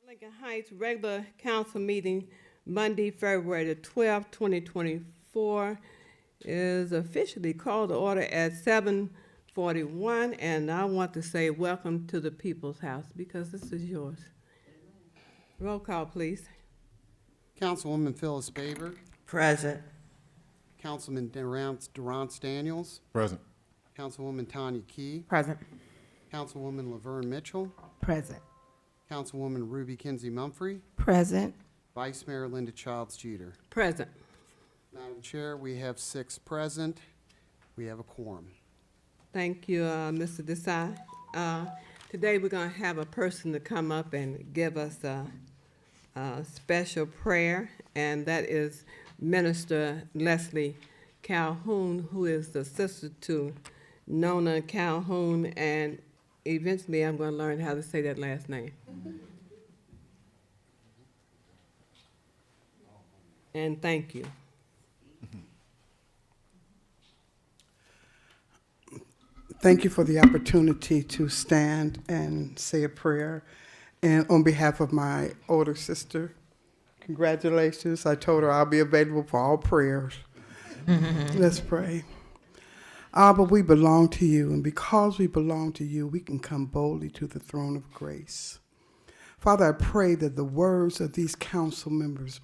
Lincoln Heights regular council meeting Monday, February the 12th, 2024 is officially called to order at 7:41, and I want to say welcome to the People's House because this is yours. Roll call, please. Councilwoman Phyllis Baber. Present. Councilman Durance Daniels. Present. Councilwoman Tanya Key. Present. Councilwoman Laverne Mitchell. Present. Councilwoman Ruby Kinsey Mumphrey. Present. Vice Mayor Linda Childs Jeter. Present. Madam Chair, we have 6 present. We have a quorum. Thank you, Mr. Desai. Today we're going to have a person to come up and give us a special prayer, and that is Minister Leslie Calhoun, who is the sister to Nona Calhoun, and eventually I'm going to learn how to say that last name. And thank you. Thank you for the opportunity to stand and say a prayer. And on behalf of my older sister, congratulations. I told her I'll be available for all prayers. Let's pray. Abba, we belong to you, and because we belong to you, we can come boldly to the throne of grace. Father, I pray that the words of these council members'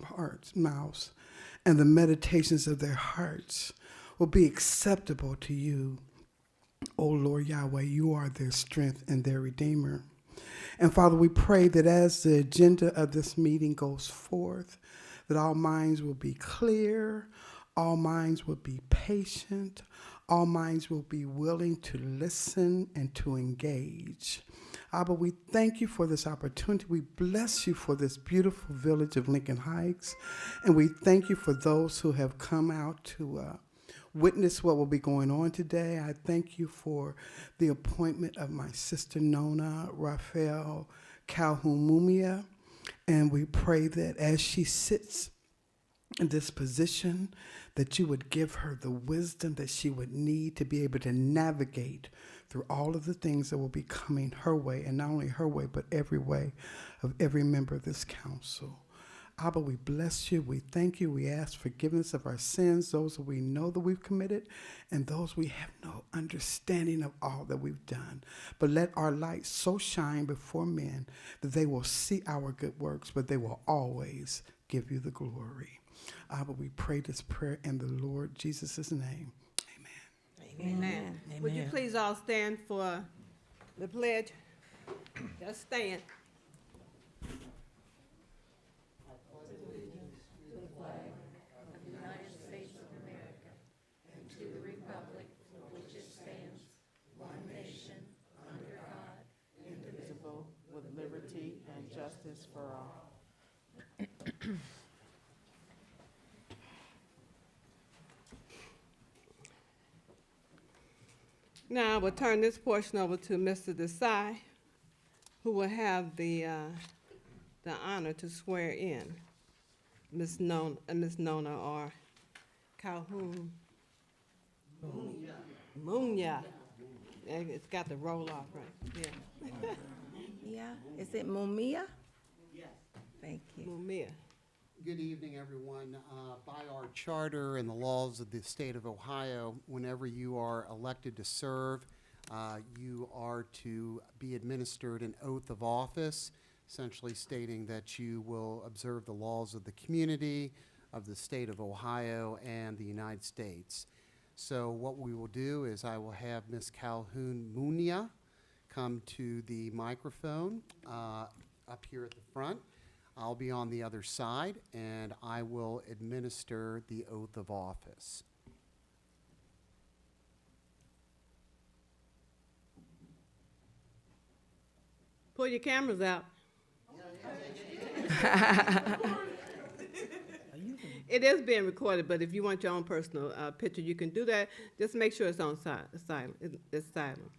mouths and the meditations of their hearts will be acceptable to you. O Lord Yahweh, you are their strength and their redeemer. And Father, we pray that as the agenda of this meeting goes forth, that all minds will be clear, all minds will be patient, all minds will be willing to listen and to engage. Abba, we thank you for this opportunity. We bless you for this beautiful village of Lincoln Heights, and we thank you for those who have come out to witness what will be going on today. I thank you for the appointment of my sister Nona Raphael Calhoun Mumia, and we pray that as she sits in this position, that you would give her the wisdom that she would need to be able to navigate through all of the things that will be coming her way, and not only her way, but every way of every member of this council. Abba, we bless you, we thank you, we ask forgiveness of our sins, those that we know that we've committed, and those we have no understanding of all that we've done. But let our light so shine before men that they will see our good works, but they will always give you the glory. Abba, we pray this prayer in the Lord Jesus' name. Amen. Amen. Would you please all stand for the pledge? Just stand. With liberty and justice for all. Now, I will turn this portion over to Mr. Desai, who will have the honor to swear in Miss Nona or Calhoun Mumia. It's got the roll off, right? Yeah. Yeah, is it Mumia? Yes. Thank you. Mumia. Good evening, everyone. By our charter and the laws of the state of Ohio, whenever you are elected to serve, you are to be administered an oath of office, essentially stating that you will observe the laws of the community, of the state of Ohio, and the United States. So what we will do is I will have Ms. Calhoun Mumia come to the microphone up here at the front. I'll be on the other side, and I will administer the oath of office. Pull your cameras out. It is being recorded, but if you want your own personal picture, you can do that. Just make sure it's on silent. It's silent.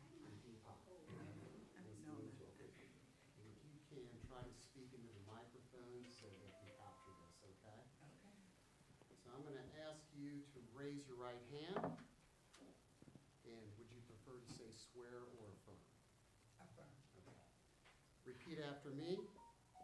Raise your right hand. And would you prefer to say swear or affirm? Affirm. Okay. Repeat after me.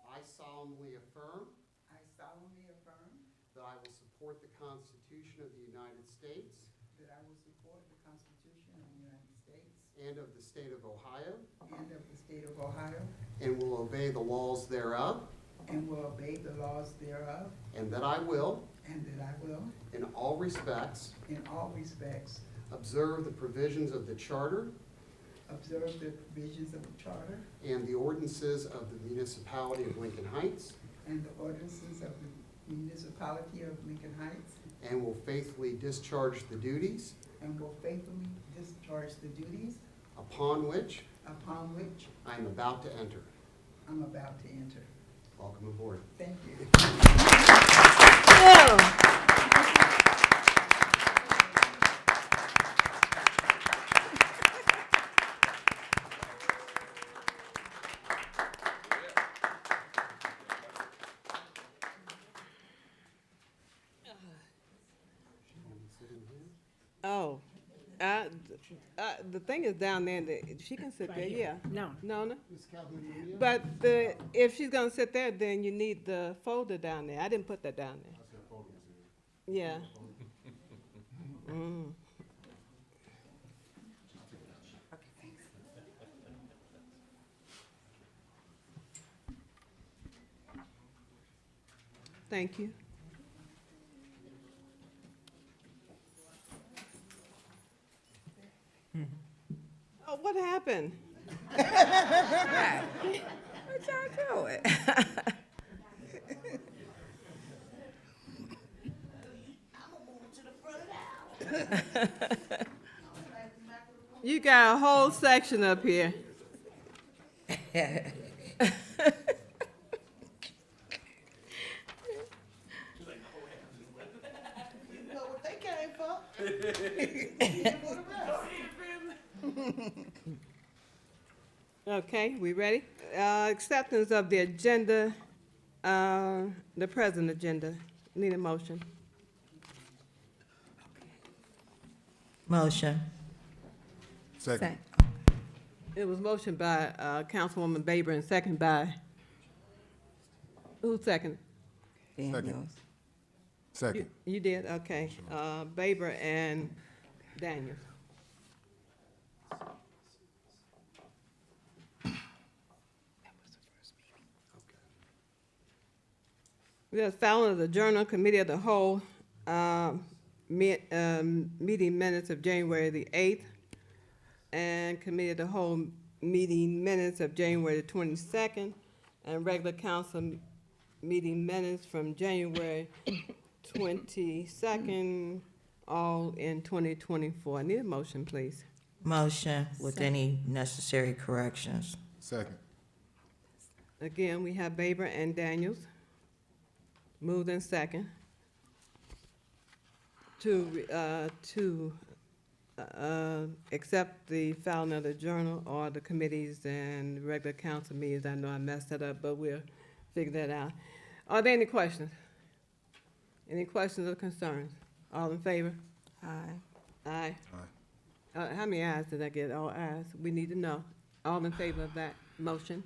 I solemnly affirm I solemnly affirm that I will support the Constitution of the United States that I will support the Constitution of the United States and of the state of Ohio, and of the state of Ohio, and will obey the laws thereof, and will obey the laws thereof, and that I will, and that I will, in all respects, in all respects, observe the provisions of the Charter observe the provisions of the Charter and the ordinances of the municipality of Lincoln Heights, and the ordinances of the municipality of Lincoln Heights, and will faithfully discharge the duties and will faithfully discharge the duties upon which upon which I am about to enter. I'm about to enter. Welcome aboard. Thank you. Oh, the thing is down there, she can sit there, yeah. No. No, no. Ms. Calhoun, Maria? But if she's gonna sit there, then you need the folder down there. I didn't put that down there. Yeah. Mm. Thank you. Oh, what happened? What y'all doing? You got a whole section up here. Okay, we ready? Acceptance of the agenda, the present agenda. Need a motion. Motion. Second. It was motioned by Councilwoman Baber and second by, who seconded? Second. Second. You did, okay. Baber and Daniels. We have following the Journal Committee of the Whole meeting minutes of January the 8th, and Committee of the Whole meeting minutes of January the 22nd, and regular council meeting minutes from January 22nd, all in 2024. I need a motion, please. Motion with any necessary corrections. Second. Again, we have Baber and Daniels. Moved in second to accept the filing of the journal or the committees and regular council meetings. I know I messed that up, but we'll figure that out. Are there any questions? Any questions or concerns? All in favor? Aye. Aye. How many ayes did I get? All ayes. We need to know. All in favor of that motion?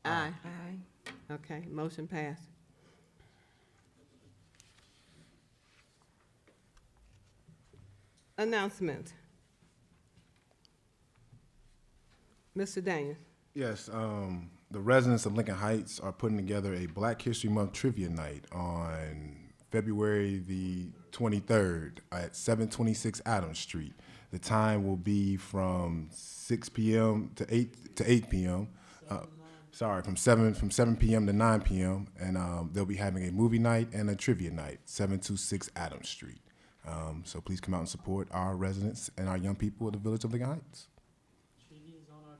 Aye. Aye. Okay, motion passed. Announcement. Mr. Daniels. Yes, the residents of Lincoln Heights are putting together a Black History Month trivia night on February the 23rd at 726 Adams Street. The time will be from 6 p.m. to 8 p.m. From 7 p.m. to 9 p.m. And they'll be having a movie night and a trivia night, 726 Adams Street. So please come out and support our residents and our young people of the village of Lincoln Heights. Trivia is on our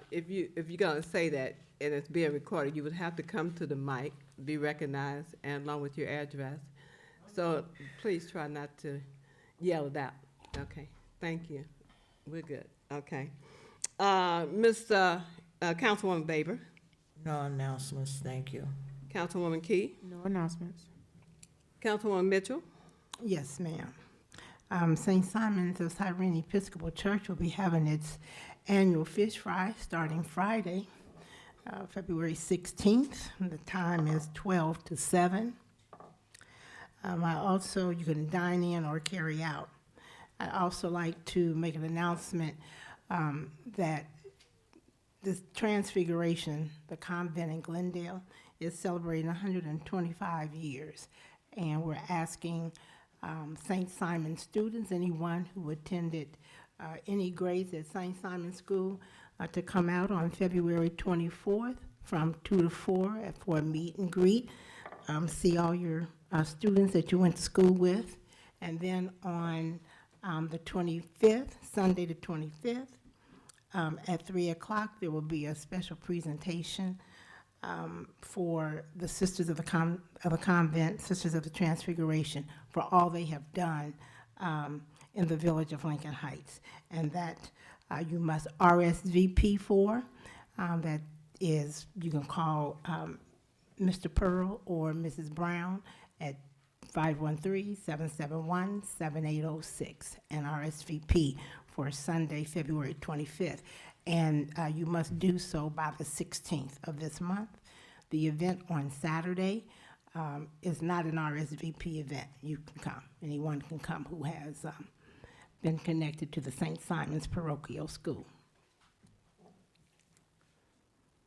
page. If you're gonna say that and it's being recorded, you would have to come to the mic, be recognized, and along with your address. So please try not to yell it out. Okay, thank you. We're good. Okay. Councilwoman Baber, No announcements, thank you. Councilwoman Key, No announcements. Councilwoman Mitchell, Yes, ma'am. St. Simon's of Cyrene Episcopal Church will be having its annual fish fry starting Friday, February 16th. The time is 12 to 7. You can dine in or carry out. I'd also like to make an announcement that this Transfiguration, the convent in Glendale, is celebrating 125 years. And we're asking St. Simon students, anyone who attended any grades at St. Simon School, to come out on February 24th from 2 to 4 for a meet and greet. See all your students that you went to school with. And then on the 25th, Sunday the 25th, at 3 o'clock, there will be a special presentation for the Sisters of the Convent, Sisters of the Transfiguration, for all they have done in the village of Lincoln Heights. And that you must RSVP for. That is, you can call Mr. Pearl or Mrs. Brown at 513-771-7806 and RSVP for Sunday, February 25th. And you must do so by the 16th of this month. The event on Saturday is not an RSVP event. You can come. Anyone can come who has been connected to the St. Simon's Parochial School.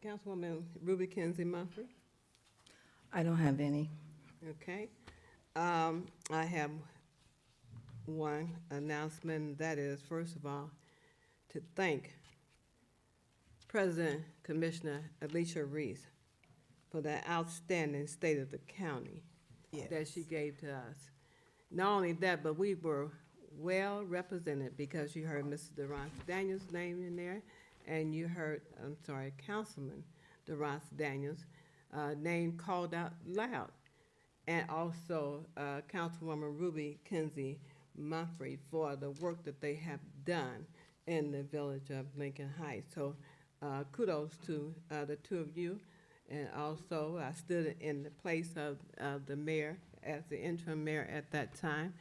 Councilwoman Ruby Kinsey Mumphrey. I don't have any. Okay. I have one announcement. That is, first of all, to thank President Commissioner Alicia Reese for that outstanding state of the county that she gave to us. Not only that, but we were well represented because you heard Mrs. DeRonce Daniels' name in there, and you heard, Councilman DeRonce Daniels' name called out loud, and also Councilwoman Ruby Kinsey Mumphrey for the work that they have done in the village of Lincoln Heights. So kudos to the two of you. And also, I stood in the place of the mayor as the interim mayor at that time,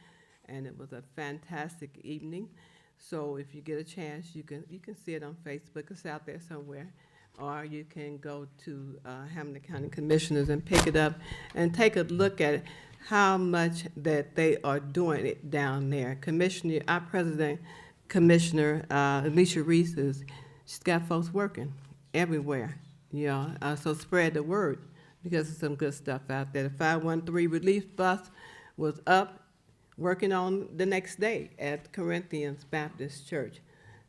and it was a fantastic evening. So if you get a chance, you can see it on Facebook. It's out there somewhere. Or you can go to Hamilton County Commissioners and pick it up and take a look at how much that they are doing it down there. Our president, Commissioner Alicia Reese, she's got folks working everywhere. So spread the word because there's some good stuff out there. The 513 relief bus was up working on the next day at Corinthians Baptist Church.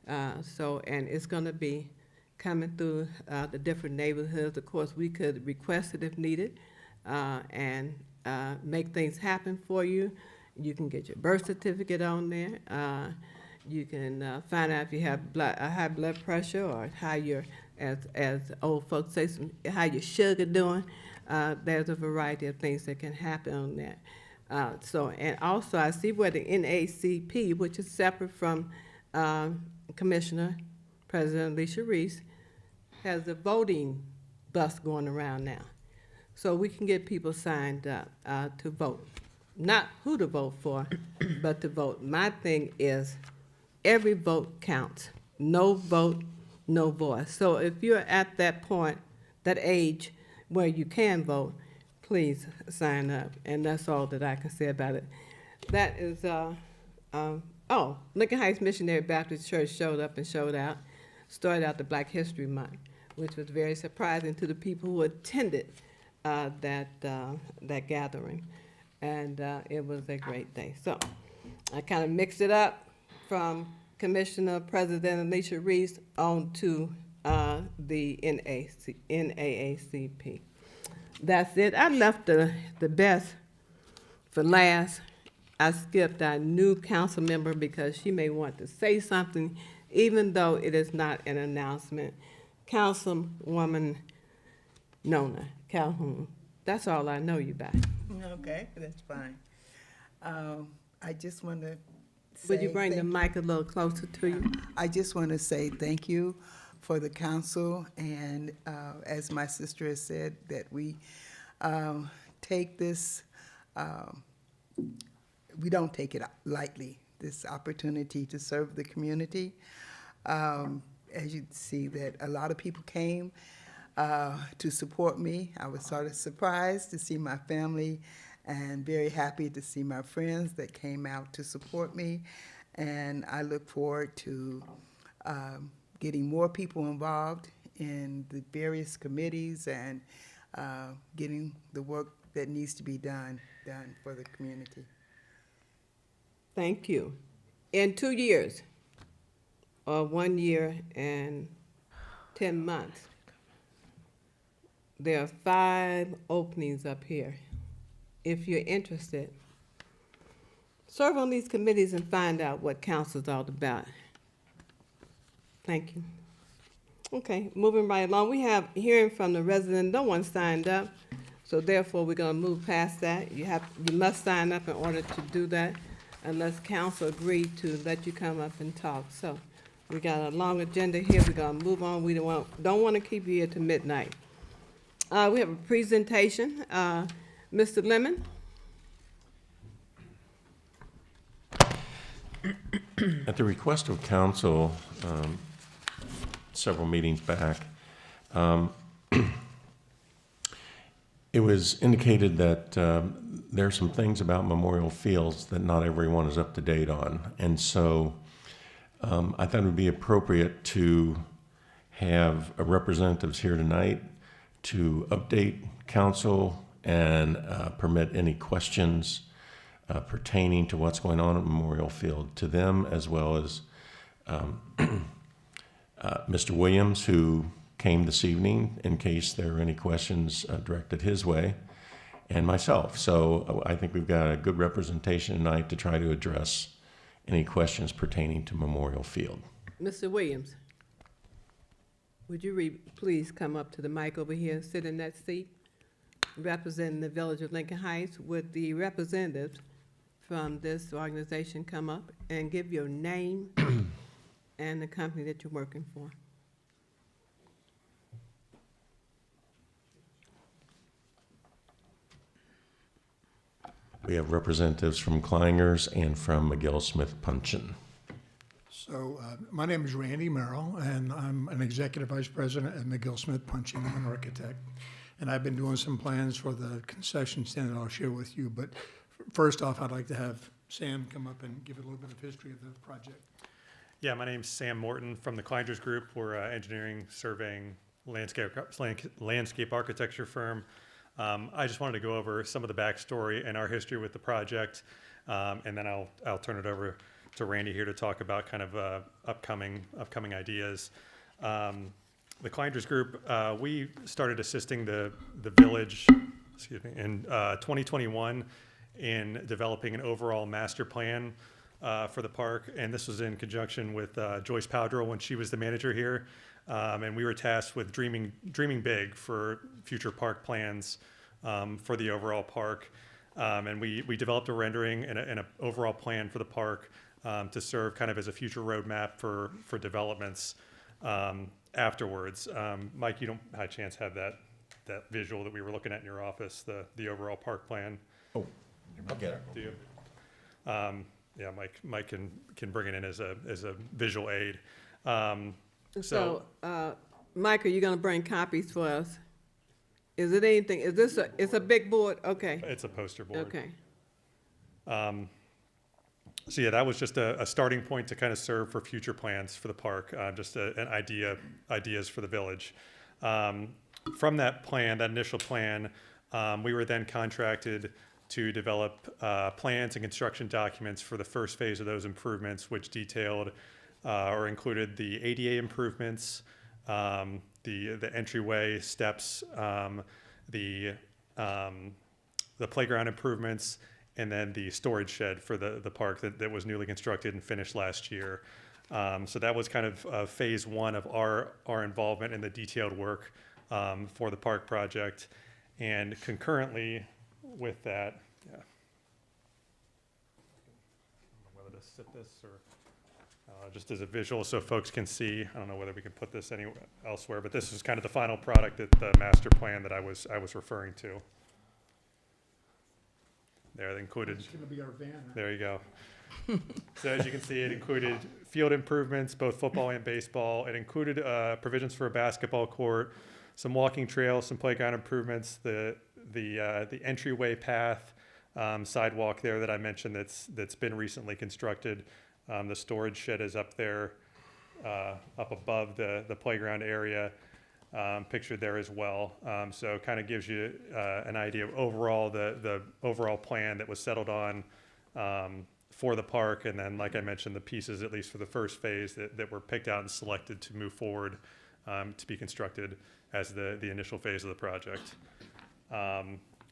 And it's going to be coming through the different neighborhoods. Of course, we could request it if needed and make things happen for you. You can get your birth certificate on there. You can find out if you have high blood pressure or how your, as old folks say, how your sugar doing. There's a variety of things that can happen on that. And also I see where the NACP, which is separate from Commissioner President Alicia Reese, has a voting bus going around now. So we can get people signed up to vote. Not who to vote for, but to vote. My thing is every vote counts. No vote, no voice. So if you're at that point, that age where you can vote, please sign up. And that's all that I can say about it. That is, Lincoln Heights Missionary Baptist Church showed up and showed out, started out the Black History Month, which was very surprising to the people who attended that gathering. And it was a great day. So I kind of mixed it up from Commissioner President Alicia Reese on to the NAACP. That's it. I left the best for last. I skipped our new council member because she may want to say something, even though it is not an announcement. Councilwoman Nona Calhoun. That's all I know you by. Okay, that's fine. I just want to say, would you bring the mic a little closer to you? I just want to say thank you for the council, and as my sister has said, that we take this, we don't take it lightly, this opportunity to serve the community. As you see that a lot of people came to support me. I was sort of surprised to see my family and very happy to see my friends that came out to support me. And I look forward to getting more people involved in the various committees and getting the work that needs to be done for the community. Thank you. In 2 years, or 1 year and 10 months, there are 5 openings up here. If you're interested, serve on these committees and find out what council's all about. Thank you. Okay, moving right along. We have hearing from the resident. No one signed up, so therefore we're going to move past that. You must sign up in order to do that, unless council agreed to let you come up and talk. So we got a long agenda here. We're going to move on. We don't want to keep you here to midnight. We have a presentation. Mr. Lemon. At the request of council, several meetings back, it was indicated that there are some things about Memorial Fields that not everyone is up to date on. And so I thought it would be appropriate to have representatives here tonight to update council and permit any questions pertaining to what's going on at Memorial Field to them, as well as Mr. Williams, who came this evening in case there are any questions directed his way, and myself. So I think we've got a good representation tonight to try to address any questions pertaining to Memorial Field. Mr. Williams, would you please come up to the mic over here and sit in that seat, representing the village of Lincoln Heights? Would the representatives from this organization come up and give your name and the company that you're working for? We have representatives from Kleinger's and from McGill Smith Punchin. So my name is Randy Merrill, and I'm an executive vice president at McGill Smith Punchin. I'm an architect, and I've been doing some plans for the concession stand that I'll share with you. But first off, I'd like to have Sam come up and give a little bit of history of the project. Yeah, my name's Sam Morton from the Kleinger's Group. We're an engineering, surveying, landscape architecture firm. I just wanted to go over some of the backstory and our history with the project, and then I'll turn it over to Randy here to talk about kind of upcoming ideas. The Kleinger's Group, we started assisting the village, in 2021 in developing an overall master plan for the park, and this was in conjunction with Joyce Powdrell when she was the manager here, and we were tasked with dreaming big for future park plans for the overall park, and we developed a rendering and an overall plan for the park to serve kind of as a future roadmap for developments afterwards. Mike, you don't by chance have that visual that we were looking at in your office, the overall park plan? Oh, I'll get it. Do you? Yeah, Mike can bring it in as a visual aid. So, Mike, are you going to bring copies for us? Is it anything? Is this it's a big board? Okay. It's a poster board. Okay. So yeah, that was just a starting point to kind of serve for future plans for the park, just an ideas for the village. From that plan, that initial plan, we were then contracted to develop plans and construction documents for the first phase of those improvements, which detailed or included the ADA improvements, the entryway steps, the playground improvements, and then the storage shed for the park that was newly constructed and finished last year. So that was kind of phase one of our involvement in the detailed work for the park project. And concurrently with that, yeah. I don't know whether to sit this or just as a visual so folks can see. I don't know whether we can put this anywhere elsewhere, but this is kind of the final product that the master plan that I was referring to. There, they included. It's going to be our van. Huh? There you go. So as you can see, it included field improvements, both football and baseball. It included provisions for a basketball court, some walking trails, some playground improvements, the entryway path, sidewalk there that I mentioned that's been recently constructed. The storage shed is up there, up above the playground area, pictured there as well. So kind of gives you an idea of overall the overall plan that was settled on for the park. And then, like I mentioned, the pieces, at least for the first phase, that were picked out and selected to move forward to be constructed as the initial phase of the project.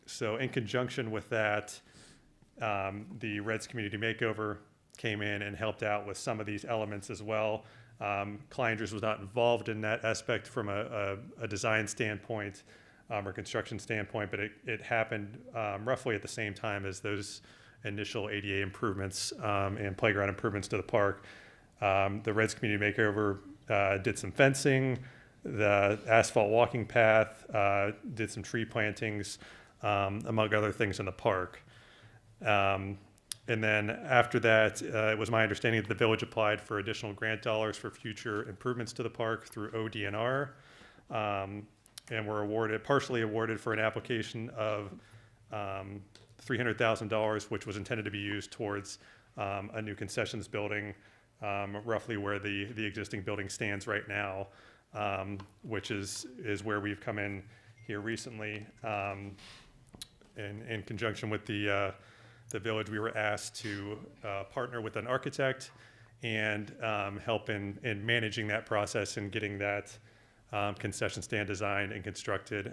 So in conjunction with that, the Reds Community Makeover came in and helped out with some of these elements as well. Kleinders was not involved in that aspect from a design standpoint or construction standpoint, but it happened roughly at the same time as those initial ADA improvements and playground improvements to the park. The Reds Community Makeover did some fencing, the asphalt walking path, did some tree plantings, among other things in the park. And then after that, it was my understanding that the village applied for additional grant dollars for future improvements to the park through ODNR, and were partially awarded for an application of $300,000, which was intended to be used towards a new concessions building, roughly where the existing building stands right now, which is where we've come in here recently. In conjunction with the village, we were asked to partner with an architect and help in managing that process and getting that concession stand designed and constructed.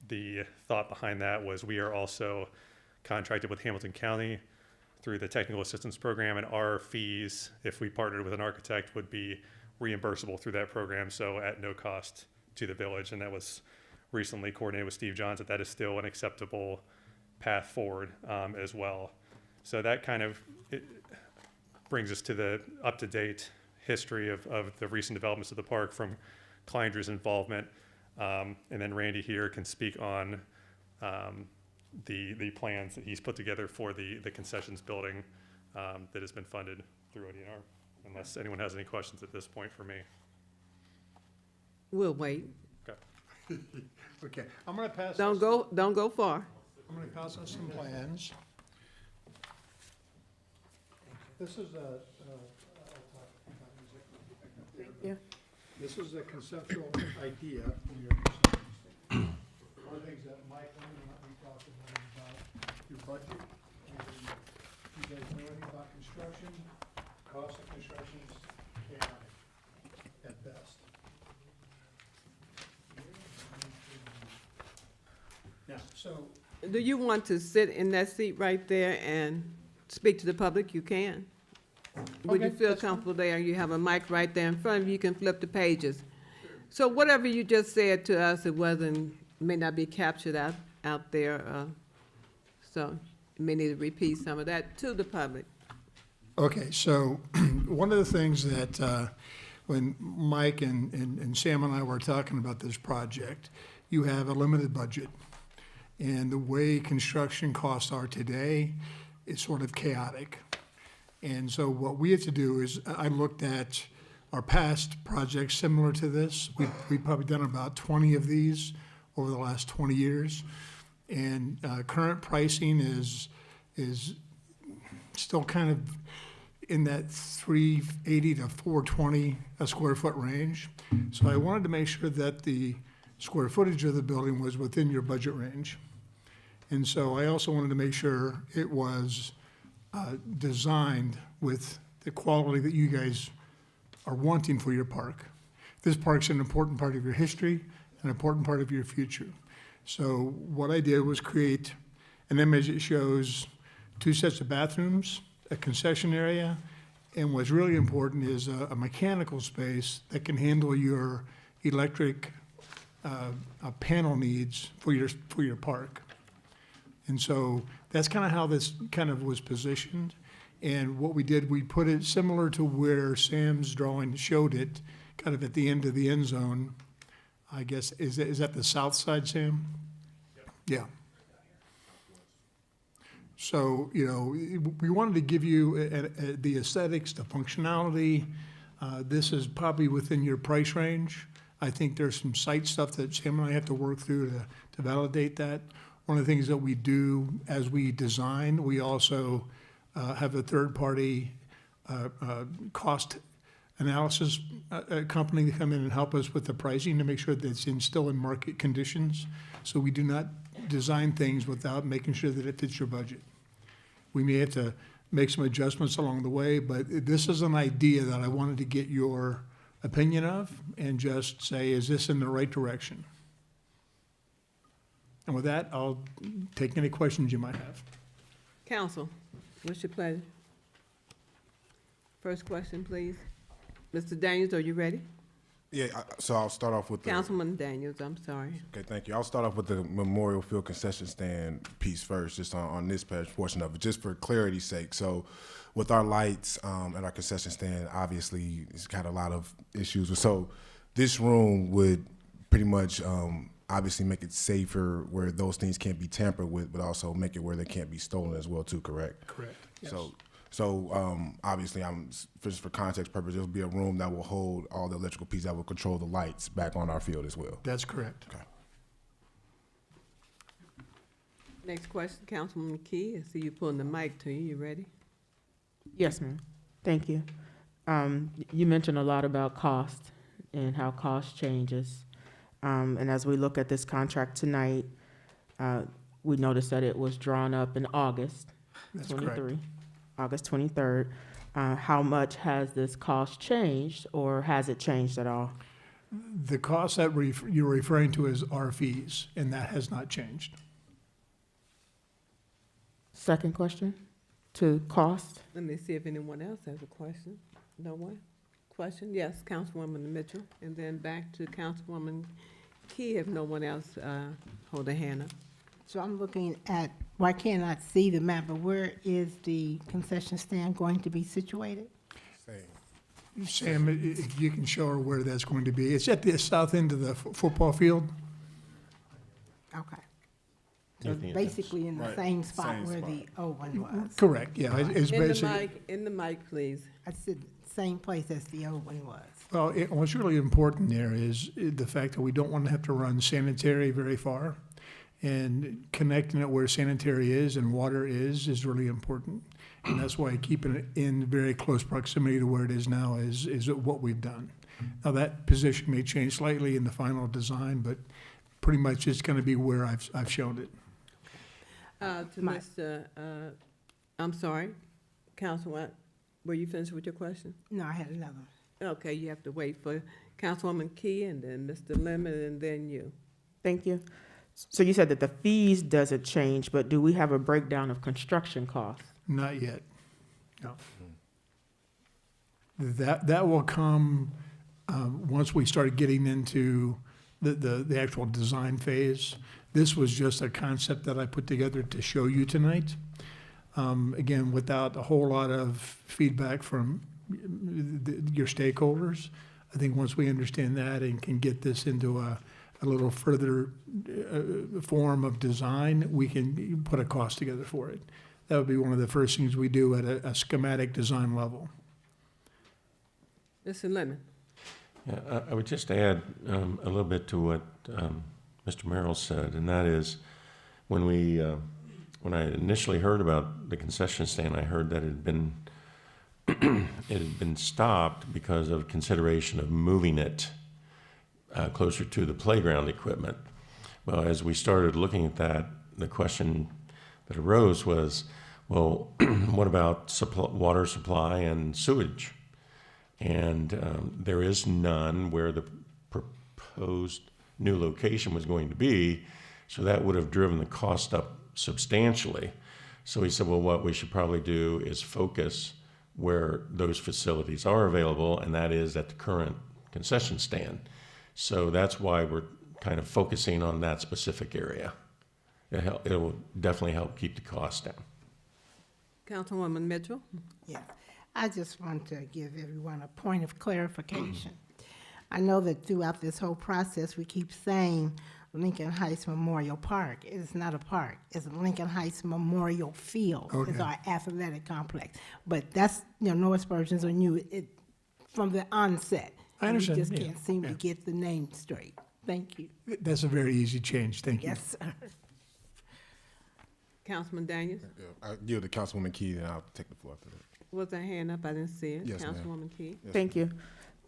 The thought behind that was we are also contracted with Hamilton County through the technical assistance program, and our fees, if we partnered with an architect, would be reimbursable through that program, so at no cost to the village. And that was recently coordinated with Steve Johns, that is still an acceptable path forward as well. So that kind of brings us to the up-to-date history of the recent developments of the park from Kleinder's involvement. And then Randy here can speak on the plans that he's put together for the concessions building that has been funded through ODNR, unless anyone has any questions at this point for me. We'll wait. Okay. Okay, I'm gonna pass. Don't go far. I'm gonna pass on some plans. This is Yeah. This is a conceptual idea from your conception statement. One of the things that Mike and we talked about your budget. And you guys know anything about construction? Cost of construction is chaotic at best. Yeah, so Do you want to sit in that seat right there and speak to the public? You can. Would you Okay, feel that's fine. comfortable there? You have a mic right there in front of you. You can flip the pages. So whatever you just said to us, it may not be captured out there. So you may need to repeat some of that to the public. okay, so one of the things that when Mike and Sam and I were talking about this project, you have a limited budget. And the way construction costs are today is sort of chaotic. And so what we had to do is, I looked at our past projects similar to this. We've probably done about 20 of these over the last 20 years. And current pricing is still kind of in that $380 to $420 a square foot range. So I wanted to make sure that the square footage of the building was within your budget range. And so I also wanted to make sure it was designed with the quality that you guys are wanting for your park. This park's an important part of your history, an important part of your future. So what I did was create an image that shows 2 sets of bathrooms, a concession area, and what's really important is a mechanical space that can handle your electric panel needs for your park. And so that's kind of how this kind of was positioned. And what we did, we put it similar to where Sam's drawing showed it, kind of at the end of the end zone. I guess, is that the south side, Sam? Yeah. So, you know, we wanted to give you the aesthetics, the functionality. This is probably within your price range. I think there's some site stuff that Sam and I have to work through to validate that. One of the things that we do as we design, we also have a third-party cost analysis company to come in and help us with the pricing to make sure that it's still in market conditions. So we do not design things without making sure that it fits your budget. We may have to make some adjustments along the way, but this is an idea that I wanted to get your opinion of and just say, is this in the right direction? And with that, I'll take any questions you might have. Council, what's your pleasure? First question, please. Mr. Daniels, are you ready? Yeah, so I'll start off with the. Councilman Daniels, I'm sorry. Okay, thank you. I'll start off with the Memorial Field concession stand piece first, just on this portion of it, just for clarity's sake. So with our lights at our concession stand, obviously it's got a lot of issues. So this room would pretty much obviously make it safer where those things can't be tampered with, but also make it where they can't be stolen as well too, correct? Correct, yes. So obviously, just for context purposes, it'll be a room that will hold all the electrical pieces that will control the lights back on our field as well. That's correct. Okay. Next question, Councilman Key. I see you pulling the mic to you. You ready? Yes, ma'am. Thank you. You mentioned a lot about cost and how cost changes. And as we look at this contract tonight, we noticed that it was drawn up in August That's 23, correct. August 23rd. How much has this cost changed, or has it changed at all? The cost that you're referring to is our fees, and that has not changed. Second question to cost. Let me see if anyone else has a question. No one? Question? Yes, Councilwoman Mitchell, and then back to Councilwoman Key if no one else hold a hand up. So I'm looking at, well, I cannot see the map, but where is the concession stand going to be situated? Sam, if you can show her where that's going to be. It's at the south end of the football field. Okay. You So think basically in the Right, same spot same where spot. the old one was. Correct, yeah. It's basically. In the mic, please. I said same place as the old one was. Well, what's really important there is the fact that we don't want to have to run sanitary very far. And connecting it where sanitary is and water is really important. And that's why keeping it in very close proximity to where it is now is what we've done. Now, that position may change slightly in the final design, but pretty much it's going to be where I've shown it. To Mr., I'm sorry, Councilwoman, were you finished with your question? No, I had another one. Okay, you have to wait for Councilwoman Key and then Mr. Lemon and then you. Thank you. So you said that the fees doesn't change, but do we have a breakdown of construction costs? Not yet, no. That will come once we start getting into the actual design phase. This was just a concept that I put together to show you tonight. Again, without a whole lot of feedback from your stakeholders. I think once we understand that and can get this into a little further form of design, we can put a cost together for it. That would be one of the first things we do at a schematic design level. Mr. Lemon. Yeah, I would just add a little bit to what Mr. Merrill said, and that is when I initially heard about the concession stand, I heard that it had been stopped because of consideration of moving it closer to the playground equipment. Well, as we started looking at that, the question that arose was, well, what about water supply and sewage? And there is none where the proposed new location was going to be, so that would have driven the cost up substantially. So he said, well, what we should probably do is focus where those facilities are available, and that is at the current concession stand. So that's why we're kind of focusing on that specific area. It will definitely help keep the cost down. Councilwoman Mitchell. Yeah, I just want to give everyone a point of clarification. I know that throughout this whole process, we keep saying Lincoln Heights Memorial Park. It is not a park. It's Lincoln Heights Memorial Field. Okay. It's our athletic complex. But that's, North Spurgeon's or new from the onset. I understand, We just yeah, can't seem to yeah. get the name straight. Thank you. That's a very easy change, thank you. Yes, sir. Councilman Daniels, Yeah, I yield to Councilwoman Key, and I'll take the floor after that. was that hand up? I didn't see it. Yes, ma'am. Councilwoman Key. Yes, Thank you.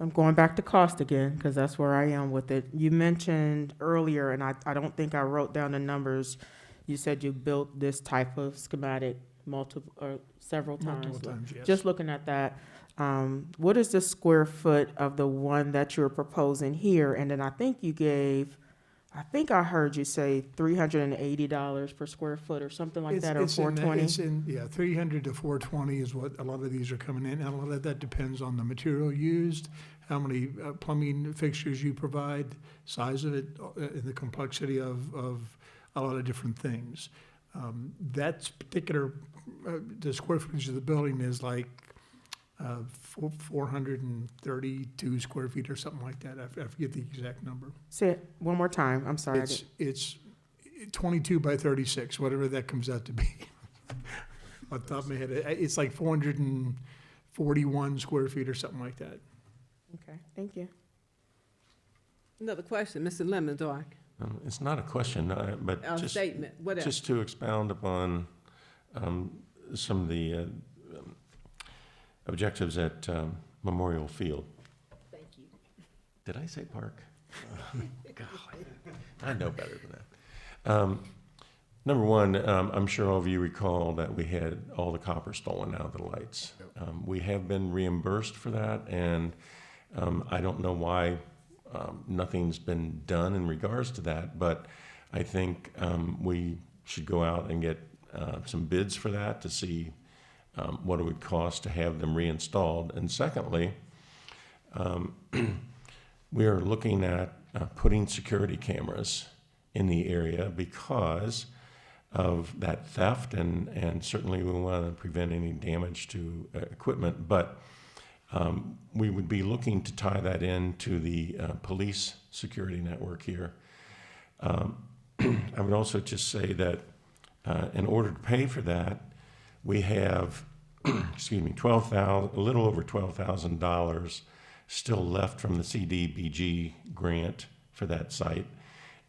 I'm going back to cost again, because that's where I am with it. You mentioned earlier, and I don't think I wrote down the numbers, you said you built this type of schematic several times. Multiple times, yes. Just looking at that, what is the square foot of the one that you're proposing here? And then I think I heard you say $380 per square foot or something like that, or It's in that- $420? It's in, yeah, 300 to 420 is what a lot of these are coming in, and a lot of that depends on the material used, how many plumbing fixtures you provide, size of it, and the complexity of a lot of different things. That particular, the square footage of the building is like 432 square feet or something like that. I forget the exact number. Say it one more time, I'm sorry. It's 22 by 36, whatever that comes out to be. Off the top of my head, it's like 441 square feet or something like that. Okay, thank you. Another question, Mr. Lemondorf, It's not a question, but just, statement, whatever. just to expound upon some of the objectives at Memorial Field. Thank you. Did I say park? God, I know better than that. Number one, I'm sure all of you recall that we had all the copper stolen out of the lights. We have been reimbursed for that, and I don't know why nothing's been done in regards to that, but I think we should go out and get some bids for that to see what it would cost to have them reinstalled. And secondly, we are looking at putting security cameras in the area because of that theft, and certainly we want to prevent any damage to equipment, but we would be looking to tie that into the police security network here. I would also just say that in order to pay for that, we have, excuse me, a little over $12,000 still left from the CDBG grant for that site.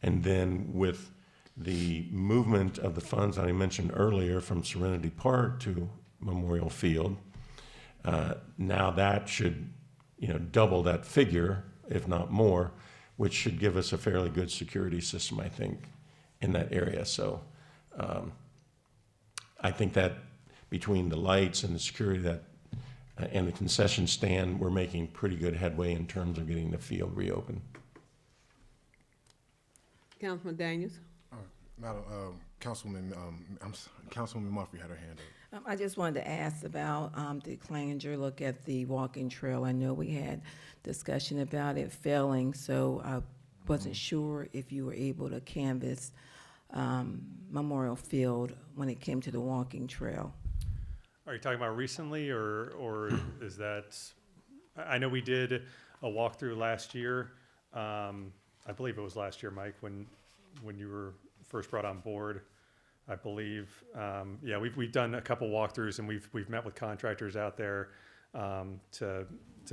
And then with the movement of the funds I mentioned earlier from Serenity Park to Memorial Field, now that should, double that figure, if not more, which should give us a fairly good security system, I think, in that area. So I think that between the lights and the security and the concession stand, we're making pretty good headway in terms of getting the field reopened. Councilman Daniels. Madam Councilwoman Murphy had her hand up. I just wanted to ask about the Cleanger look at the walking trail. I know we had discussion about it failing, so I wasn't sure if you were able to canvass Memorial Field when it came to the walking trail. Are you talking about recently, or is that, I know we did a walkthrough last year. I believe it was last year, Mike, when you were first brought on board, I believe. Yeah, we've done a couple walkthroughs, and we've met with contractors out there to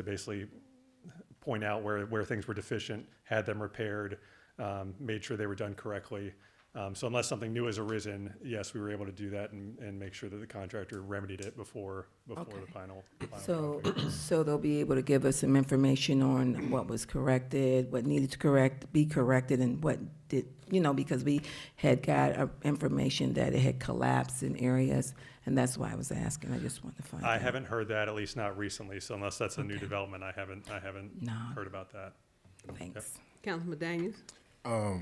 basically point out where things were deficient, had them repaired, made sure they were done correctly. So unless something new has arisen, yes, we were able to do that and make sure that the contractor remedied it before the final. So they'll be able to give us some information on what was corrected, what needed to be corrected, and what did, because we had got information that it had collapsed in areas, and that's why I was asking. I just wanted to find out. I haven't heard that, at least not recently. So unless that's a new development, I haven't heard about that. Thanks. Councilman Daniels. So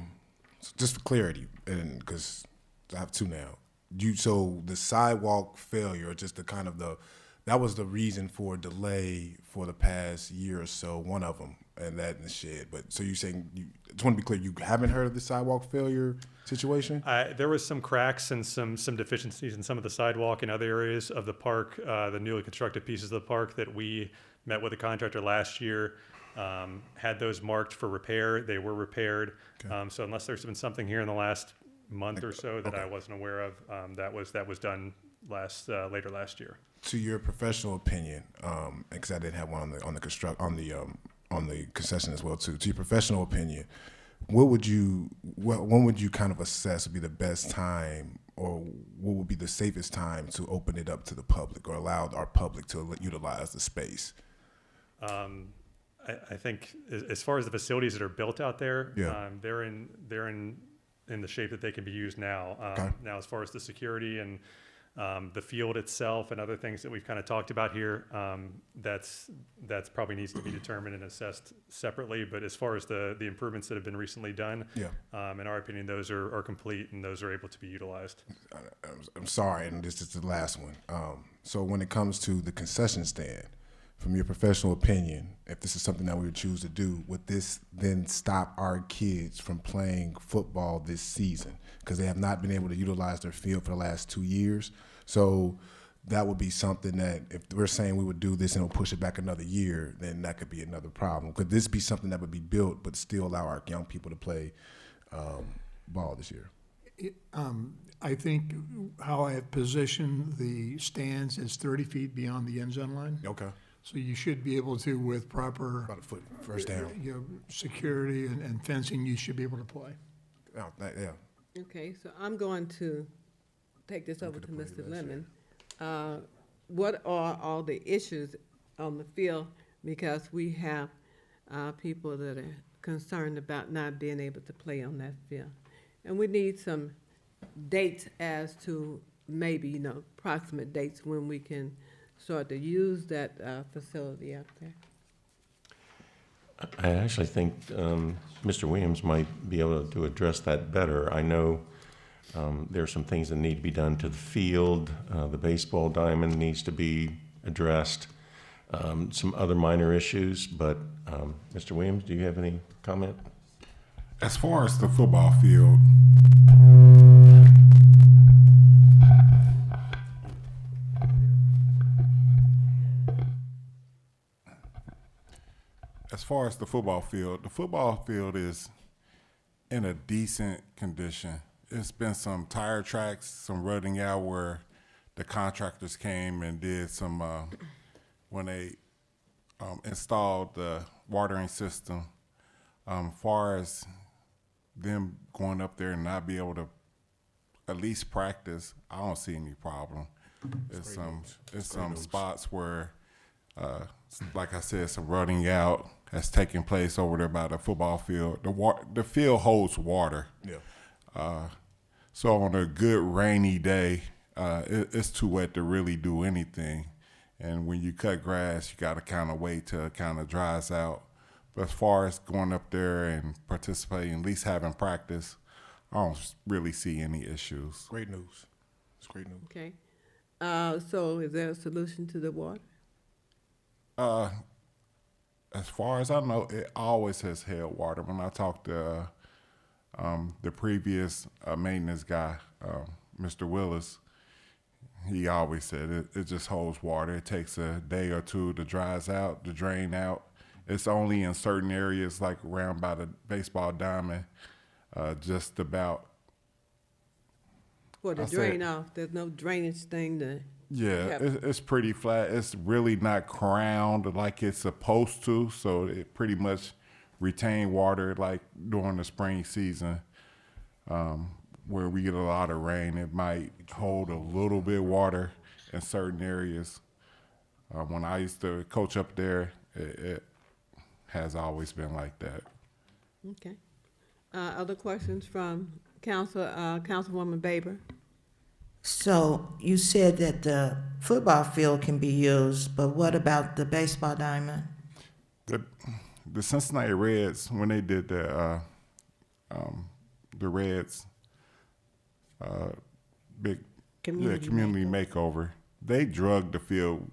just for clarity, and because I have two now, so the sidewalk failure, just that was the reason for delay for the past year or so, one of them, and that in the shed. But so you're saying, just want to be clear, you haven't heard of the sidewalk failure situation? There was some cracks and some deficiencies in some of the sidewalk in other areas of the park, the newly constructed pieces of the park that we met with the contractor last year. Had those marked for repair. They were repaired. Okay. So unless there's been something here in the last month or so that I wasn't aware of, that was done later last year. To your professional opinion, because I didn't have one on on the concession as well too. To your professional opinion, when would you kind of assess would be the best time, or what would be the safest time to open it up to the public or allow our public to utilize the space? I think as far as the facilities that are built out there, Yeah. they're in the shape that they can be used now. Okay. Now, as far as the security and the field itself and other things that we've kind of talked about here, that's probably needs to be determined and assessed separately. But as far as the improvements that have been recently done, Yeah. in our opinion, those are complete and those are able to be utilized. I'm sorry, and this is the last one. So when it comes to the concession stand, from your professional opinion, if this is something that we would choose to do, would this then stop our kids from playing football this season? Because they have not been able to utilize their field for the last 2 years. So that would be something that if we're saying we would do this and we'll push it back another year, then that could be another problem. Could this be something that would be built but still allow our young people to play ball this year? I think how I have positioned the stands is 30 feet beyond the end zone line. Okay. So you should be able to, with proper About a foot first down. security and fencing, you should be able to play. Oh, yeah. Okay, so I'm going to take this over at to the Mr. podium, Lemon. What are all the issues on the field? Because we have people that are concerned about not being able to play on that field. And we need some dates as to maybe, approximate dates when we can start to use that facility out there. I actually think Mr. Williams might be able to address that better. I know there are some things that need to be done to the field. The baseball diamond needs to be addressed. Some other minor issues, but Mr. Williams, do you have any comment? As far as the football field, the football field is in a decent condition. It's been some tire tracks, some rutting out where the contractors came and did some, when they installed the watering system. Far as them going up there and not be able to at least practice, I don't see any problem. It's some spots where, like I said, some rutting out has taken place over there by the football field. The field holds water. Yeah. So on a good rainy day, it's too wet to really do anything. And when you cut grass, you got to kind of wait till it kind of dries out. But as far as going up there and participating, at least having practice, I don't really see any issues. Great news. It's great news. Okay. So is there a solution to the water? As far as I know, it always has held water. When I talked to the previous maintenance guy, Mr. Willis, he always said it just holds water. It takes a day or two to dries out, to drain out. It's only in certain areas, like around by the baseball diamond, just about. For the drain off, there's no drainage thing to. Yeah, it's pretty flat. It's really not crowned like it's supposed to, so it pretty much retain water like during the spring season, where we get a lot of rain. It might hold a little bit of water in certain areas. When I used to coach up there, it has always been like that. Okay. Other questions from Councilwoman Baber? So you said that the football field can be used, but what about the baseball diamond? The Cincinnati Reds, when they did the Reds big community makeover, they drugged the field.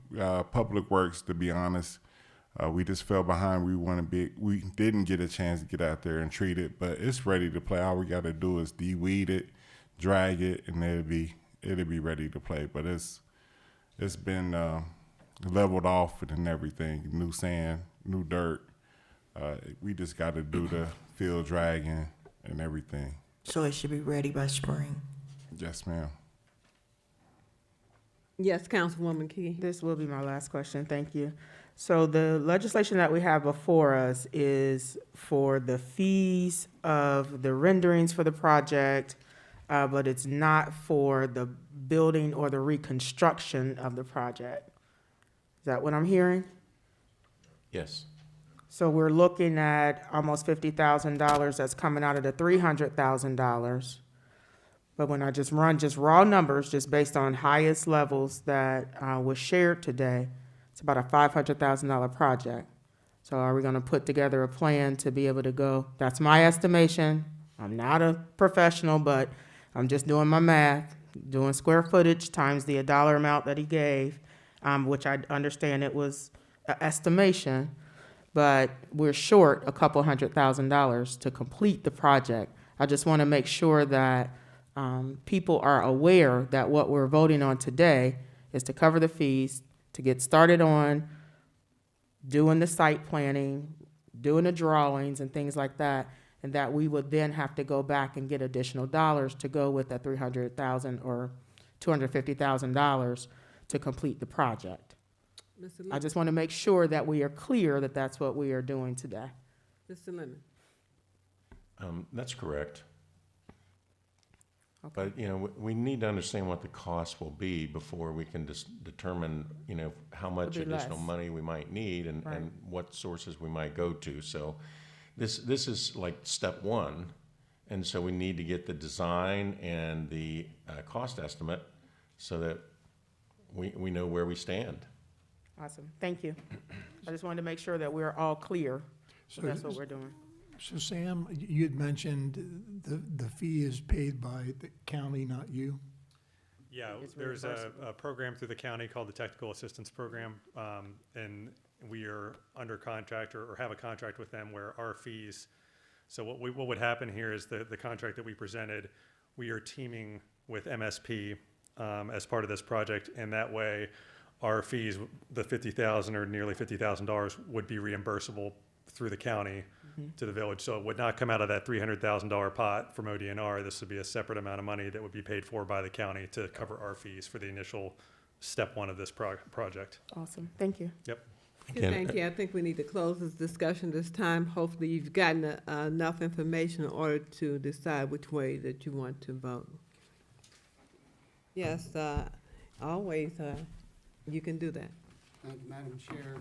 Public Works, to be honest, we just fell behind. We didn't get a chance to get out there and treat it, but it's ready to play. All we got to do is de-weed it, drag it, and it'll be ready to play. But it's been leveled off and everything, new sand, new dirt. We just got to do the field dragging and everything. So it should be ready by spring? Yes, ma'am. Yes, Councilwoman Key. This will be my last question. Thank you. So the legislation that we have before us is for the fees of the renderings for the project, but it's not for the building or the reconstruction of the project. Is that what I'm hearing? Yes. So we're looking at almost $50,000 that's coming out of the $300,000. But when I just run just raw numbers, just based on highest levels that was shared today, it's about a $500,000 project. So are we gonna put together a plan to be able to go? That's my estimation. I'm not a professional, but I'm just doing my math, doing square footage times the dollar amount that he gave, which I understand it was an estimation, but we're short a couple $100,000 to complete the project. I just wanna make sure that people are aware that what we're voting on today is to cover the fees, to get started on doing the site planning, doing the drawings and things like that, and that we would then have to go back and get additional dollars to go with that $300,000 or $250,000 to complete the project. Mr. I Lemon. just want to make sure that we are clear that that's what we are doing today. Mr. Lemon. That's correct. Okay. But, you know, we need to understand what the cost will be before we can determine, you know, how much It'll be additional less. money we might need and, Right. and what sources we might go to. So this is like step one. And so we need to get the design and the cost estimate so that we know where we stand. Awesome, thank you. I just wanted to make sure that we're all clear, so that's what we're doing. So Sam, you had mentioned the fee is paid by the county, not you? Yeah, It's there's reimbursable. a program through the county called the Technical Assistance Program, and we are under contract or have a contract with them where our fees, so what would happen here is the contract that we presented, we are teaming with MSP as part of this project, and that way our fees, the $50,000 or nearly $50,000 would be reimbursable through the county to the village. So it would not come out of that $300,000 pot from ODNR. This would be a separate amount of money that would be paid for by the county to cover our fees for the initial step one of this project. Awesome, thank you. Yep. Okay, Again, thank you. I think we need to close this discussion this time. Hopefully you've gotten enough information in order to decide which way that you want to vote. Yes, always, you can do that. Thank you, Madam Chair.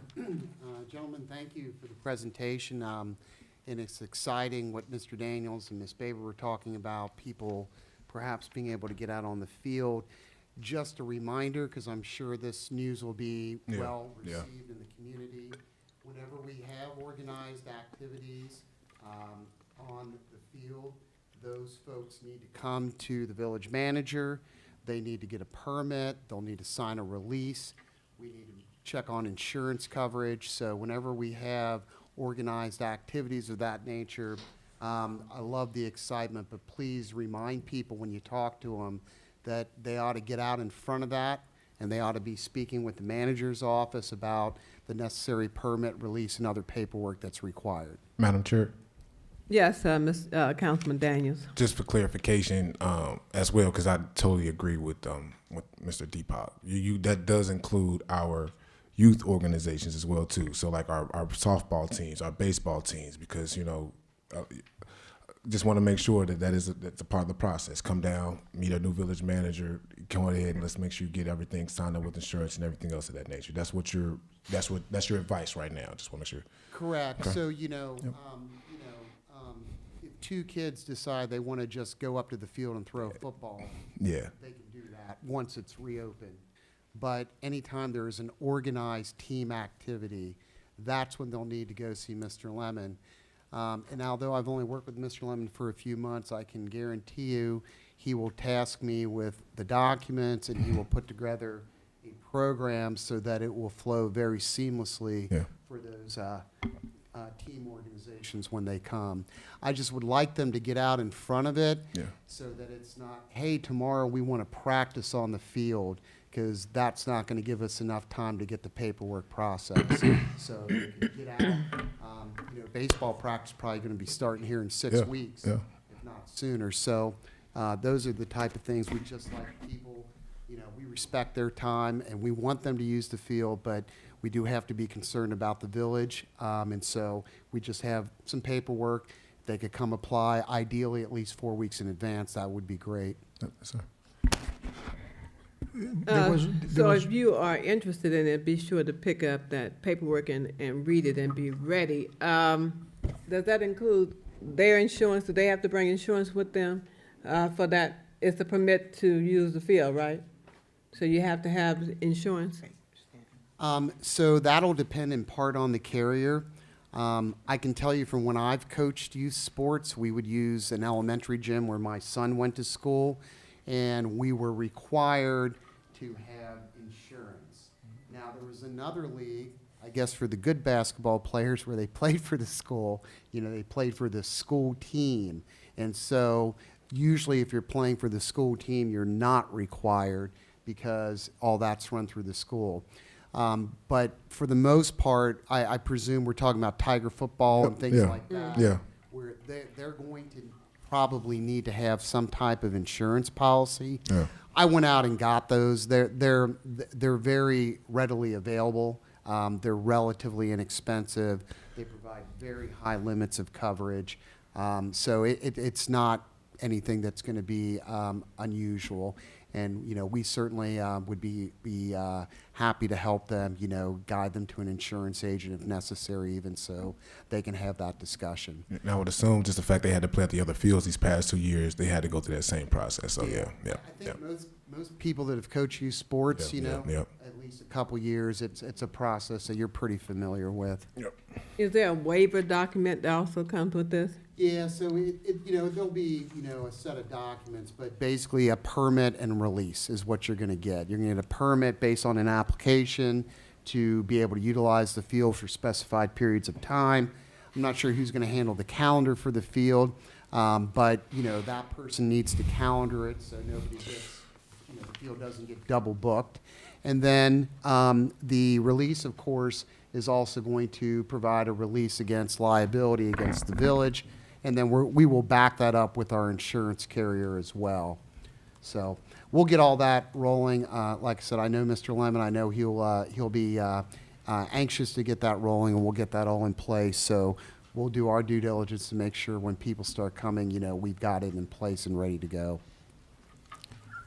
Gentlemen, thank you for the presentation. And it's exciting what Mr. Daniels and Ms. Baber were talking about, people perhaps being able to get out on the field. Just a reminder, because I'm sure this news will be Yeah, well yeah. received in the community. Whenever we have organized activities on the field, those folks need to come to the village manager. They need to get a permit. They'll need to sign a release. We need to check on insurance coverage. So whenever we have organized activities of that nature, I love the excitement, but please remind people when you talk to them that they ought to get out in front of that, and they ought to be speaking with the manager's office about the necessary permit release and other paperwork that's required. Madam Chair, Yes, Councilman Daniels. just for clarification, as well, because I totally agree with Mr. Deepak. That does include our youth organizations as well too. So like our softball teams, our baseball teams, because just want to make sure that's a part of the process. Come down, meet our new village manager, come on ahead and let's make sure you get everything signed up with insurance and everything else of that nature. That's your advice right now. Just want to make sure. Correct. Okay. So, if two kids decide they want to just go up to the field and throw a football, Yeah. they can do that once it's reopened. But anytime there is an organized team activity, that's when they'll need to go see Mr. Lemon. And although I've only worked with Mr. Lemon for a few months, I can guarantee you he will task me with the documents and he will put together a program so that it will flow very seamlessly Yeah. for those team organizations when they come. I just would like them to get out in front of it Yeah. so that it's not, hey, tomorrow we want to practice on the field, because that's not going to give us enough time to get the paperwork processed. So you can get out. Baseball practice probably going to be starting here in 6 Yeah, weeks, yeah. if not sooner. So those are the type of things we just like people. We respect their time and we want them to use the field, but we do have to be concerned about the village, and so we just have some paperwork. They could come apply, ideally at least 4 weeks in advance. That would be great. Sir. So if you are interested in it, be sure to pick up that paperwork and read it and be ready. Does that include their insurance? Do they have to bring insurance with them for that? It's a permit to use the field, right? So you have to have insurance? So that'll depend in part on the carrier. I can tell you from when I've coached youth sports, we would use an elementary gym where my son went to school, and we were required to have insurance. Now, there was another league, I guess for the good basketball players, where they played for the school, they played for the school team. And so usually if you're playing for the school team, you're not required because all that's run through the school. But for the most part, I presume we're talking about Tiger football and things like that. Yeah. Where they're going to probably need to have some type of insurance policy. Yeah. I went out and got those. They're very readily available. They're relatively inexpensive. They provide very high limits of coverage. So it's not anything that's going to be unusual. And, we certainly would be happy to help them, guide them to an insurance agent if necessary, even so they can have that discussion. And I would assume just the fact they had to play at the other fields these past 2 years, they had to go through that same process. So, yeah. I think most people that have coached youth sports, Yep. at least a couple years, it's a process that you're pretty familiar with. Yep. Is there a waiver document that also comes with this? Yeah, so there'll be, a set of documents, but basically a permit and release is what you're going to get. You're going to get a permit based on an application to be able to utilize the field for specified periods of time. I'm not sure who's going to handle the calendar for the field, but, that person needs to calendar it so nobody gets, the field doesn't get double booked. And then the release, of course, is also going to provide a release against liability against the village. And then we will back that up with our insurance carrier as well. So we'll get all that rolling. Like I said, I know Mr. Lemon. I know he'll be anxious to get that rolling, and we'll get that all in place. So we'll do our due diligence to make sure when people start coming, we've got it in place and ready to go.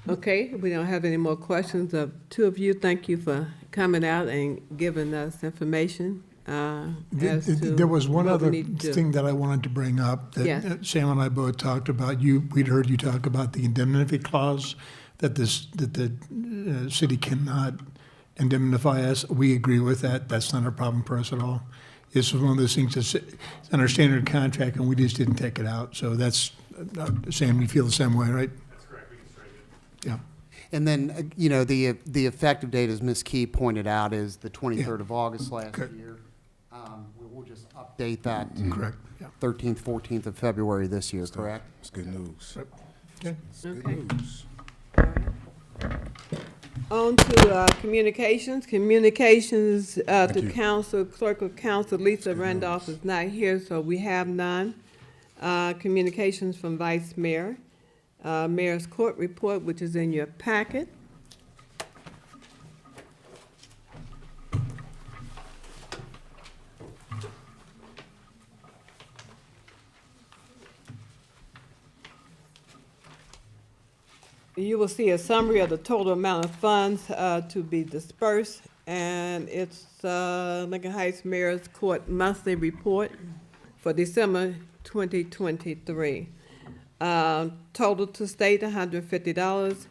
Okay, we don't have any more questions. Two of you, thank you for coming out and giving us information. As to There was one what we other need to do. thing that I wanted to bring up that Yes. Sam and I both talked about. We'd heard you talk about the indemnity clause, that the city cannot indemnify us. We agree with that. That's not a problem for us at all. This was one of those things that's in our standard contract, and we just didn't take it out. So that's, Sam, you feel the same way, right? That's correct, we can strike it. Yeah. And then, the effective date, as Ms. Key pointed out, is the 23rd of August last Correct. year. We'll just update that to Correct, yeah. 13th, 14th of February this year, correct? It's good news. Okay. It's good Okay. news. On to communications. Communications to you. council, clerk of council, Lisa Randolph is not here, so we have none. Communications from Vice Mayor. Mayor's Court Report, which is in your packet. You will see a summary of the total amount of funds to be dispersed, and it's Lincoln Heights Mayor's Court Monthly Report for December 2023. Total to state, $150.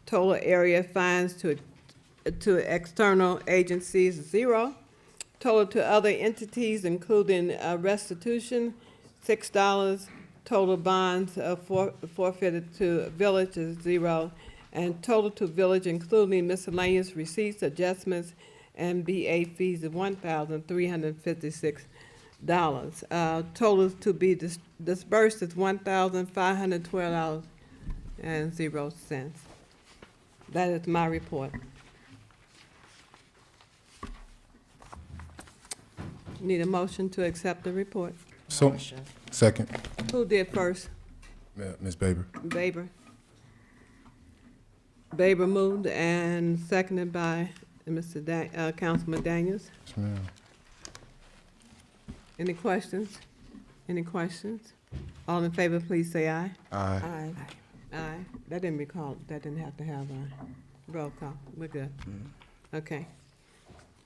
Total area fines to external agencies, 0. Total to other entities, including restitution, $6. Total bonds forfeited to village is 0. And total to village, including miscellaneous receipts, adjustments, and BA fees of $1,356. Total to be dispersed is $1,512.00. That is my report. Need a motion to accept the report. So, second, Who did first? Ms. Baber. Baber. Baber moved and seconded by Councilman Daniels. Yes, ma'am. Any questions? Any questions? All in favor, please say aye. Aye. Aye. Aye. That didn't be called, that didn't have to have a roll call. We're good. Okay.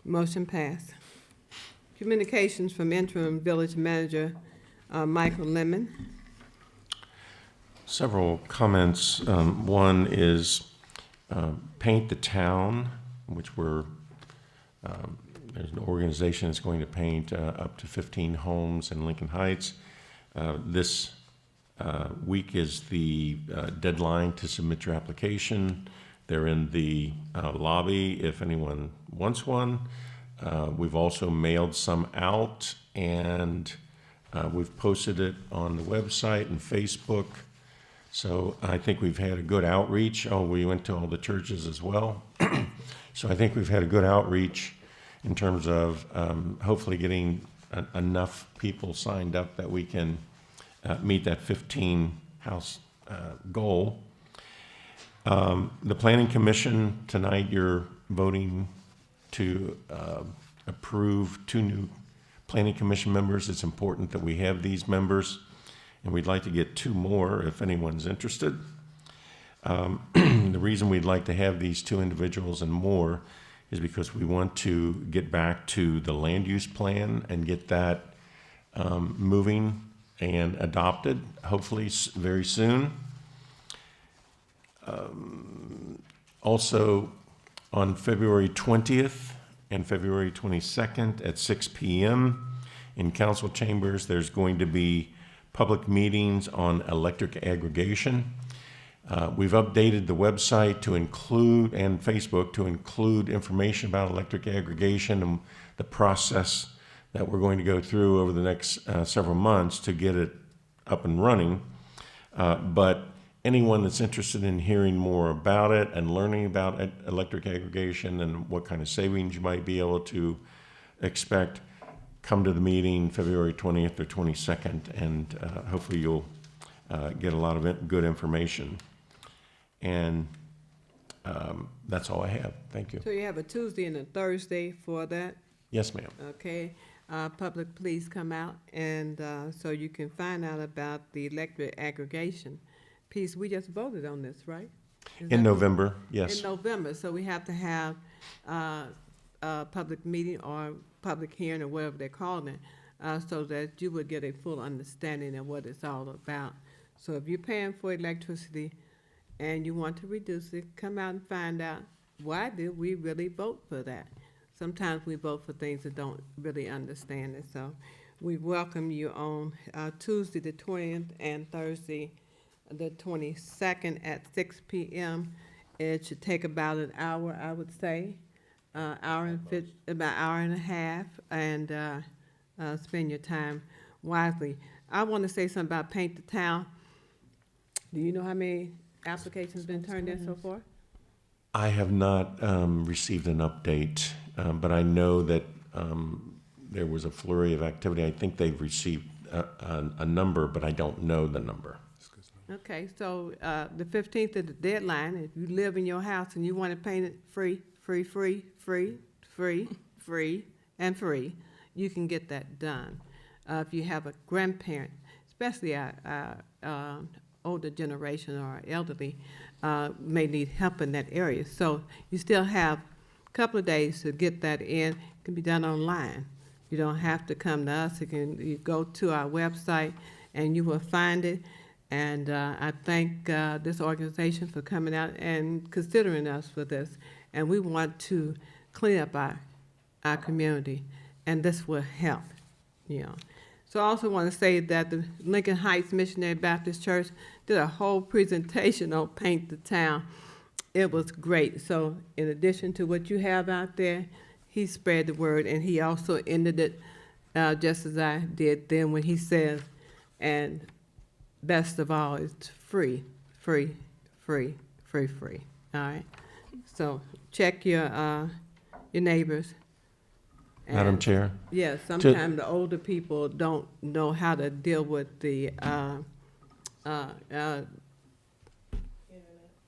Motion passed. Communications from interim village manager, Michael Lemon. Several comments. One is Paint the Town, which there's an organization that's going to paint up to 15 homes in Lincoln Heights. This week is the deadline to submit your application. They're in the lobby if anyone wants one. We've also mailed some out, and we've posted it on the website and Facebook. So I think we've had a good outreach. Oh, we went to all the churches as well. So I think we've had a good outreach in terms of hopefully getting enough people signed up that we can meet that 15 house goal. The Planning Commission, tonight you're voting to approve 2 new Planning Commission members. It's important that we have these members, and we'd like to get 2 more if anyone's interested. The reason we'd like to have these 2 individuals and more is because we want to get back to the land use plan and get that moving and adopted, hopefully very soon. Also, on February 20th and February 22nd at 6 p.m. in council chambers, there's going to be public meetings on electric aggregation. We've updated the website to include, and Facebook, to include information about electric aggregation and the process that we're going to go through over the next several months to get it up and running. But anyone that's interested in hearing more about it and learning about electric aggregation and what kind of savings you might be able to expect, come to the meeting February 20th or 22nd, and hopefully you'll get a lot of good information. And that's all I have. Thank you. So you have a Tuesday and a Thursday for that? Yes, ma'am. Okay. Public, please come out, and so you can find out about the electric aggregation piece. We just voted on this, right? In November, yes. In November, so we have to have a public meeting or public hearing or whatever they're calling it, so that you would get a full understanding of what it's all about. So if you're paying for electricity and you want to reduce it, come out and find out, why did we really vote for that? Sometimes we vote for things that don't really understand it. So we welcome you on Tuesday the 20th and Thursday the 22nd at 6 p.m. It should take about an hour, I would say, about an hour and a half, and spend your time wisely. I want to say something about Paint the Town. Do you know how many applications been turned in so far? I have not received an update, but I know that there was a flurry of activity. I think they've received a number, but I don't know the number. Okay, so the 15th is the deadline. If you live in your house and you want to paint it free, and free, you can get that done. If you have a grandparent, especially our older generation or our elderly, may need help in that area. So you still have a couple of days to get that in. It can be done online. You don't have to come to us. You go to our website and you will find it. And I thank this organization for coming out and considering us for this. And we want to clean up our community, and this will help, you know. So I also want to say that the Lincoln Heights Missionary Baptist Church did a whole presentation on Paint the Town. It was great. So in addition to what you have out there, he spread the word, and he also ended it just as I did then when he says, and best of all, it's free. All right? So check your neighbors. Madam Chair? Yes, sometimes the older people don't know how to deal with the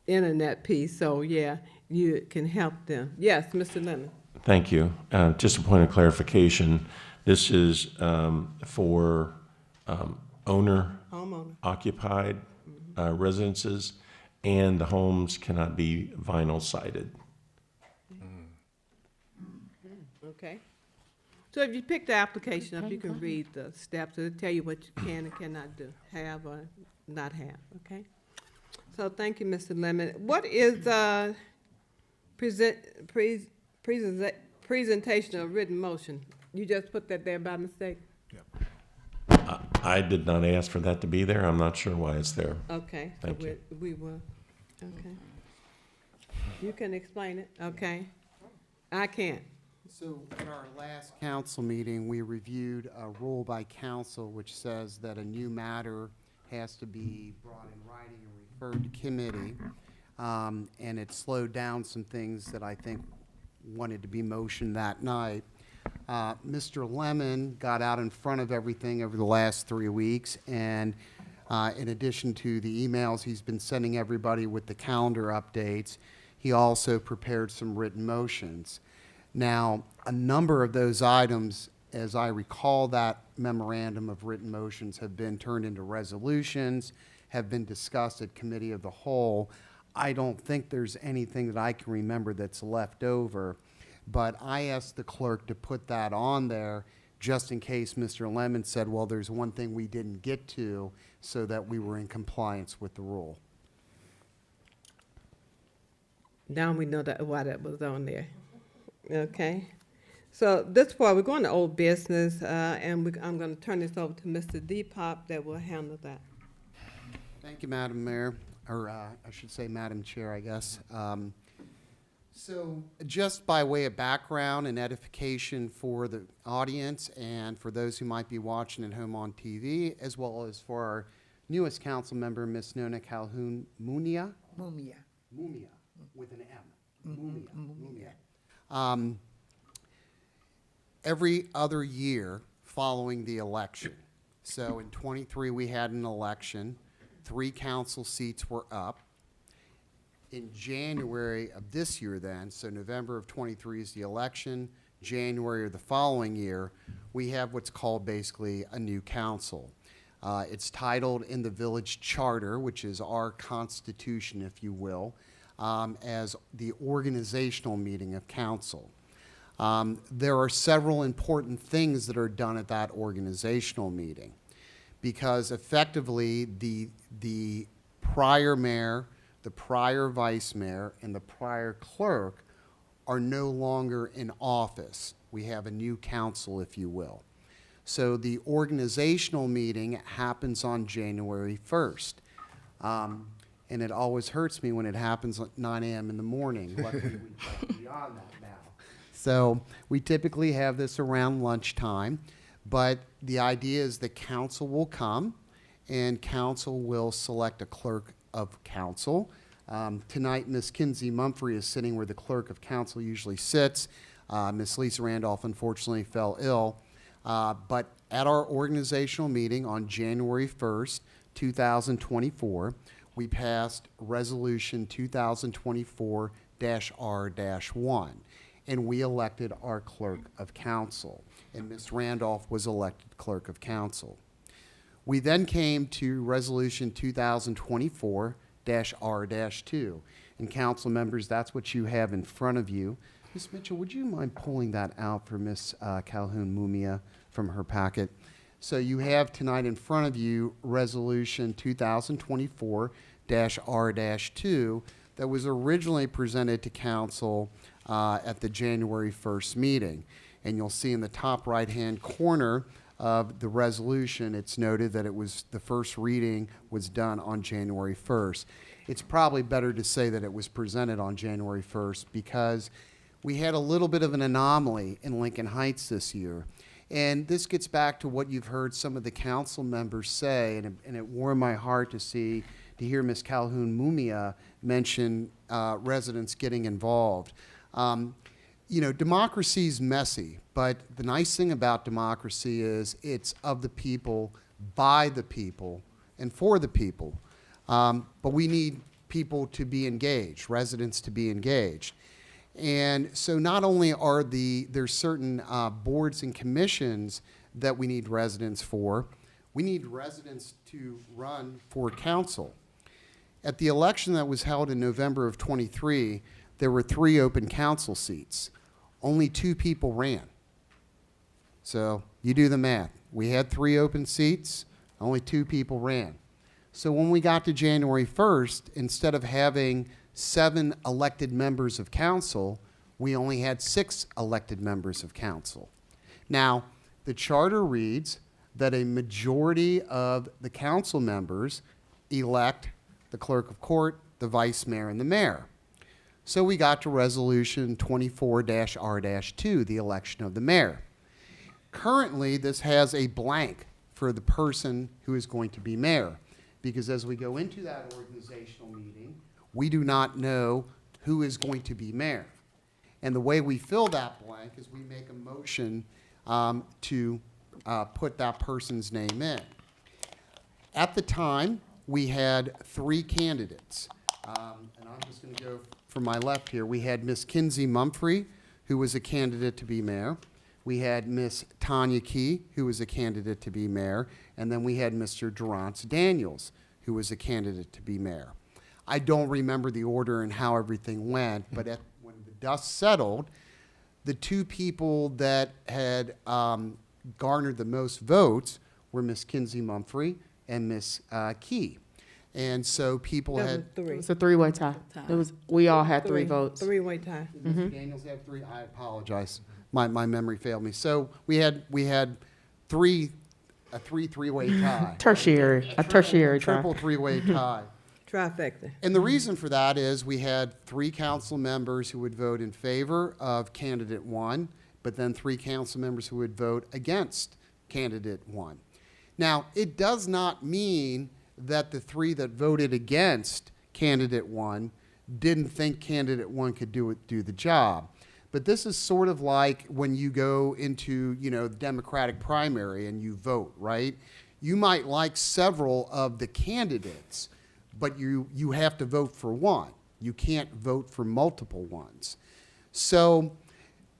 internet piece, so yeah, you can help them. Yes, Mr. Lemon. Thank you. Just a point of clarification. This is for Homeowner. owner-occupied residences, and the homes cannot be vinyl sided. Okay. So if you pick the application up, you can read the steps. It'll tell you what you can and cannot do, have or not have, okay? So thank you, Mr. Lemon. What is presentation of written motion? You just put that there by mistake? I did not ask for that to be there. I'm not sure why it's there. Okay. So Thank you. we will, okay. You can explain it, okay? I can't. So at our last council meeting, we reviewed a rule by council which says that a new matter has to be brought in writing and referred to committee. And it slowed down some things that I think wanted to be motioned that night. Mr. Lemon got out in front of everything over the last 3 weeks, and in addition to the emails he's been sending everybody with the calendar updates, he also prepared some written motions. Now, a number of those items, as I recall that memorandum of written motions, have been turned into resolutions, have been discussed at committee of the whole. I don't think there's anything that I can remember that's left over, but I asked the clerk to put that on there just in case Mr. Lemon said, well, there's one thing we didn't get to, so that we were in compliance with the rule. Now we know that why that was on there. Okay. So this part, we're going to old business, and I'm going to turn this over to Mr. Depop that will handle that. Thank you, Madam Mayor, or I should say Madam Chair, I guess. So just by way of background and edification for the audience and for those who might be watching at home on TV, as well as for our newest council member, Ms. Nona Calhoun Mumia. Mumia. Mumia, with an M. Mumia. Every other year following the election. So in '23, we had an election. 3 council seats were up. In January of this year then, so November of '23 is the election, January of the following year, we have what's called basically a new council. It's titled in the village charter, which is our constitution, if you will, as the organizational meeting of council. There are several important things that are done at that organizational meeting, because effectively the prior mayor, the prior vice mayor, and the prior clerk are no longer in office. We have a new council, if you will. So the organizational meeting happens on January 1st. And it always hurts me when it happens at 9 a.m. in the morning. Luckily, we've gone beyond that now. So we typically have this around lunchtime, but the idea is the council will come and council will select a clerk of council. Tonight, Ms. Kinsey Mumphrey is sitting where the clerk of council usually sits. Ms. Lisa Randolph unfortunately fell ill. But at our organizational meeting on January 1st, 2024, we passed Resolution 2024-R-1, and we elected our clerk of council, and Ms. Randolph was elected clerk of council. We then came to Resolution 2024-R-2, and council members, that's what you have in front of you. Ms. Mitchell, would you mind pulling that out for Ms. Calhoun Mumia from her packet? So you have tonight in front of you Resolution 2024-R-2 that was originally presented to council at the January 1st meeting. And you'll see in the top right-hand corner of the resolution, it's noted that it was, the first reading was done on January 1st. It's probably better to say that it was presented on January 1st because we had a little bit of an anomaly in Lincoln Heights this year. And this gets back to what you've heard some of the council members say, and it warmed my heart to hear Ms. Calhoun Mumia mention residents getting involved. You know, democracy's messy, but the nice thing about democracy is it's of the people, by the people, and for the people. But we need people to be engaged, residents to be engaged. And so not only are there's certain boards and commissions that we need residents for, we need residents to run for council. At the election that was held in November of '23, there were 3 open council seats. Only 2 people ran. So you do the math. We had 3 open seats, only 2 people ran. So when we got to January 1st, instead of having 7 elected members of council, we only had 6 elected members of council. Now, the charter reads that a majority of the council members elect the clerk of court, the vice mayor, and the mayor. So we got to resolution 24-R-2, the election of the mayor. Currently, this has a blank for the person who is going to be mayor, because as we go into that organizational meeting, we do not know who is going to be mayor. And the way we fill that blank is we make a motion to put that person's name in. At the time, we had 3 candidates. And I'm just going to go from my left here. We had Miss Kinsey Mumphrey, who was a candidate to be mayor. We had Miss Tanya Key, who was a candidate to be mayor. And then we had Mr. Durance Daniels, who was a candidate to be mayor. I don't remember the order and how everything went, but when the dust settled, the 2 people that had garnered the most votes were Miss Kinsey Mumphrey and Miss Key. And so people had... It was a 3-way tie. We all had 3 votes. 3-way tie. Did Mr. Daniels have 3? I apologize. My memory failed me. So we had a 3-way tie. A tertiary tie. Triple 3-way tie. Trifecta. And the reason for that is we had 3 council members who would vote in favor of candidate 1, but then 3 council members who would vote against candidate 1. Now, it does not mean that the 3 that voted against candidate 1 didn't think candidate 1 could do the job. But this is sort of like when you go into, the Democratic primary and you vote, right? You might like several of the candidates, but you have to vote for one. You can't vote for multiple ones. So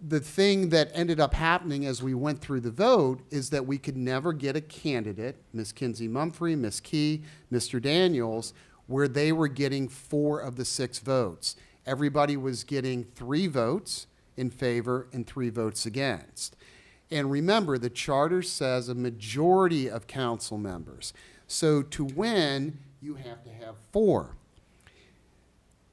the thing that ended up happening as we went through the vote is that we could never get a candidate, Ms. Kinsey Mumphrey, Ms. Key, Mr. Daniels, where they were getting 4 of the 6 votes. Everybody was getting 3 votes in favor and 3 votes against. And remember, the charter says a majority of council members. So to win, you have to have 4.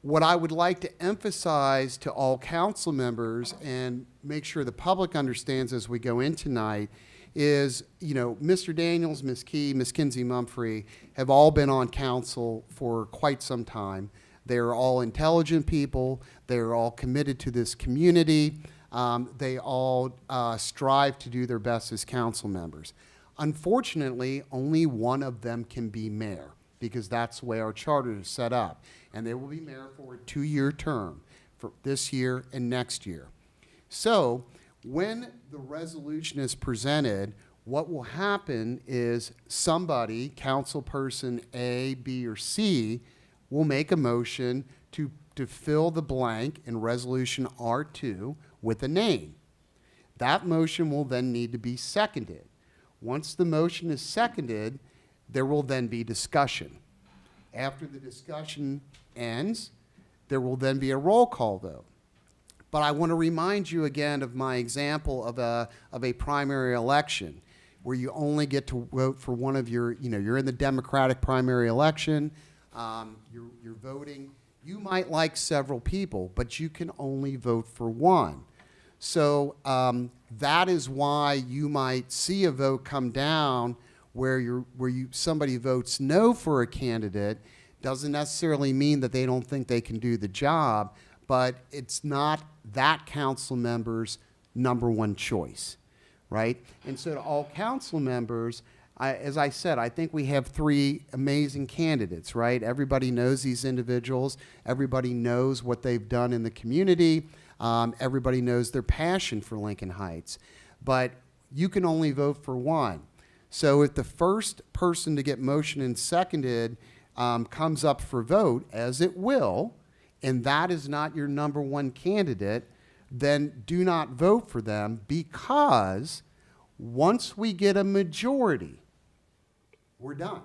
What I would like to emphasize to all council members and make sure the public understands as we go in tonight is, Mr. Daniels, Ms. Key, Ms. Kinsey Mumphrey have all been on council for quite some time. They're all intelligent people. They're all committed to this community. They all strive to do their best as council members. Unfortunately, only one of them can be mayor, because that's the way our charter is set up. And they will be mayor for a 2-year term for this year and next year. So when the resolution is presented, what will happen is somebody, councilperson A, B, or C, will make a motion to fill the blank in resolution R2 with a name. That motion will then need to be seconded. Once the motion is seconded, there will then be discussion. After the discussion ends, there will then be a roll call vote. But I want to remind you again of my example of a primary election where you only get to vote for one of your, you're in the Democratic primary election, you're voting. You might like several people, but you can only vote for one. So that is why you might see a vote come down where somebody votes no for a candidate. Doesn't necessarily mean that they don't think they can do the job, but it's not that council member's number one choice, right? And so to all council members, as I said, I think we have 3 amazing candidates, right? Everybody knows these individuals. Everybody knows what they've done in the community. Everybody knows their passion for Lincoln Heights. But you can only vote for one. So if the first person to get motioned and seconded comes up for vote, as it will, and that is not your number one candidate, then do not vote for them, because once we get a majority, we're done,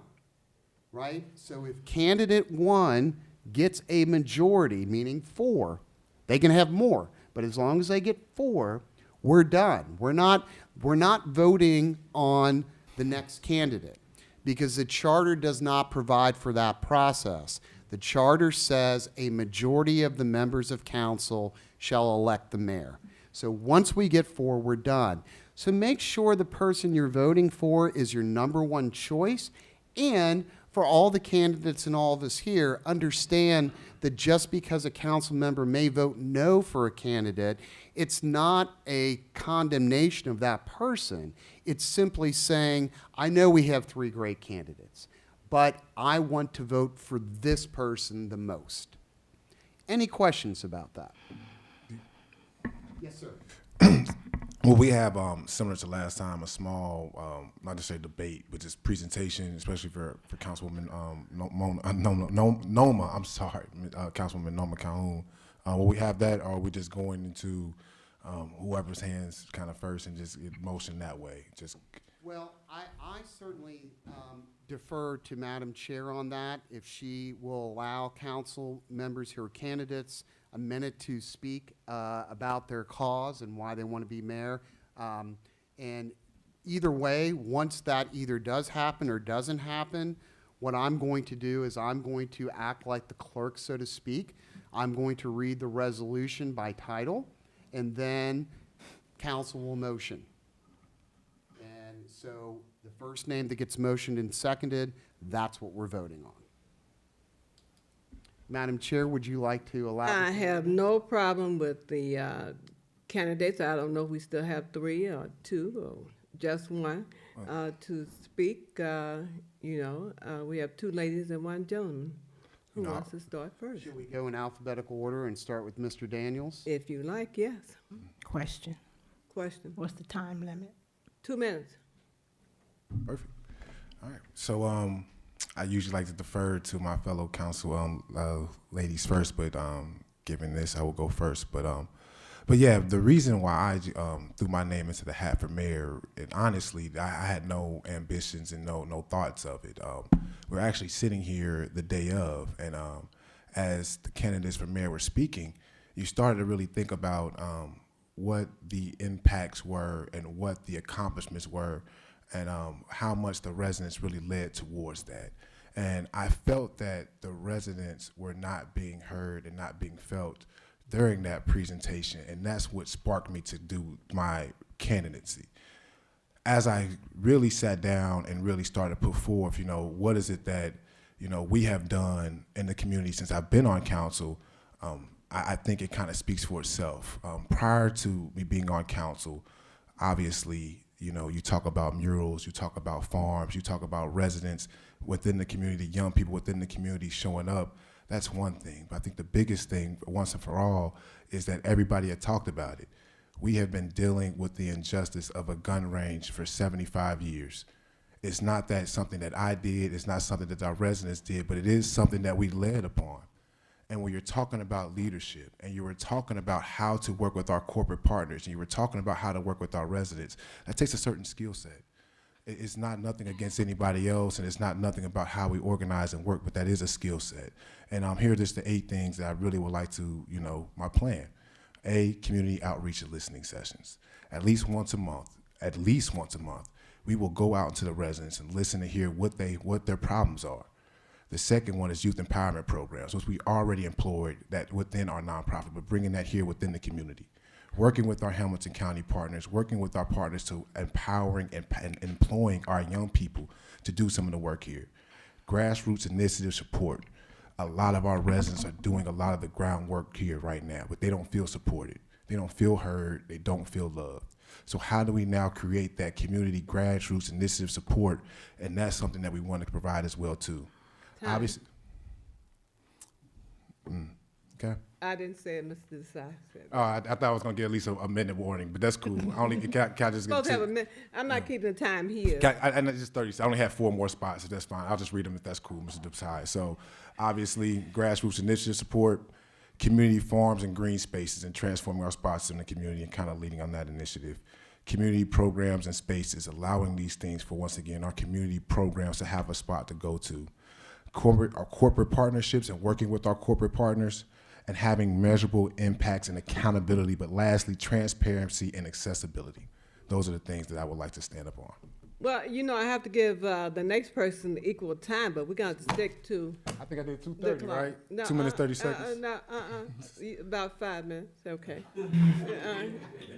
right? So if candidate one gets a majority, meaning 4, they can have more, but as long as they get 4, we're done. We're not voting on the next candidate, because the charter does not provide for that process. The charter says a majority of the members of council shall elect the mayor. So once we get 4, we're done. So make sure the person you're voting for is your number one choice. And for all the candidates and all of us here, understand that just because a council member may vote no for a candidate, it's not a condemnation of that person. It's simply saying, I know we have 3 great candidates, but I want to vote for this person the most. Any questions about that? Yes, sir. Well, we have, similar to last time, a small, not to say debate, but just presentation, especially for Councilwoman Noma, I'm sorry, Councilwoman Noma Calhoun. Will we have that, or are we just going into whoever's hands kind of first and just motion that way? Well, I certainly defer to Madam Chair on that. If she will allow council members who are candidates a minute to speak about their cause and why they want to be mayor. And either way, once that either does happen or doesn't happen, what I'm going to do is I'm going to act like the clerk, so to speak. I'm going to read the resolution by title, and then council will motion. And so the first name that gets motioned and seconded, that's what we're voting on. Madam Chair, would you like to allow? I have no problem with the candidates. I don't know if we still have 3 or 2 or just 1 to speak. We have 2 ladies and 1 gentleman. Who wants to start first? Should we go in alphabetical order and start with Mr. Daniels? If you like, yes. Question. Question. What's the time limit? 2 minutes. Perfect. All right. So I usually like to defer to my fellow council ladies first, but given this, I will go first. But yeah, the reason why I threw my name into the hat for mayor, and honestly, I had no ambitions and no thoughts of it. We're actually sitting here the day of, and as the candidates for mayor were speaking, you started to really think about what the impacts were and what the accomplishments were, and how much the residents really led towards that. And I felt that the residents were not being heard and not being felt during that presentation, and that's what sparked me to do my candidacy. As I really sat down and really started to put forth, what is it that, we have done in the community since I've been on council, I think it kind of speaks for itself. Prior to me being on council, obviously, you talk about murals, you talk about farms, you talk about residents within the community, young people within the community showing up. That's one thing. But I think the biggest thing, once and for all, is that everybody had talked about it. We have been dealing with the injustice of a gun range for 75 years. It's not that something that I did, it's not something that our residents did, but it is something that we led upon. And when you're talking about leadership, and you were talking about how to work with our corporate partners, and you were talking about how to work with our residents, that takes a certain skill set. It's not nothing against anybody else, and it's not nothing about how we organize and work, but that is a skill set. And here are just the 8 things that I really would like to, my plan. A, community outreach and listening sessions. At least once a month, we will go out into the residents and listen to hear what their problems are. The second one is youth empowerment programs, which we already employed that within our nonprofit, but bringing that here within the community. Working with our Hamilton County partners, working with our partners to empowering and employing our young people to do some of the work here. Grassroots initiative support. A lot of our residents are doing a lot of the groundwork here right now, but they don't feel supported. They don't feel heard. They don't feel loved. So how do we now create that community grassroots initiative support? And that's something that we want to provide as well too. Obviously, okay. I didn't say it, Mr. Desai said it. Oh, I thought I was gonna get at least a minute warning, but that's cool. I only can I just get Supposed to have a two? minute. I'm not keeping the time here. And it's just 30. So I only have 4 more spots. If that's fine, I'll just read them if that's cool, Mr. Desai. So, obviously, grassroots initiative support, community farms and green spaces, and transforming our spots in the community and kind of leading on that initiative. Community programs and spaces, allowing these things for, once again, our community programs to have a spot to go to. Our corporate partnerships and working with our corporate partners and having measurable impacts and accountability, but lastly, transparency and accessibility. Those are the things that I would like to stand up on. Well, you know, I have to give the next person equal time, but we're going to stick to I think I did the 2:30, clock. right? No, 2 minutes, 30 seconds. About 5 minutes, okay.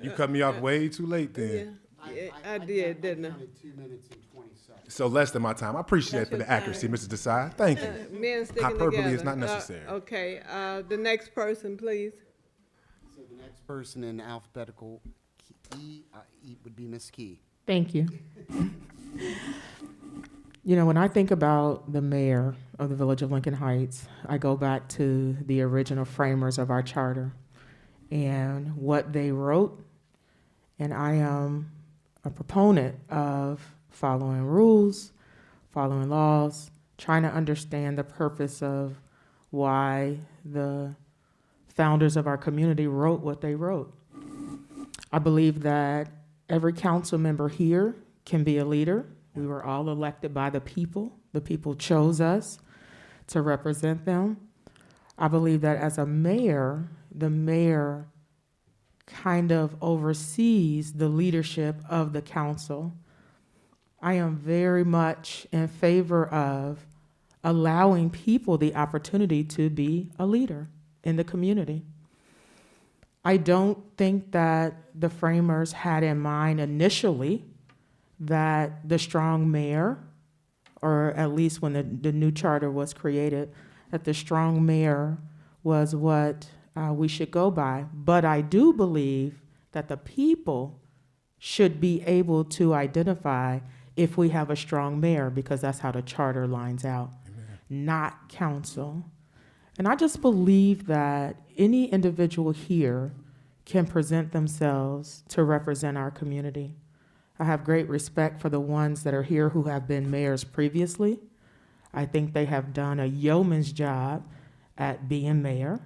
You cut me off way too late then. Yeah, I did, didn't I? counted 2 minutes and 20 seconds. So less than my time. I appreciate That's for the your time. accuracy, Mr. Desai. Thank you. Men sticking Hyperbole together. is not necessary. Okay, the next person, please. So the next person in alphabetical E would be Ms. Key. Thank you. You know, when I think about the mayor of the Village of Lincoln Heights, I go back to the original framers of our charter and what they wrote, and I am a proponent of following rules, following laws, trying to understand the purpose of why the founders of our community wrote what they wrote. I believe that every council member here can be a leader. We were all elected by the people. The people chose us to represent them. I believe that as a mayor, the mayor kind of oversees the leadership of the council. I am very much in favor of allowing people the opportunity to be a leader in the community. I don't think that the framers had in mind initially that the strong mayor, or at least when the new charter was created, that the strong mayor was what we should go by. But I do believe that the people should be able to identify if we have a strong mayor, because that's how the charter lines out, not council. And I just believe that any individual here can present themselves to represent our community. I have great respect for the ones that are here who have been mayors previously. I think they have done a yeoman's job at being mayor.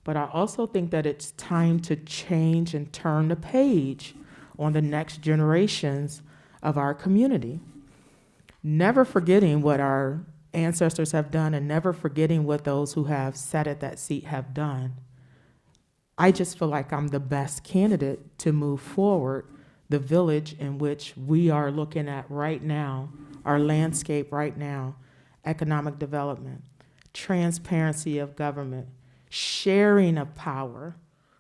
But I also think that it's time to change and turn the page on the next generations of our community. Never forgetting what our ancestors have done and never forgetting what those who have sat at that seat have done. I just feel like I'm the best candidate to move forward the village in which we are looking at right now, our landscape right now, economic development, transparency of government, sharing of power.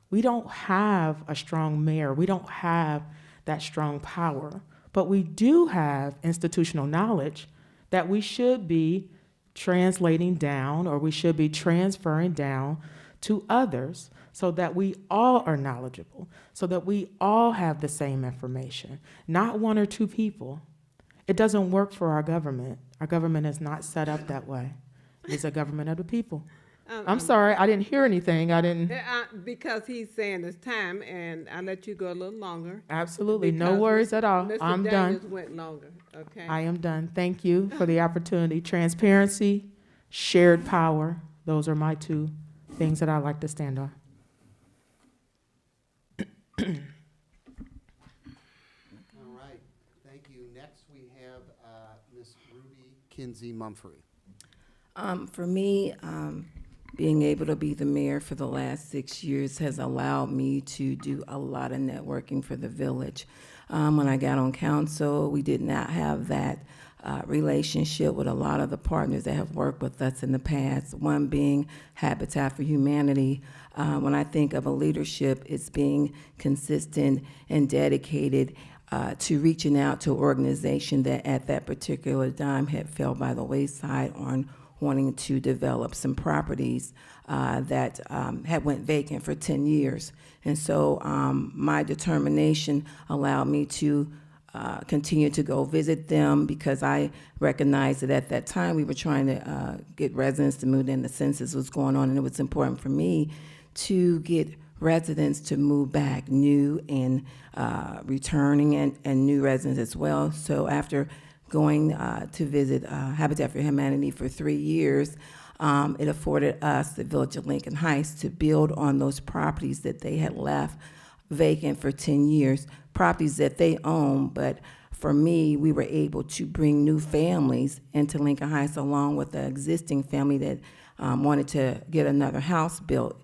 We don't have a strong mayor. We don't have that strong power, but we do have institutional knowledge that we should be translating down, or we should be transferring down to others, so that we all are knowledgeable, so that we all have the same information, not one or two people. It doesn't work for our government. Our government is not set up that way. It's a government of the people. I'm sorry, I didn't hear anything. I didn't. Because he's saying it's time, and I let you go a little longer. Absolutely, no Because worries at all. Mr. I'm Daniels done. went longer, okay? I am done. Thank you for the opportunity. Transparency, shared power, those are my two things that I like to stand on. All right, thank you. Next, we have Ms. Ruby Kinsey Mumphrey. For me, being able to be the mayor for the last 6 years has allowed me to do a lot of networking for the village. When I got on council, we did not have that relationship with a lot of the partners that have worked with us in the past, one being Habitat for Humanity. When I think of a leadership, it's being consistent and dedicated to reaching out to an organization that at that particular time had fell by the wayside on wanting to develop some properties that had went vacant for 10 years. And so my determination allowed me to continue to go visit them, because I recognized that at that time we were trying to get residents to move in. The census was going on, and it was important for me to get residents to move back, new and returning and new residents as well. So after going to visit Habitat for Humanity for 3 years, it afforded us, the Village of Lincoln Heights, to build on those properties that they had left vacant for 10 years, properties that they own, but for me, we were able to bring new families into Lincoln Heights along with the existing family that wanted to get another house built.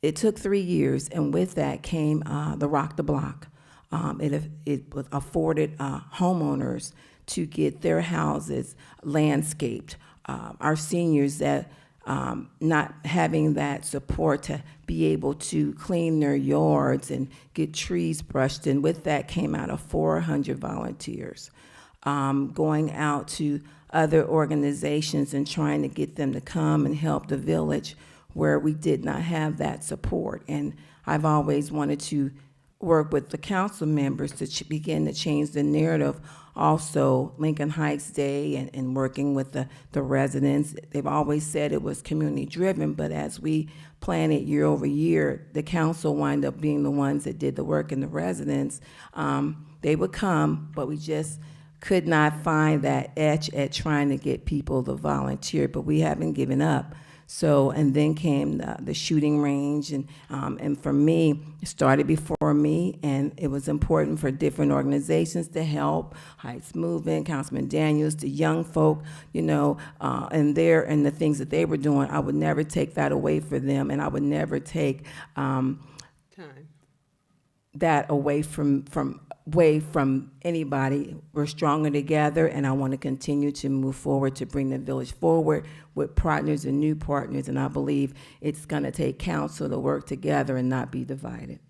It took 3 years, and with that came the Rock the Block. It afforded homeowners to get their houses landscaped. Our seniors that not having that support to be able to clean their yards and get trees brushed, and with that came out of 400 volunteers. Going out to other organizations and trying to get them to come and help the village where we did not have that support. And I've always wanted to work with the council members to begin to change the narrative. Also, Lincoln Heights Day and working with the residents, they've always said it was community driven, but as we plan it year over year, the council wind up being the ones that did the work, and the residents, they would come, but we just could not find that edge at trying to get people to volunteer, but we haven't given up. So, and then came the shooting range, and for me, it started before me, and it was important for different organizations to help, Heights Movement, Councilman Daniels, the young folk, you know, and the things that they were doing. I would never take that away from them, and I would never take that away from anybody. We're stronger together, and I want to continue to move forward to bring the village forward with partners and new partners, and I believe it's going to take council to work together and not be divided.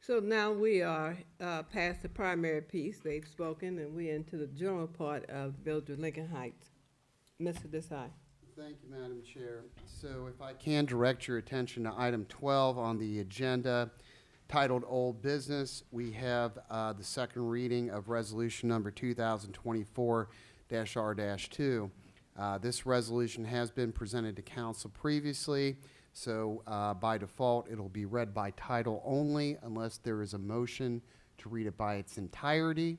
So now we are past the primary piece. They've spoken, and we're into the general part of Village of Lincoln Heights. Mr. Desai. Thank you, Madam Chair. So if I can direct your attention to item 12 on the agenda, titled Old Business, we have the second reading of resolution number 2024-R-2. This resolution has been presented to council previously, so by default, it'll be read by title only unless there is a motion to read it by its entirety.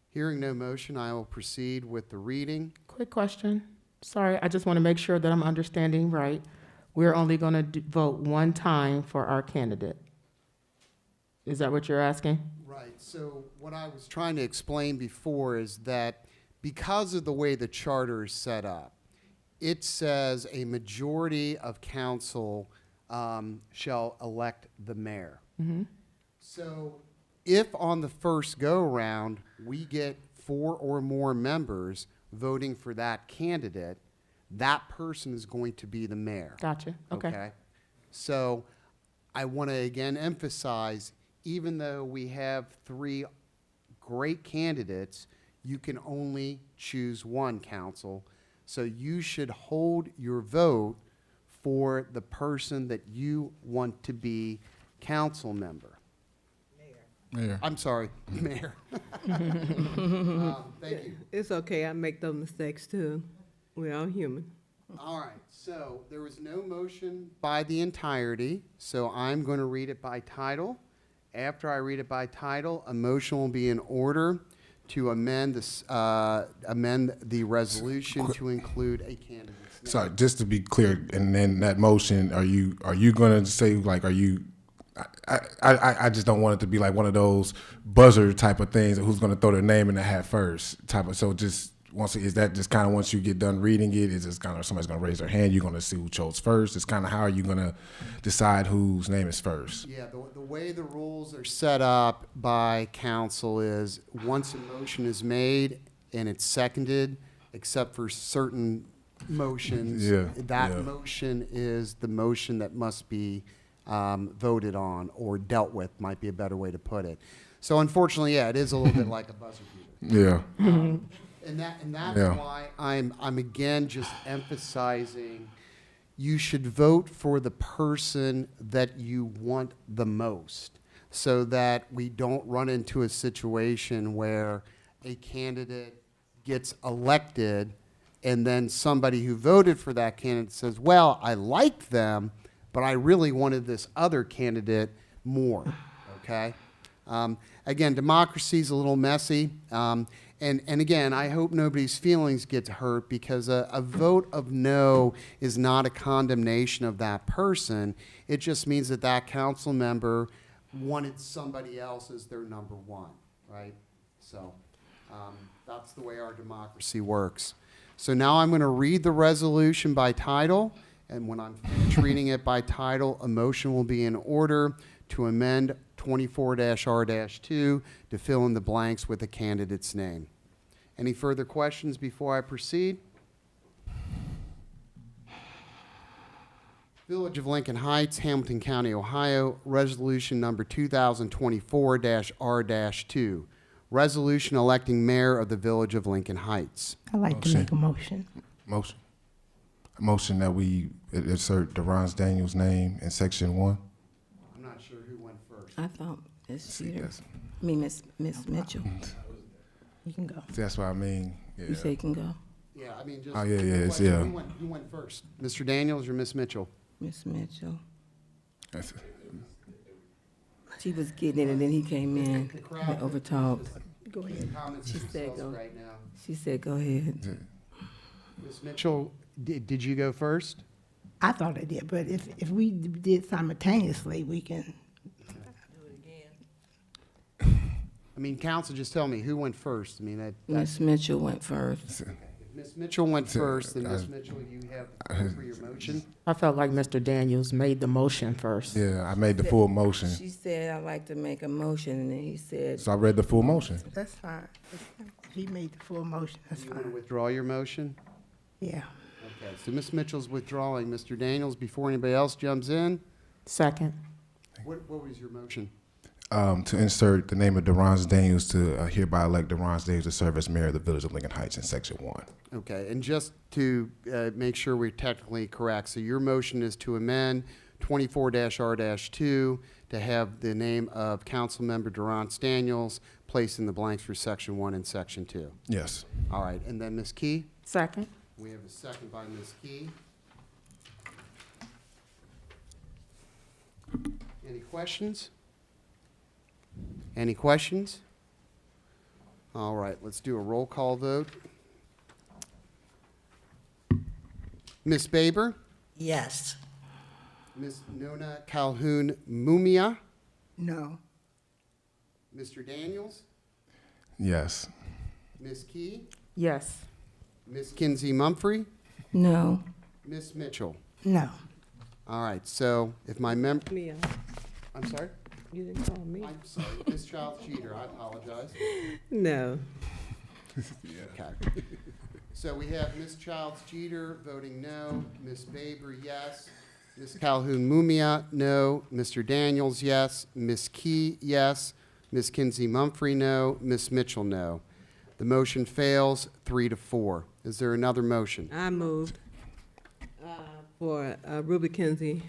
Hearing no motion, I will proceed with the reading. Quick question. Sorry, I just want to make sure that I'm understanding right. We're only going to vote one time for our candidate. Is that what you're asking? Right. So what I was trying to explain before is that because of the way the charter is set up, it says a majority of council shall elect the mayor. Mm-hmm. So if on the first go-around we get 4 or more members voting for that candidate, that person is going to be the mayor. Gotcha. Okay. So I want to again emphasize, even though we have 3 great candidates, you can only choose one, council. So you should hold your vote for the person that you want to be council member. Mayor. I'm sorry, mayor. Thank you. It's okay. I make those mistakes too. We're all human. All right, so there was no motion by the entirety, so I'm going to read it by title. After I read it by title, a motion will be in order to amend the resolution to include a candidate. Sorry, just to be clear, and then that motion, are you going to say, like, are you, I just don't want it to be like one of those buzzer type of things, who's going to throw their name in the hat first type of, so just, is that just kind of once you get done reading it, is just kind of somebody's going to raise their hand, you're going to see who chose first? It's kind of how are you going to decide whose name is first? Yeah, the way the rules are set up by council is once a motion is made and it's seconded, except for certain motions, motion is the motion that must be voted on or dealt with, might be a better way to put it. So unfortunately, yeah, it is a little bit like a buzzer beater. Yeah. And that's why I'm again just emphasizing you should vote for the person that you want the most, so that we don't run into a situation where a candidate gets elected and then somebody who voted for that candidate says, well, I liked them, but I really wanted this other candidate more, okay? Again, democracy is a little messy. And again, I hope nobody's feelings get hurt because a vote of no is not a condemnation of that person. It just means that that council member wanted somebody else as their number one, right? So that's the way our democracy works. So now I'm going to read the resolution by title, and when I'm finished reading it by title, a motion will be in order to amend 24-R-2 to fill in the blanks with the candidate's name. Any further questions before I proceed? Village of Lincoln Heights, Hamilton County, Ohio, resolution number 2024-R-2. Resolution electing mayor of the Village of Lincoln Heights. I'd like to make a motion. Motion. A motion that we insert Deron Daniels' name in section 1. I'm not sure who went first. I thought Ms. Jeter, Yes. I mean, Miss Mitchell. You can go. That's what I mean. Yeah. You say you can go. Yeah, I mean, just. Oh, yeah, the yes, question, yeah. Who went first? Mr. Daniels or Miss Mitchell? Miss Mitchell. That's- She was getting it, and then he came in The crowd- and overtalked. Go ahead. Comments She said themselves go. right now. She said, go ahead. Ms. Mitchell, did you go first? I thought I did, but if we did simultaneously, we can. I mean, council, just tell me, who went first? I mean, that's. Miss Mitchell went first. If Ms. Mitchell went first, then Ms. Mitchell, you have the floor for your motion. I felt like Mr. Daniels made the motion first. Yeah, I made the full motion. She said, I'd like to make a motion, and then he said, So I read the full motion. That's fine. He made the full motion. That's You want to fine. withdraw your motion? Yeah. Okay, so Ms. Mitchell's withdrawing. Mr. Daniels, before anybody else jumps in, Second. what was your motion? To insert the name of Deron Daniels to hereby elect Deron Daniels to serve as mayor of the Village of Lincoln Heights in section 1. Okay, and just to make sure we're technically correct, so your motion is to amend 24-R-2 to have the name of Councilmember Deron Daniels placed in the blanks for section 1 and section 2. Yes. All right, and then Ms. Key? Second. We have a second by Ms. Key. Any questions? Any questions? All right, let's do a roll call vote. Ms. Baber? Yes. Ms. Nona Calhoun Mumia? No. Mr. Daniels? Yes. Ms. Key? Yes. Ms. Kinsey Mumphrey? no. Ms. Mitchell? No. All right, so if my Me, I'm sorry? you didn't call me. I'm sorry, Ms. Childs Jeter, I apologize. No. Okay. So we have Ms. Childs Jeter voting no, Ms. Baber, yes, Ms. Calhoun Mumia, no, Mr. Daniels, yes, Ms. Key, yes, Ms. Kinsey Mumphrey, no, Ms. Mitchell, no. The motion fails 3-4. Is there another motion? I moved for Ruby Kinsey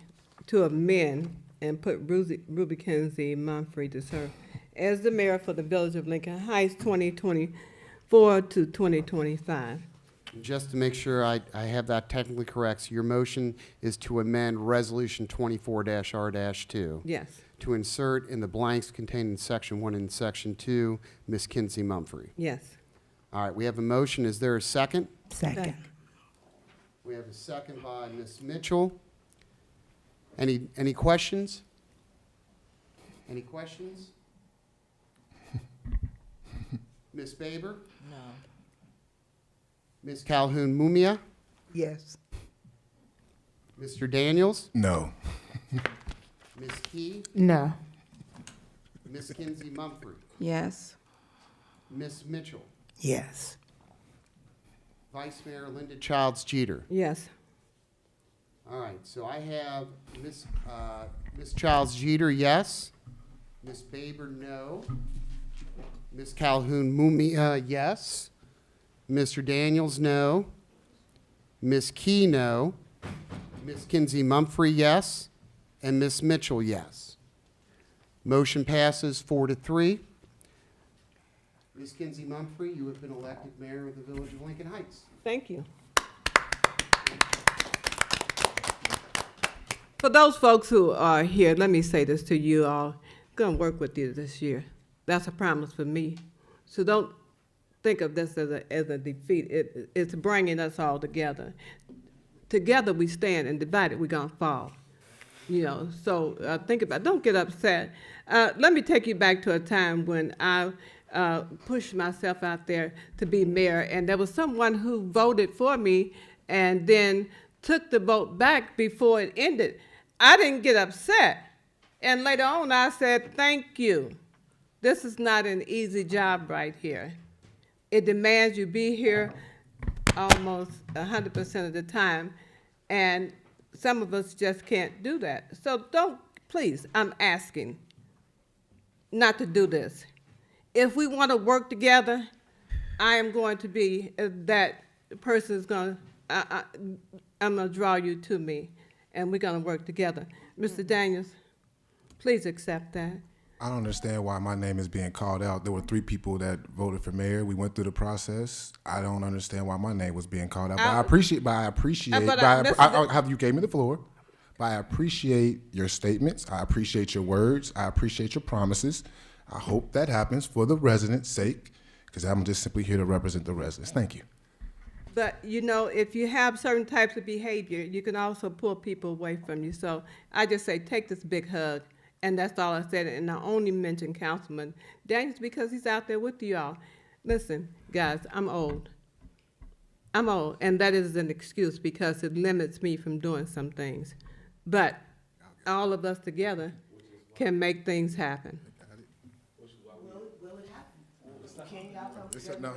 to amend and put Ruby Kinsey Mumphrey to serve as the mayor for the Village of Lincoln Heights 2024 to 2025. Just to make sure I have that technically correct, so your motion is to amend Resolution 24-R-2. Yes. To insert in the blanks contained in Section 1 and Section 2, Ms. Kinsey Mumphrey. Yes. All right, we have a motion. Is there a second? Second. We have a second by Ms. Mitchell. Any questions? Any questions? Ms. Baber? No. Ms. Calhoun Mumia? Yes. Mr. Daniels? No. Ms. Key? No. Ms. Kinsey Mumphrey? Yes. Ms. Mitchell? Yes. Vice Mayor Linda Childs Jeter? Yes. All right, so I have Ms. Childs Jeter, yes. Ms. Baber, no. Ms. Calhoun Mumia, yes. Mr. Daniels, no. Ms. Key, no. Ms. Kinsey Mumphrey, yes. And Ms. Mitchell, yes. Motion passes 4-3. Ms. Kinsey Mumphrey, you have been elected mayor of the Village of Lincoln Heights. Thank you. For those folks who are here, let me say this to you all. I'm going to work with you this year. That's a promise for me. So don't think of this as a defeat. It's bringing us all together. Together we stand, and divided we're going to fall. You know, so think about it. Don't get upset. Let me take you back to a time when I pushed myself out there to be mayor, and there was someone who voted for me and then took the vote back before it ended. I didn't get upset. And later on, I said, thank you. This is not an easy job right here. It demands you be here almost 100% of the time, and some of us just can't do that. So don't, please, I'm asking not to do this. If we want to work together, I am going to be that person is going to, I'm going to draw you to me, and we're going to work together. Mr. Daniels, please accept that. I don't understand why my name is being called out. There were 3 people that voted for mayor. We went through the process. I don't understand why my name was being called out. You gave me the floor. But I appreciate your statements. I appreciate your words. I appreciate your promises. I hope that happens for the residents' sake, because I'm just simply here to represent the residents. Thank you. But, you know, if you have certain types of behavior, you can also pull people away from you. So I just say, take this big hug. And that's all I said. And I only mentioned Councilman Daniels because he's out there with you all. Listen, guys, I'm old. I'm old, and that is an excuse because it limits me from doing some things. But all of us together can make things happen. No,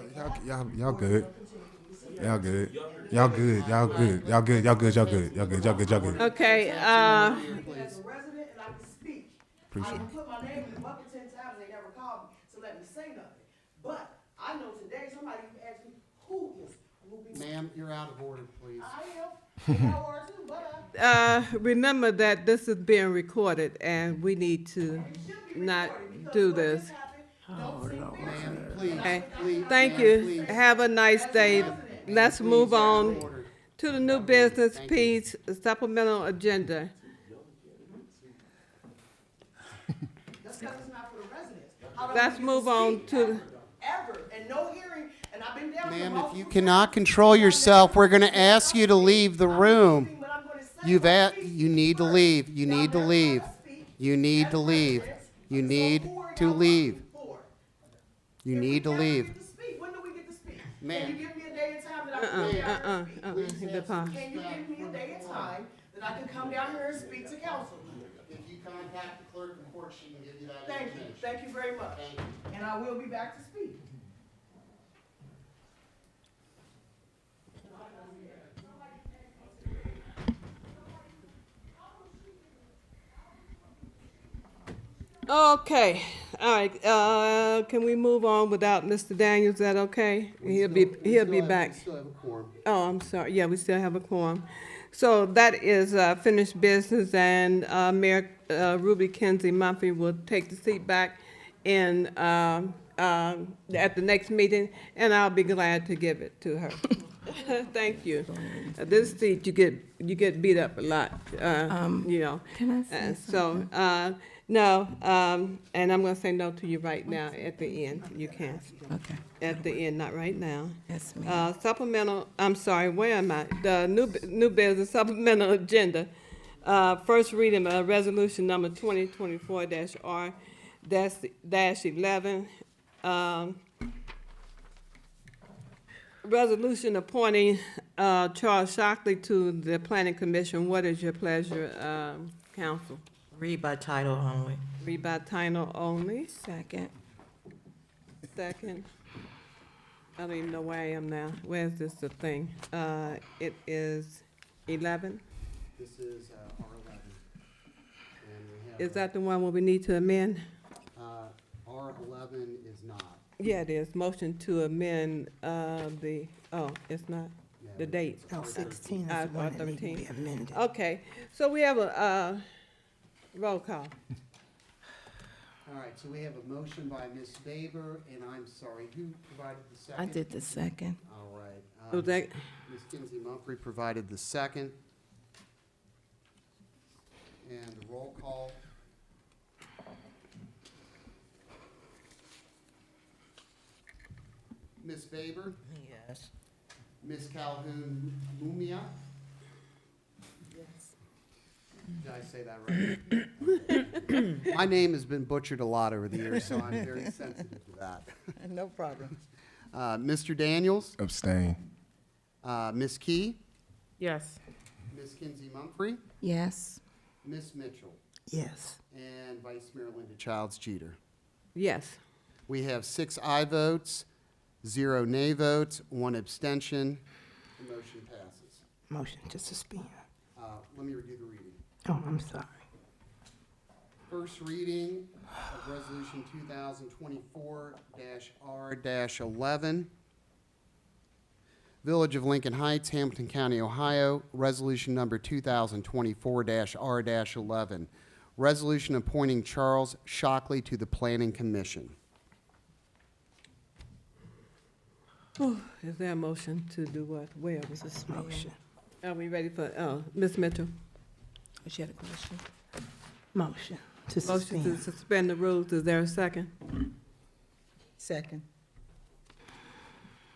y'all good. Y'all good. Y'all good. Y'all good. Y'all good. Y'all good. Y'all good. Y'all good. Y'all good. Y'all good. Okay. As a resident, and I can speak. Appreciate I it. can put my name in the bucket 10 times. They never called me to let me say nothing. But I know today somebody even asked me, who is Ruby? Ma'am, you're out of order, please. I am. Y'all are too, but Remember that this is being recorded, and we need to not do this. Ma'am, please, Okay. please. Thank ma'am, you. please. Have a nice day. Let's Please, move out of on order. to the new business Thank you. piece, supplemental agenda. that's because it's not for the residents. How do Let's we get move to on speak to, ever, and no hearing, and I've been down here Ma'am, if multiple you times. cannot control yourself, we're going to ask you to leave the room. Speaking what I'm gonna say, You've I'm at, speaking you need to first. leave. You Y'all need to never leave. let us speak You need as to leave. residents. You So need who are to y'all leave. working for? You If we need to never leave. get to speak, when do we get to speak? Ma'am. Can you give me a day and time that I can come down here and speak? depends. Can you give me a day and time that I can come down here and speak to council? If you contact the clerk of court, she can give you that Thank you, thank you very much. Thank you. And I will be back to speak. Okay, all right, can we move on without Mr. Daniels, is that okay? He'll be back. We still have a quorum. Oh, I'm sorry, yeah, we still have a quorum. So that is finished business, and Mayor Ruby Kenzie Murphy will take the seat back in, at the next meeting, and I'll be glad to give it to her. Thank you. This seat, you get beat up a lot, you know. Can I say So, no, and I'm gonna say no to you right now at the end. You can. Okay. At the end, not right now. Yes, ma'am. Supplemental, I'm sorry, where am I? The new business supplemental agenda. First reading, resolution number 2024-R-11. Resolution appointing Charles Shockley to the Planning Commission. What is your pleasure, council? Read by title only. Read by title only. Second. Second. I don't even know where I am now. Where's this the thing? It is 11. This is R11. And we have, Is that the one where we need to amend? R11 is not. Yeah, it is. Motion to amend it's not, the date. No, 16 is the I one thought that need to 13. be amended. Okay, so we have a roll call. All right, so we have a motion by Ms. Faber, and I'm sorry, who provided the second? I did the second. All right. Was that, Ms. Kinsey Mumphrey provided the second. And roll call. Ms. Faber? Yes. Ms. Calhoun Mumia? Yes. Did I say that right? My name has been butchered a lot over the years, so I'm very sensitive to that. No problem. Mr. Daniels? Abstain. Ms. Key? Yes. Ms. Kinsey Mumphrey? Yes. Ms. Mitchell? Yes. And Vice Mayor Linda Childs Jeter. Yes. We have 6 aye votes, 0 nay votes, 1 abstention. The motion passes. Motion to suspend. Let me redo the reading. Oh, I'm sorry. First reading of Resolution 2024-R-11. Village of Lincoln Heights, Hamilton County, Ohio, Resolution Number 2024-R-11. Resolution appointing Charles Shockley to the Planning Commission. Is there a motion to do what? Where are we? Motion. Are we ready for, Ms. Mitchell? She had a question. Motion to Motion to suspend. suspend the rules. Is there a second? Second.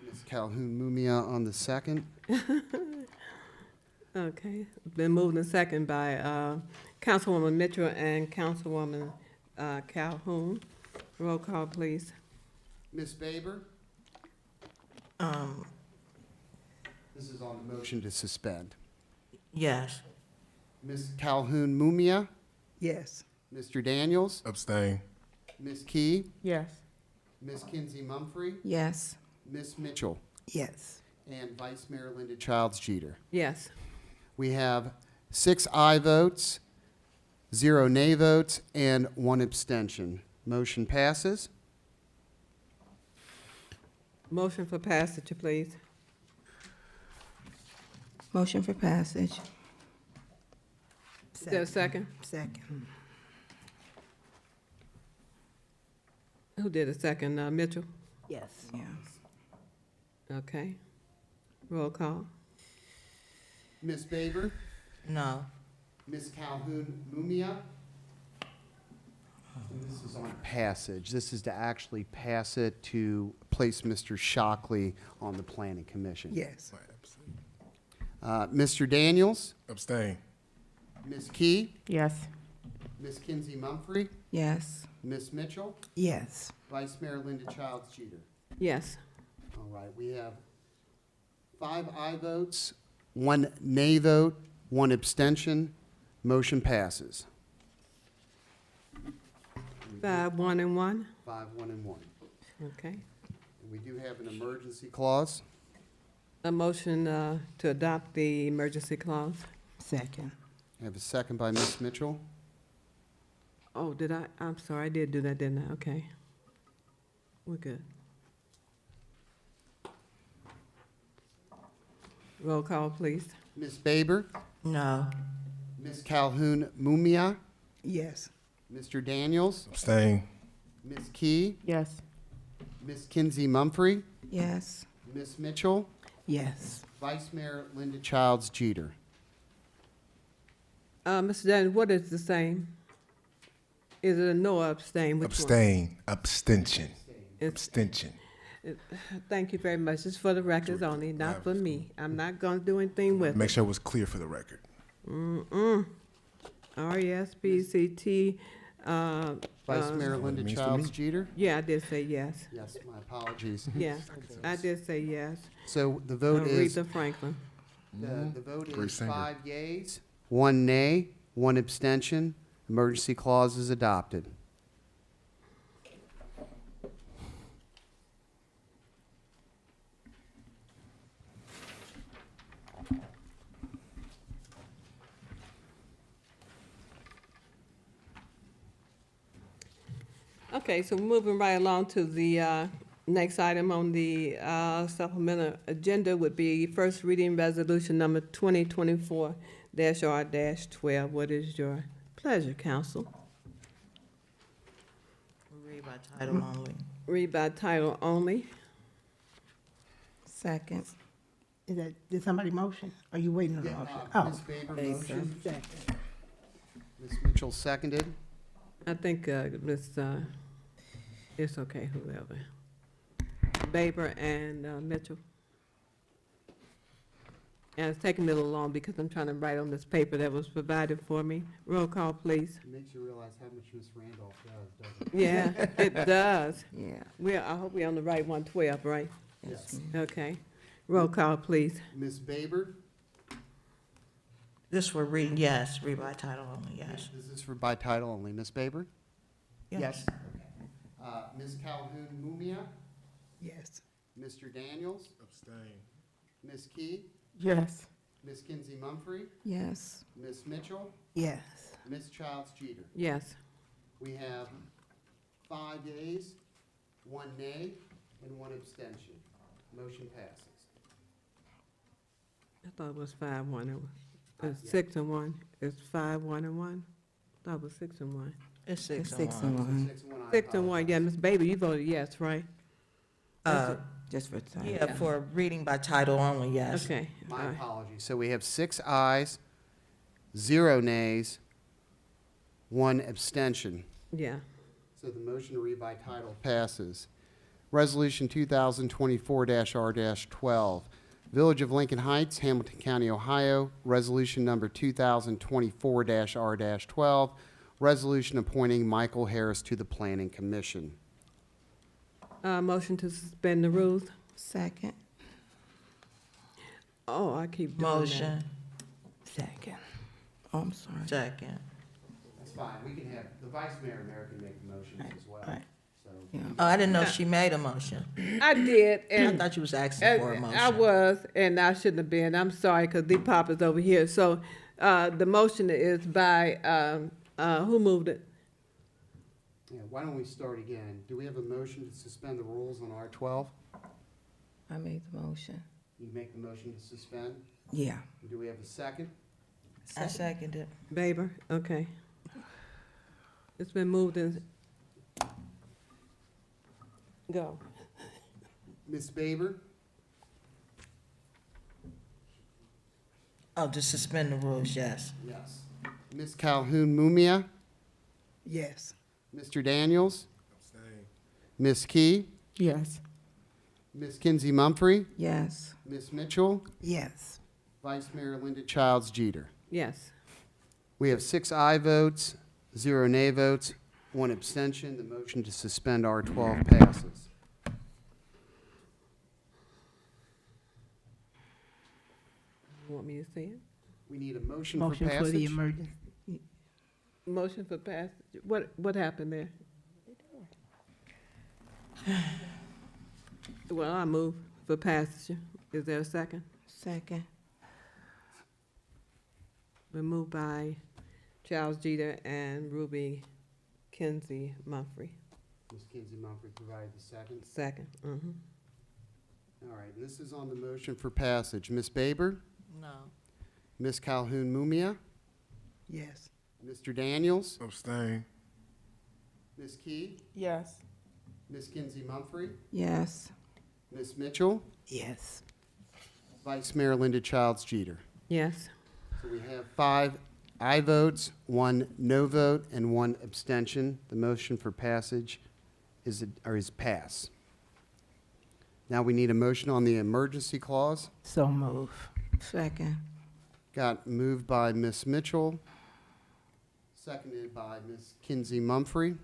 Ms. Calhoun Mumia on the second. Okay, been moved and second by Councilwoman Mitchell and Councilwoman Calhoun. Roll call, please. Ms. Faber? This is on the motion to suspend. Yes. Ms. Calhoun Mumia? Yes. Mr. Daniels? Abstain. Ms. Key? Yes. Ms. Kinsey Mumphrey? Yes. Ms. Mitchell? Yes. And Vice Mayor Linda Childs Jeter. Yes. We have 6 aye votes, 0 nay votes, and 1 abstention. Motion passes. Motion for passage, please. Motion for passage. Is there a second? Second. Who did a second? Mitchell? Yes. Yeah. Okay. Roll call. Ms. Faber? No. Ms. Calhoun Mumia? And this is on passage. This is to actually pass it to place Mr. Shockley on the Planning Commission. Yes. Mr. Daniels? Abstain. Ms. Key? Yes. Ms. Kinsey Mumphrey? Yes. Ms. Mitchell? Yes. Vice Mayor Linda Childs Jeter. Yes. All right, we have 5 aye votes, 1 nay vote, 1 abstention. Motion passes. 5, 1, and 1. 5, 1, and 1. Okay. And we do have an emergency clause. A motion to adopt the emergency clause. Second. I have a second by Ms. Mitchell. Oh, did I? I'm sorry, I did do that, didn't I? Okay. We're good. Roll call, please. Ms. Faber? No. Ms. Calhoun Mumia? Yes. Mr. Daniels? Abstain. Ms. Key? Yes. Ms. Kinsey Mumphrey? Yes. Ms. Mitchell? Yes. Vice Mayor Linda Childs Jeter. Mr. Daniels, what is the same? Is it a no or abstain? Which one? Abstain. Abstention. It's- Abstention. Thank you very much. It's for the records only, not for me. I'm not gonna do anything with Make it. sure it was clear for the record. RESPCT, Vice Mayor Linda means to Childs me. Jeter? yeah, I did say yes. Yes, my apologies. Yeah, I did say yes. So the vote is, Aretha Franklin. the vote Great is singer. 5 yeas, 1 nay, 1 abstention. Emergency clause is adopted. Okay, so moving right along to the next item on the supplemental agenda would be first reading resolution number 2024-R-12. What is your pleasure, council? Read by title only. Read by title only. Second. Is that, did somebody motion? Are you waiting on a motion? Oh, Ms. Faber motion. second. Ms. Mitchell seconded. I think, it's okay, whoever. Baber and Mitchell. And it's taking me a little long because I'm trying to write on this paper that was provided for me. Roll call, please. It makes you realize how much Ms. Randolph does, doesn't it? Yeah, it does. Yeah. I hope we're on the right 112, right? Yes. Okay. Roll call, please. Ms. Baber? This for reading, yes, read by title only, yes. This is for by title only. Ms. Baber? Yes. Ms. Calhoun Mumia? Yes. Mr. Daniels? Abstain. Ms. Key? Yes. Ms. Kinsey Mumphrey? Yes. Ms. Mitchell? Yes. Ms. Childs Jeter? Yes. We have 5 yeas, 1 nay, and 1 abstention. Motion passes. I thought it was 5-1. It's 6-1. It's 5-1 and 1. I thought it was 6-1. It's six It's and 6 one. and 1. 6-1, yeah, Miss Baby, you voted yes, right? Just for time. Yeah, for reading by title only, yes. Okay. all My right. apologies. So we have 6 ayes, 0 nays, 1 abstention. Yeah. So the motion to read by title passes. Resolution 2024-R-12, Village of Lincoln Heights, Hamilton County, Ohio, Resolution number 2024-R-12, Resolution appointing Michael Harris to the Planning Commission. Motion to suspend the rules. Second. Oh, I keep doing that. Motion, Second. Oh, I'm sorry. second. That's fine. We can have, the vice mayor and mayor can make the motions as well. Right. So Yeah. Oh, I didn't know she made a motion. I did, I and thought you was asking for a motion. I was, and I shouldn't have been. I'm sorry, because the Papa's over here. So, the motion is by, who moved it? yeah, why don't we start again? Do we have a motion to suspend the rules on R12? I made the motion. You make the motion to suspend? Yeah. Do we have a second? I seconded it. Baber, okay. It's been moved and, go. Ms. Baber? Oh, to suspend the rules, yes. Yes. Ms. Calhoun Mumia? Yes. Mr. Daniels? Abstain. Ms. Key? Yes. Ms. Kinsey Mumphrey? Yes. Ms. Mitchell? Yes. Vice Mayor Linda Childs Jeter? Yes. We have 6 aye votes, 0 nay votes, 1 abstention. The motion to suspend R12 passes. You want me to say it? We need a motion for Motion for passage. the emergency. Motion for passage. What happened there? Well, I move for passage. Is there a second? Second. Been moved by Charles Jeter and Ruby Kinsey Mumphrey. Ms. Kinsey Mumphrey provided the second. Second. Mm-hmm. All right, and this is on the motion for passage. Ms. Baber? No. Ms. Calhoun Mumia? Yes. Mr. Daniels? Abstain. Ms. Key? Yes. Ms. Kinsey Mumphrey? Yes. Ms. Mitchell? Yes. Vice Mayor Linda Childs Jeter? Yes. So we have 5 aye votes, 1 no vote, and 1 abstention. The motion for passage is pass. Now we need a motion on the emergency clause. So move. Second. Got moved by Ms. Mitchell, seconded by Ms. Kinsey Mumphrey.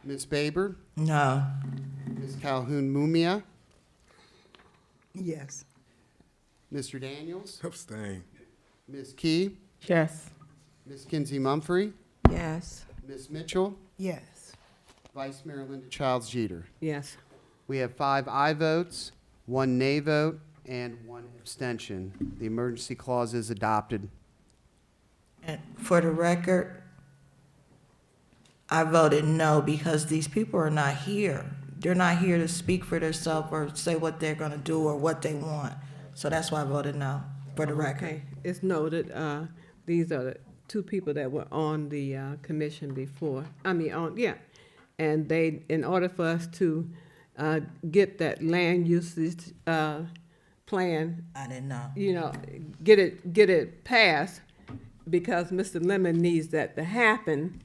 Ms. Baber? No. Ms. Calhoun Mumia? Yes. Mr. Daniels? Abstain. Ms. Key? Yes. Ms. Kinsey Mumphrey? Yes. Ms. Mitchell? Yes. Vice Mayor Linda Childs Jeter? Yes. We have 5 aye votes, 1 nay vote, and 1 abstention. The emergency clause is adopted. And for the record, I voted no because these people are not here. They're not here to speak for themselves or say what they're gonna do or what they want. So that's why I voted no, for the record. Okay. It's noted, these are the 2 people that were on the commission before. And they, in order for us to get that land usage plan, I didn't know. you know, get it passed, because Mr. Lemon needs that to happen,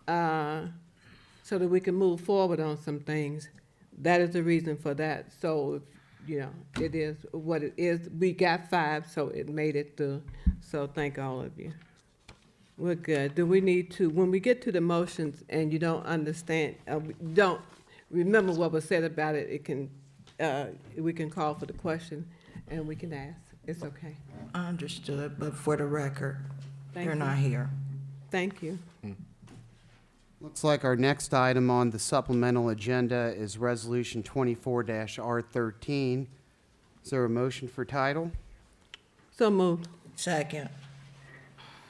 so that we can move forward on some things. That is the reason for that. So, you know, it is what it is. We got 5, so it made it through. So thank all of you. We're good. Do we need to, when we get to the motions and you don't understand, don't remember what was said about it, it can, we can call for the question and we can ask. It's okay. I understood, but for the record, Thank they're you. not here. Thank you. Looks like our next item on the supplemental agenda is Resolution 24-R13. Is there a motion for title? So moved. Second.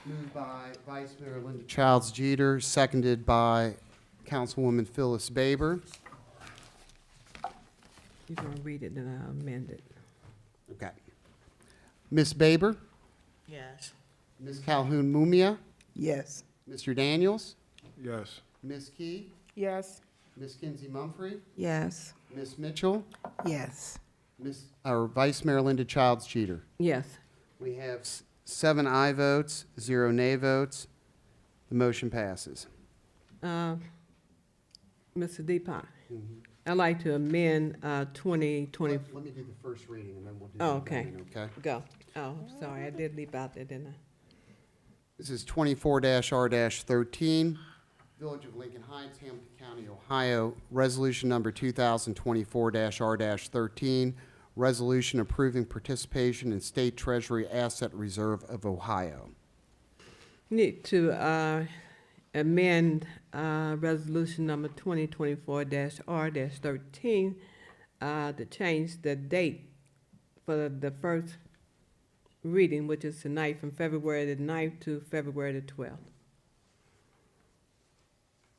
Moved by Vice Mayor Linda Childs Jeter, seconded by Councilwoman Phyllis Baber. You're gonna read it, then I'll amend it. Okay. Ms. Baber? Yes. Ms. Calhoun Mumia? Yes. Mr. Daniels? Yes. Ms. Key? Yes. Ms. Kinsey Mumphrey? Yes. Ms. Mitchell? Yes. Our Vice Mayor Linda Childs Jeter. Yes. We have 7 aye votes, 0 nay votes. The motion passes. Mr. Deepak, I'd like to amend 2020. Let me do the first reading and then we'll do Oh, the okay. amendment, okay? Go. Oh, I'm sorry, I did leap out there, didn't I? This is 24-R-13, Village of Lincoln Heights, Hamilton County, Ohio, resolution number 2024-R-13, resolution approving participation in State Treasury Asset Reserve of Ohio. Need to amend resolution number 2024-R-13 to change the date for the first reading, which is tonight, from February the 9th to February the 12th.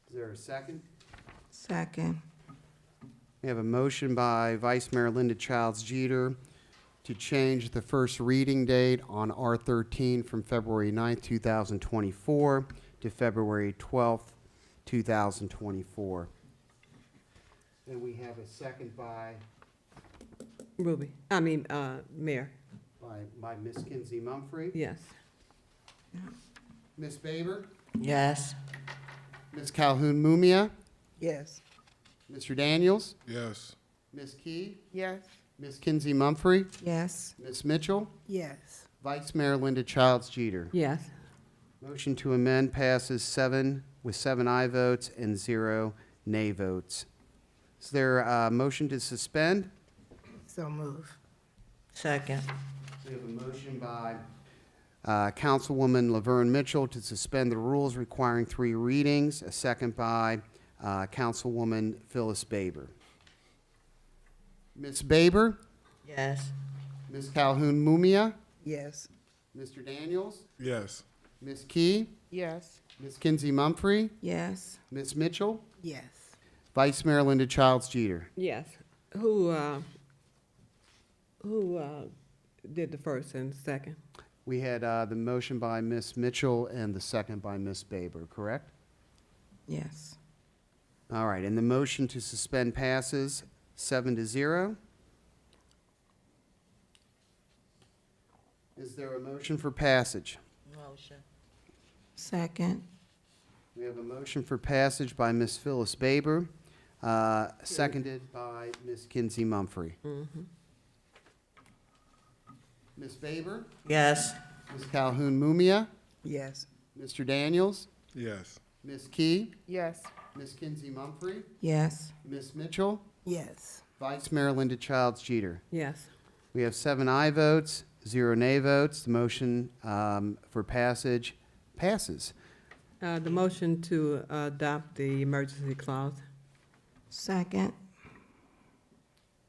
Is there a second? Second. We have a motion by Vice Mayor Linda Childs Jeter to change the first reading date on R13 from February 9th, 2024 to February 12th, 2024. And we have a second by Mayor. by Ms. Kinsey Mumphrey. Yes. Ms. Baber? Yes. Ms. Calhoun Mumia? Yes. Mr. Daniels? Yes. Ms. Key? Yes. Ms. Kinsey Mumphrey? Yes. Ms. Mitchell? Yes. Vice Mayor Linda Childs Jeter. Yes. Motion to amend passes 7 with 7 aye votes and 0 nay votes. Is there a motion to suspend? So move. Second. We have a motion by Councilwoman Laverne Mitchell to suspend the rules requiring 3 readings, a second by Councilwoman Phyllis Baber. Ms. Baber? Yes. Ms. Calhoun Mumia? Yes. Mr. Daniels? Yes. Ms. Key? Yes. Ms. Kinsey Mumphrey? Yes. Ms. Mitchell? Yes. Vice Mayor Linda Childs Jeter. Yes. Who did the first and second? We had the motion by Ms. Mitchell and the second by Ms. Baber, correct? Yes. All right, and the motion to suspend passes 7-0. Is there a motion for passage? Motion. Second. We have a motion for passage by Ms. Phyllis Baber, seconded by Ms. Kinsey Mumphrey. Ms. Baber? Yes. Ms. Calhoun Mumia? Yes. Mr. Daniels? Yes. Ms. Key? Yes. Ms. Kinsey Mumphrey? Yes. Ms. Mitchell? Yes. Vice Mayor Linda Childs Jeter. Yes. We have 7 aye votes, 0 nay votes. The motion for passage passes. The motion to adopt the emergency clause. Second.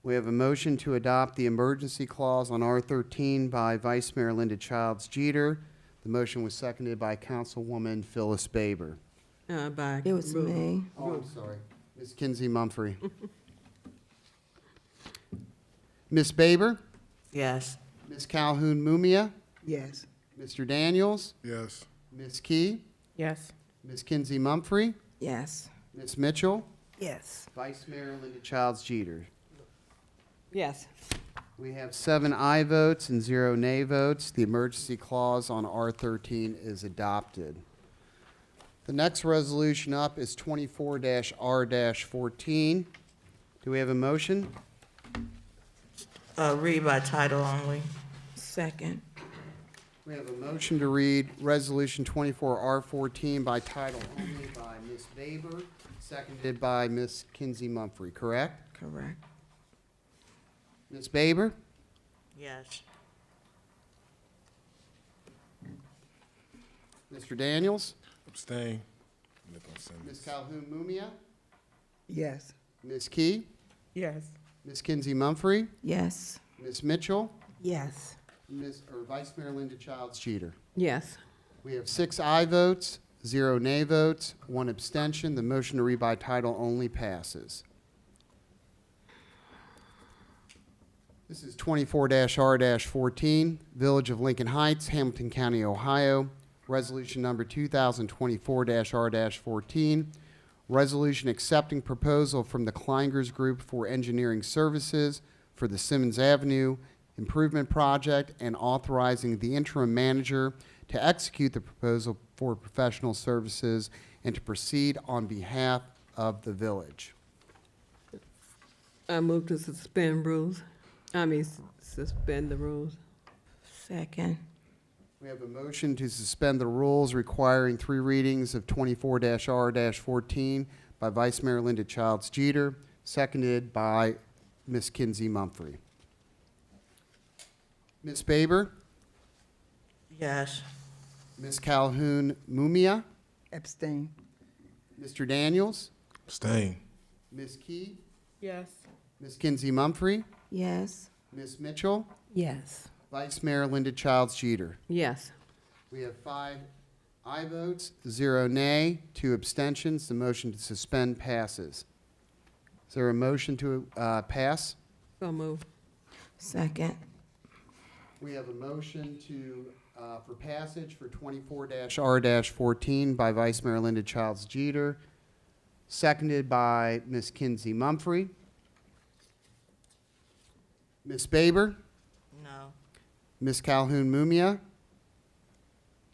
We have a motion to adopt the emergency clause on R13 by Vice Mayor Linda Childs Jeter. The motion was seconded by Councilwoman Phyllis Baber. By It was me. Oh, I'm sorry. Ms. Kinsey Mumphrey. Ms. Baber? Yes. Ms. Calhoun Mumia? Yes. Mr. Daniels? Yes. Ms. Key? Yes. Ms. Kinsey Mumphrey? Yes. Ms. Mitchell? Yes. Vice Mayor Linda Childs Jeter. Yes. We have 7 aye votes and 0 nay votes. The emergency clause on R13 is adopted. The next resolution up is 24-R-14. Do we have a motion? Read by title only. Second. We have a motion to read Resolution 24-R-14 by title only by Ms. Baber, seconded by Ms. Kinsey Mumphrey, correct? Correct. Ms. Baber? Yes. Mr. Daniels? Abstain. Ms. Calhoun Mumia? Yes. Ms. Key? Yes. Ms. Kinsey Mumphrey? Yes. Ms. Mitchell? Yes. Vice Mayor Linda Childs Jeter? Yes. We have 6 aye votes, 0 nay votes, 1 abstention. The motion to read by title only passes. This is 24-R-14, Village of Lincoln Heights, Hamilton County, Ohio. Resolution number 2024-R-14. Resolution accepting proposal from the Kleingers Group for engineering services for the Simmons Avenue Improvement Project and authorizing the interim manager to execute the proposal for professional services and to proceed on behalf of the village. I move to suspend suspend the rules. Second. We have a motion to suspend the rules requiring 3 readings of 24-R-14 by Vice Mayor Linda Childs Jeter, seconded by Ms. Kinsey Mumphrey. Ms. Baber? Yes. Ms. Calhoun Mumia? Abstain. Mr. Daniels? Abstain. Ms. Key? Yes. Ms. Kinsey Mumphrey? Yes. Ms. Mitchell? Yes. Vice Mayor Linda Childs Jeter? Yes. We have 5 aye votes, 0 nay, 2 abstentions. The motion to suspend passes. Is there a motion to pass? So move. Second. We have a motion to, for passage for 24-R-14 by Vice Mayor Linda Childs Jeter, seconded by Ms. Kinsey Mumphrey. Ms. Baber? No. Ms. Calhoun Mumia?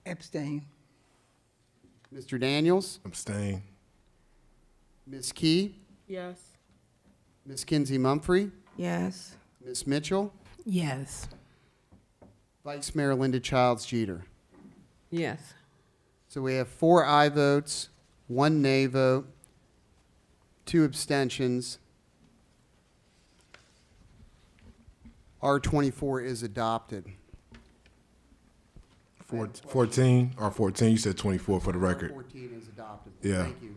Abstain. Mr. Daniels? Abstain. Ms. Key? Yes. Ms. Kinsey Mumphrey? Yes. Ms. Mitchell? Yes. Vice Mayor Linda Childs Jeter? Yes. So we have 4 aye votes, 1 nay vote, 2 abstentions. R24 is adopted. 14 or 14, you said 24 for the record. R14 is adopted. Yeah. Thank you.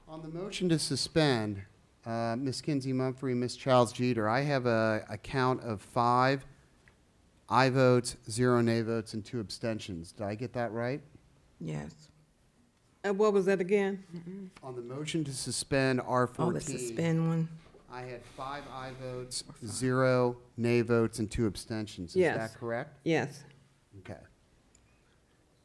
On the motion to suspend, Ms. Kinsey Mumphrey, Ms. Childs Jeter, I have a count of 5 aye votes, 0 nay votes, and 2 abstentions. Did I get that right? Yes. And what was that again? On the motion to suspend R14. Oh, the suspend one. I had 5 aye votes, 0 nay votes, and 2 abstentions. Is Yes. that correct? Yes. Okay.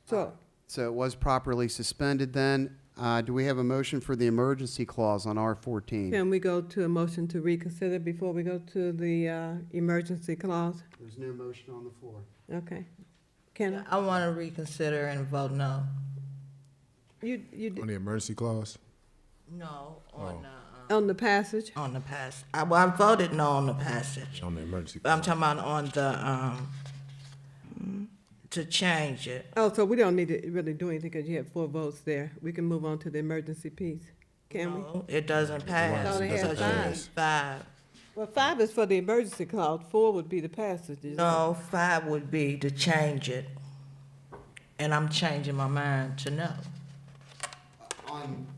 So, So it was properly suspended then. Do we have a motion for the emergency clause on R14? can we go to a motion to reconsider before we go to the emergency clause? There's no motion on the floor. Okay. Can I? I want to reconsider and vote no. You On the emergency clause? No, on the passage? on the pass. I voted no on the passage. On the emergency But I'm clause. talking about on the, to change it. Oh, so we don't need to really do anything because you have 4 votes there. We can move on to the emergency piece. Can we? No, it doesn't pass. thought it had So five. it's 5. Well, 5 is for the emergency clause, 4 would be the passage. isn't it? No, 5 would be to change it. And I'm changing my mind to no.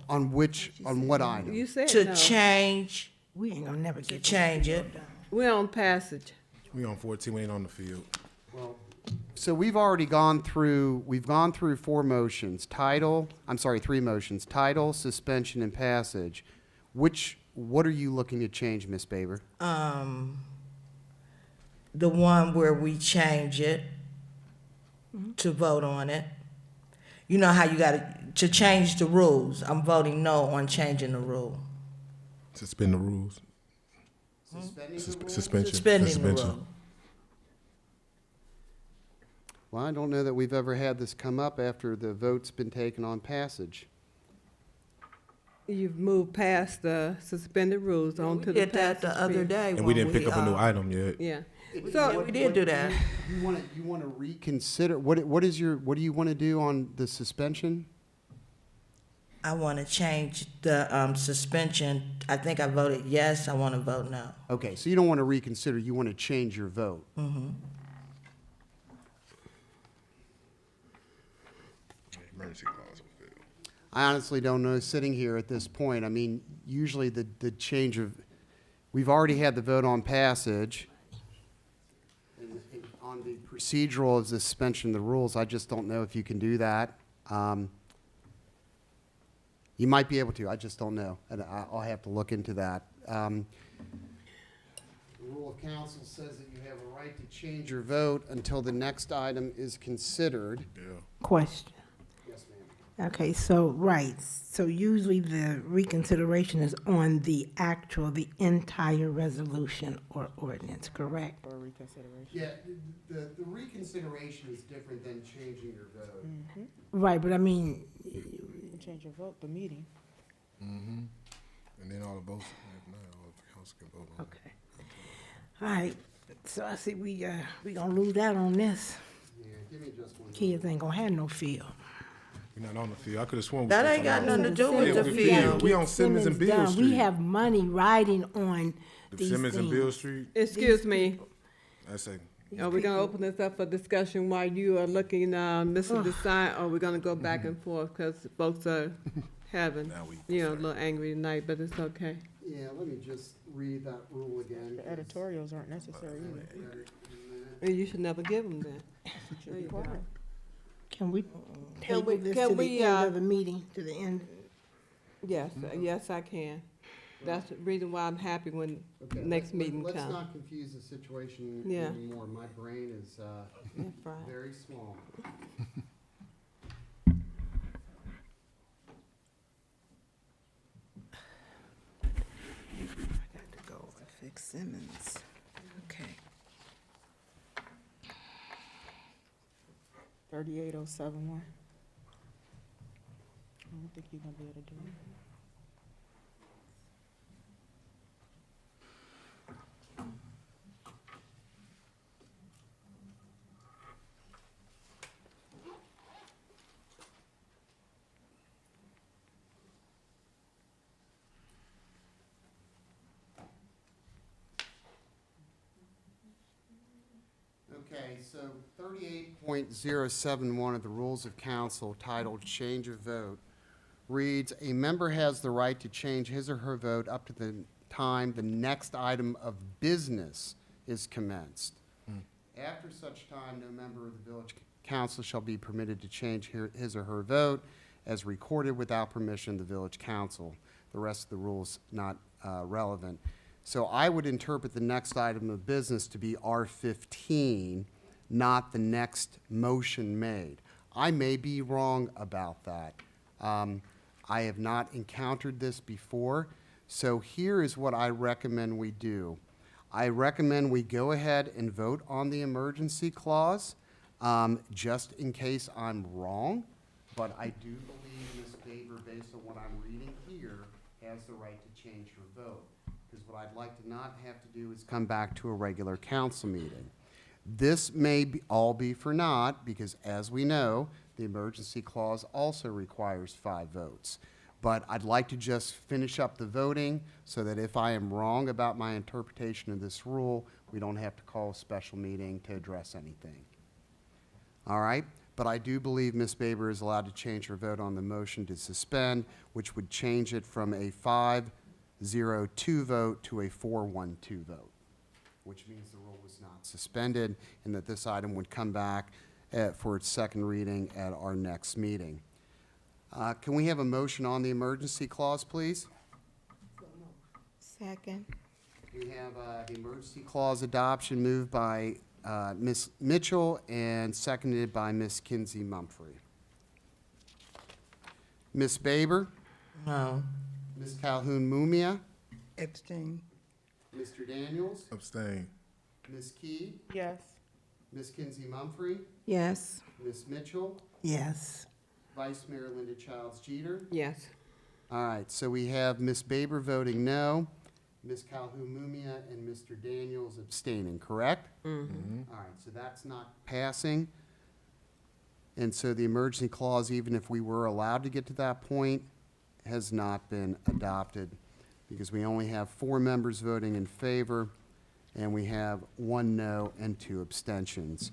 On what item? You said To no. change, We ain't gonna never to get. change it. We're on passage. We on 14, we ain't on the field. Well, so we've gone through 4 motions, 3 motions, title, suspension, and passage. What are you looking to change, Ms. Baber? The one where we change it to vote on it. You know how you to change the rules. I'm voting no on changing the rule. Suspend the rules. Suspending the rules? Suspension. Suspending the Suspension. rule. Well, I don't know that we've ever had this come up after the vote's been taken on passage. You've moved past the suspended rules on to We the did that the passage other bill. day. And we when didn't pick up a new item yet. Yeah. Yeah, we did do that. You want to reconsider, what do you want to do on the suspension? I want to change the suspension. I think I voted yes. I want to vote no. Okay, so you don't want to reconsider, you want to change your vote. Emergency clause will fail. I honestly don't know, sitting here at this point. I mean, usually the change of, we've already had the vote on passage. And on the procedural of the suspension of the rules, I just don't know if you can do that. You might be able to, I just don't know, and I'll have to look into that. The rule of council says that you have a right to change your vote until the next item is considered. Yeah. Question. Yes, ma'am. Okay, so, right, so usually the reconsideration is on the entire resolution or ordinance, correct? For reconsideration. Yeah, the reconsideration is different than changing your vote. Right, but I mean, You can change your vote, the meeting. And then all the votes, all the council can vote on it. okay. All right, so I see we gonna lose out on this. Yeah, give me just one. Kids ain't gonna have no field. We're not on the field. I could have sworn. we That took ain't got something nothing to else. do with Yeah, the we field. We on Simmons and Beale done. We Street. have money riding on The these Simmons and Beale things. Street. Excuse me, I say, are we gonna open this up for discussion while you are looking, Mr. Desai, or we're gonna go back and forth, because folks are having, now we. a little angry tonight, but it's okay. Yeah, let me just read that rule again. The editorials aren't necessary either. And you should never give them that. There you go. Can we table this can to we, the end of the meeting, to the end? Yes, yes, I can. That's the reason why I'm happy when Okay, next meeting Let's comes. not confuse the situation Yeah. anymore. My brain is Yeah, right. very small. I got to go and fix Simmons. Okay. 38071. I don't think you're gonna be able to do it. Okay, so 38.071 of the Rules of Council titled Change of Vote reads, "A member has the right to change his or her vote up to the time the next item of business is commenced. After such time, no member of the village council shall be permitted to change his or her vote as recorded without permission of the village council." The rest of the rule's not relevant. So I would interpret the next item of business to be R15, not the next motion made. I may be wrong about that. I have not encountered this before, so here is what I recommend we do. I recommend we go ahead and vote on the emergency clause, just in case I'm wrong, but I do believe Ms. Baber, based on what I'm reading here, has the right to change her vote. Because what I'd like to not have to do is come back to a regular council meeting. This may all be for naught, because as we know, the emergency clause also requires 5 votes. But I'd like to just finish up the voting so that if I am wrong about my interpretation of this rule, we don't have to call a special meeting to address anything. All right? But I do believe Ms. Baber is allowed to change her vote on the motion to suspend, which would change it from a 5-0-2 vote to a 4-1-2 vote, which means the rule was not suspended and that this item would come back for its second reading at our next meeting. Can we have a motion on the emergency clause, please? Second. We have the emergency clause adoption moved by Ms. Mitchell and seconded by Ms. Kinsey Mumphrey. Ms. Baber? No. Ms. Calhoun Mumia? Abstain. Mr. Daniels, Abstain. Ms. Key, Yes. Ms. Kinsey Mumphrey, Yes. Ms. Mitchell, Yes. Vice Mayor Linda Childs Jeter. Yes. All right, so we have Ms. Baber voting no, Ms. Calhoun Mumia, and Mr. Daniels abstaining, correct? Mm-hmm. All right, so that's not passing. And so the emergency clause, even if we were allowed to get to that point, has not been adopted because we only have 4 members voting in favor and we have 1 no and 2 abstentions.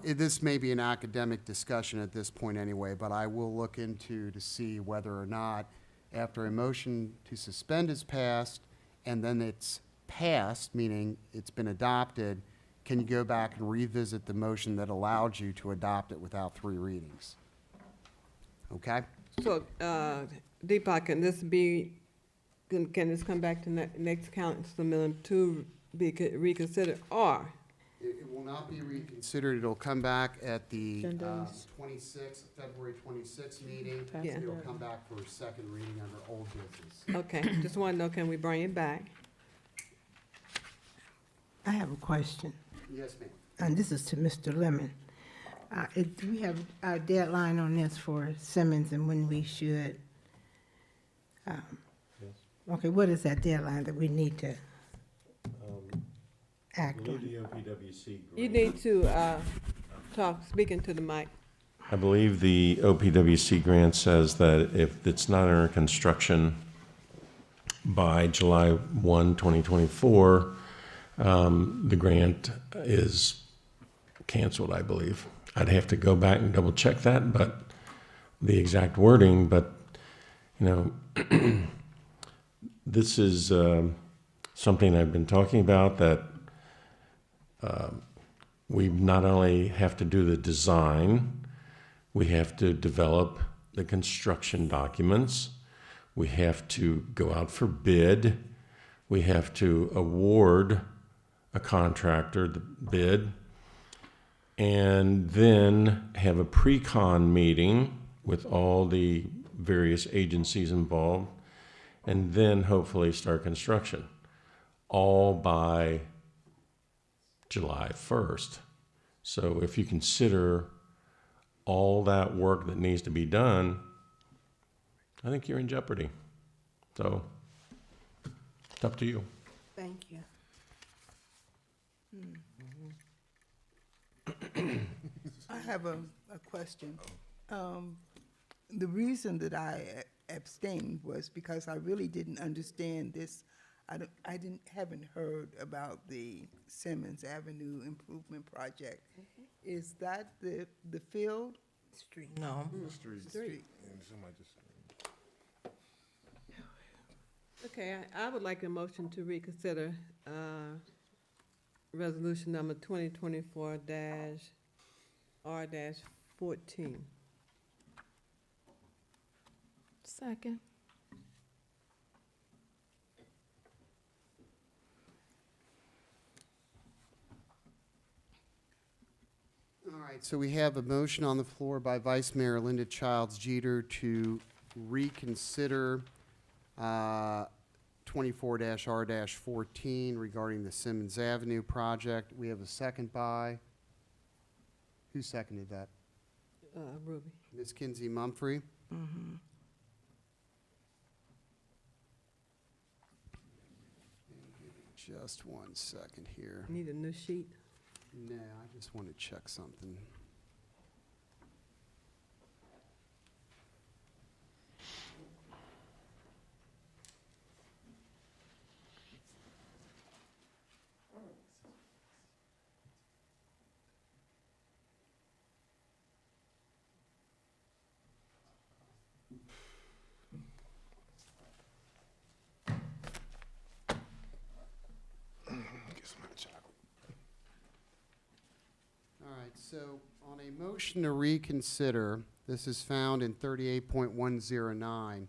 This may be an academic discussion at this point anyway, but I will look into to see whether or not after a motion to suspend is passed and then it's passed, meaning it's been adopted, can you go back and revisit the motion that allowed you to adopt it without 3 readings? Okay? So, Deepak, can this be, can this come back to next council meeting to be reconsidered, or? It will not be reconsidered. It'll come back at the 10 days. February 26th meeting. Yeah. It'll come back for a second reading under old business. Okay, just want to know, can we bring it back? I have a question, Yes, ma'am. and this is to Mr. Lemon. Do we have a deadline on this for Simmons and when we should? Okay, what is that deadline that we need to act on? the OPWC You need to speak into the mic. I believe the OPWC grant says that if it's not under construction by July 1, 2024, the grant is canceled, I believe. I'd have to go back and double check that, but the exact wording, but, you know, this is something I've been talking about, that we not only have to do the design, we have to develop the construction documents, we have to go out for bid, we have to award a contractor the bid, and then have a pre-con meeting with all the various agencies involved, and then hopefully start construction, all by July 1st. So if you consider all that work that needs to be done, I think you're in jeopardy. So it's up to you. Thank you. I have a question. The reason that I abstained was because I really didn't understand this. Haven't heard about the Simmons Avenue Improvement Project. Is that the field? Street. No. Street. Okay, I would like a motion to reconsider resolution number 2024-R-14. Second. All right, so we have a motion on the floor by Vice Mayor Linda Childs Jeter to reconsider 24-R-14 regarding the Simmons Avenue project. We have a second by, who seconded that? Ruby. Ms. Kinsey Mumphrey. Mm-hmm. Just 1 second here. Need a new sheet? No, I just want to check something. All right, so on a motion to reconsider, this is found in 38.109.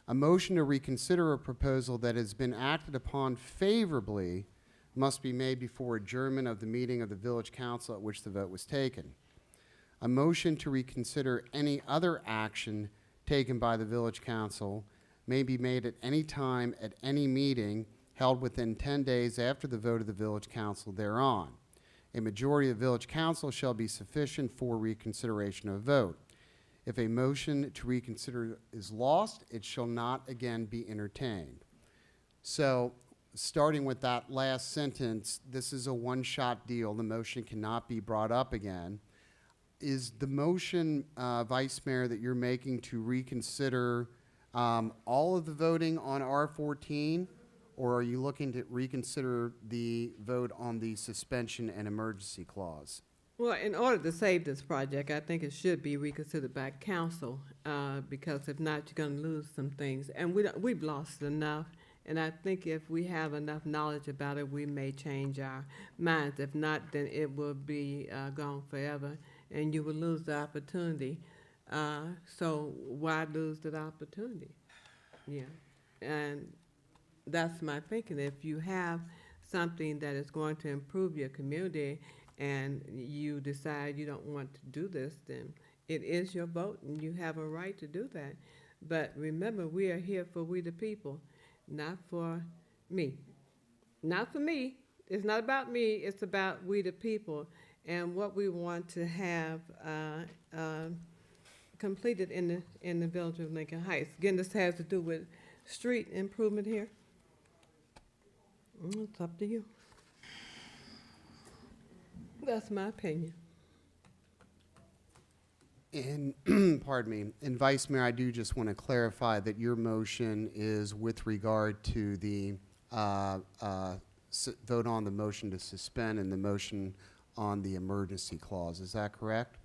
A motion to reconsider a proposal that has been acted upon favorably must be made before adjournment of the meeting of the village council at which the vote was taken. A motion to reconsider any other action taken by the village council may be made at any time at any meeting held within 10 days after the vote of the village council thereon. A majority of village council shall be sufficient for reconsideration of vote. If a motion to reconsider is lost, it shall not again be entertained. So, starting with that last sentence, this is a one-shot deal. The motion cannot be brought up again. Is the motion, Vice Mayor, that you're making to reconsider all of the voting on R14, or are you looking to reconsider the vote on the suspension and emergency clause? Well, in order to save this project, I think it should be reconsidered by council, because if not, you're gonna lose some things. And we've lost enough, and I think if we have enough knowledge about it, we may change our minds. If not, then it will be gone forever, and you will lose the opportunity. So why lose that opportunity? Yeah, and that's my thinking. If you have something that is going to improve your community and you decide you don't want to do this, then it is your vote and you have a right to do that. But remember, we are here for we the people, not for me. Not for me. It's not about me. It's about we the people and what we want to have completed in the village of Lincoln Heights. Again, this has to do with street improvement here. It's up to you. That's my opinion. And, pardon me, and Vice Mayor, I do just want to clarify that your motion is with regard to the vote on the motion to suspend and the motion on the emergency clause. Is that correct?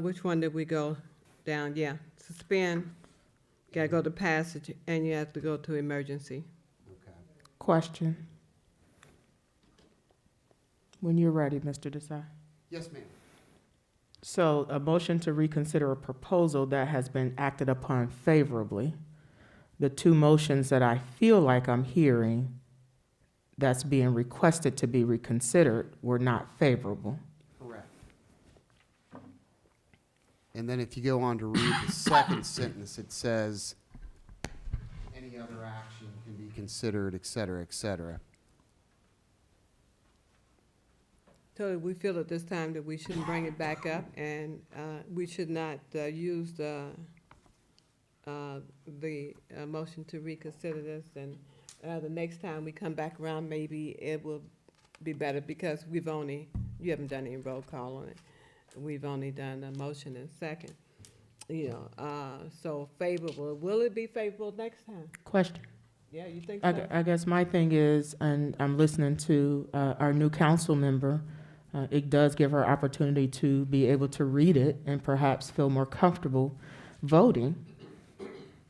Which one did we go down? Yeah, suspend, gotta go to passage, and you have to go to emergency. Okay. Question. When you're ready, Mr. Desai. Yes, ma'am. So a motion to reconsider a proposal that has been acted upon favorably. The two motions that I feel like I'm hearing that's being requested to be reconsidered were not favorable. Correct. And then if you go on to read the second sentence, it says, any other action can be considered, et cetera, et cetera. So we feel at this time that we shouldn't bring it back up, and we should not use the motion to reconsider this, and the next time we come back around, maybe it will be better, because you haven't done any roll call on it. We've only done a motion and second. So favorable. Will it be favorable next time? Question. Yeah, you think so? I guess my thing is, and I'm listening to our new council member, it does give her opportunity to be able to read it and perhaps feel more comfortable voting.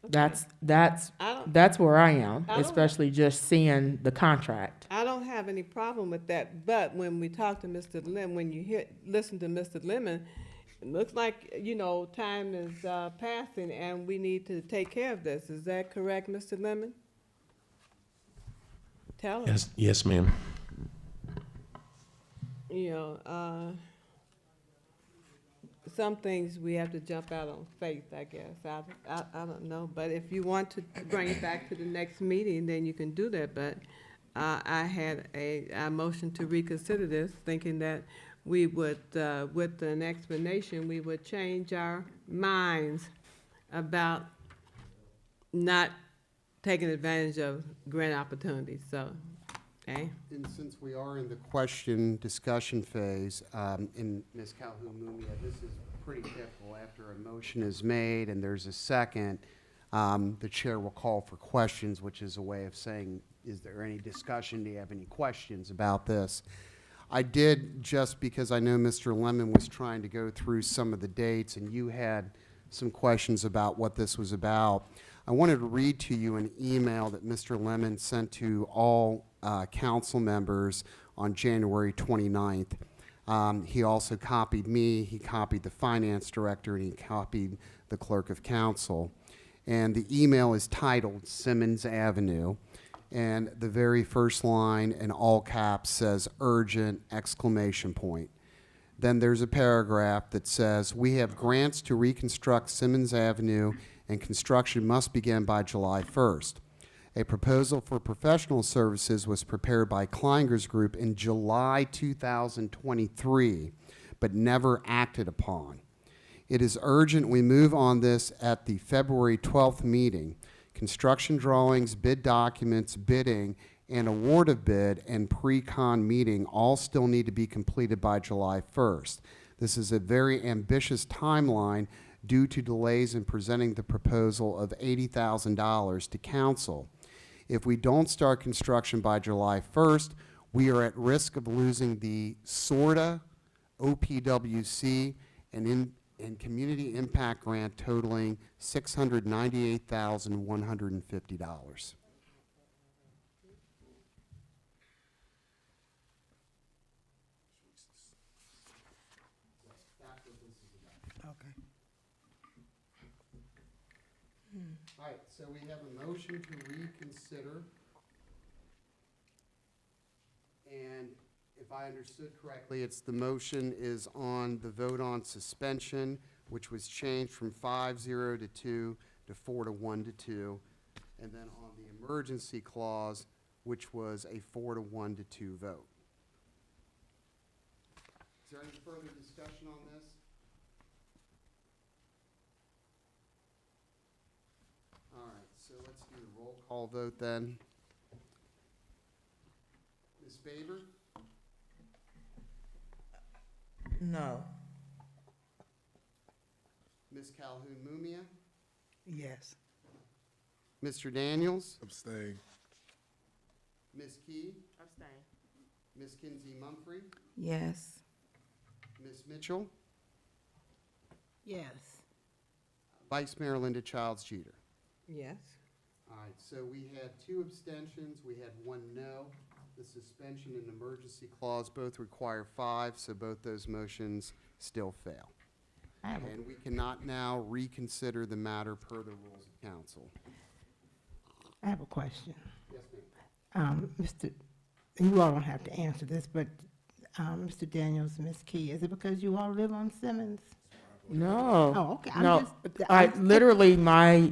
Okay. That's where I am, especially just seeing the contract. I don't have any problem with that, but when we talk to Mr. Lemon, when you listen to Mr. Lemon, it looks like, time is passing and we need to take care of this. Is that correct, Mr. Lemon? Tell us. Yes, ma'am. Some things we have to jump out on faith, I guess. I don't know, but if you want to bring it back to the next meeting, then you can do that. But I had a motion to reconsider this, thinking that we would, with an explanation, we would change our minds about not taking advantage of grant opportunities. So, okay. And since we are in the question discussion phase, in Ms. Calhoun-Mumia, this is pretty typical. After a motion is made and there's a second, the chair will call for questions, which is a way of saying, is there any discussion? Do you have any questions about this? I did, just because I know Mr. Lemon was trying to go through some of the dates and you had some questions about what this was about, I wanted to read to you an email that Mr. Lemon sent to all council members on January 29th. He also copied me, he copied the finance director, and he copied the clerk of council. And the email is titled Simmons Avenue. And the very first line in all caps says urgent, exclamation point. Then there's a paragraph that says, we have grants to reconstruct Simmons Avenue and construction must begin by July 1st. A proposal for professional services was prepared by Kleinger's Group in July 2023, but never acted upon. It is urgent we move on this at the February 12th meeting. Construction drawings, bid documents, bidding, and award of bid and pre-con meeting all still need to be completed by July 1st. This is a very ambitious timeline due to delays in presenting the proposal of $80,000 to council. If we don't start construction by July 1st, we are at risk of losing the SORTA, OPWC, and community impact grant totaling $698,150. Okay. All right, so we have a motion to reconsider. And if I understood correctly, the motion is on the vote on suspension, which was changed from 5-0 to 2 to 4-1 to 2. And then on the emergency clause, which was a 4-1 to 2 vote. Is there any further discussion on this? All right, so let's do the roll call vote then. Ms. Baber? No. Ms. Calhoun-Mumia? Yes. Mr. Daniels? Abstain. Ms. Key? Abstain. Ms. Kinsey-Mumphrey? Yes. Ms. Mitchell? Yes. Vice Mayor Linda Childs-Jeter? Yes. All right, so we had 2 abstentions, we had 1 no. The suspension and emergency clause both require 5, so both those motions still fail. And we cannot now reconsider the matter per the rules of council. I have a question. Yes, ma'am. You all don't have to answer this, but Mr. Daniels, Ms. Key, is it because you all live on Simmons? No. Oh, okay. Literally, my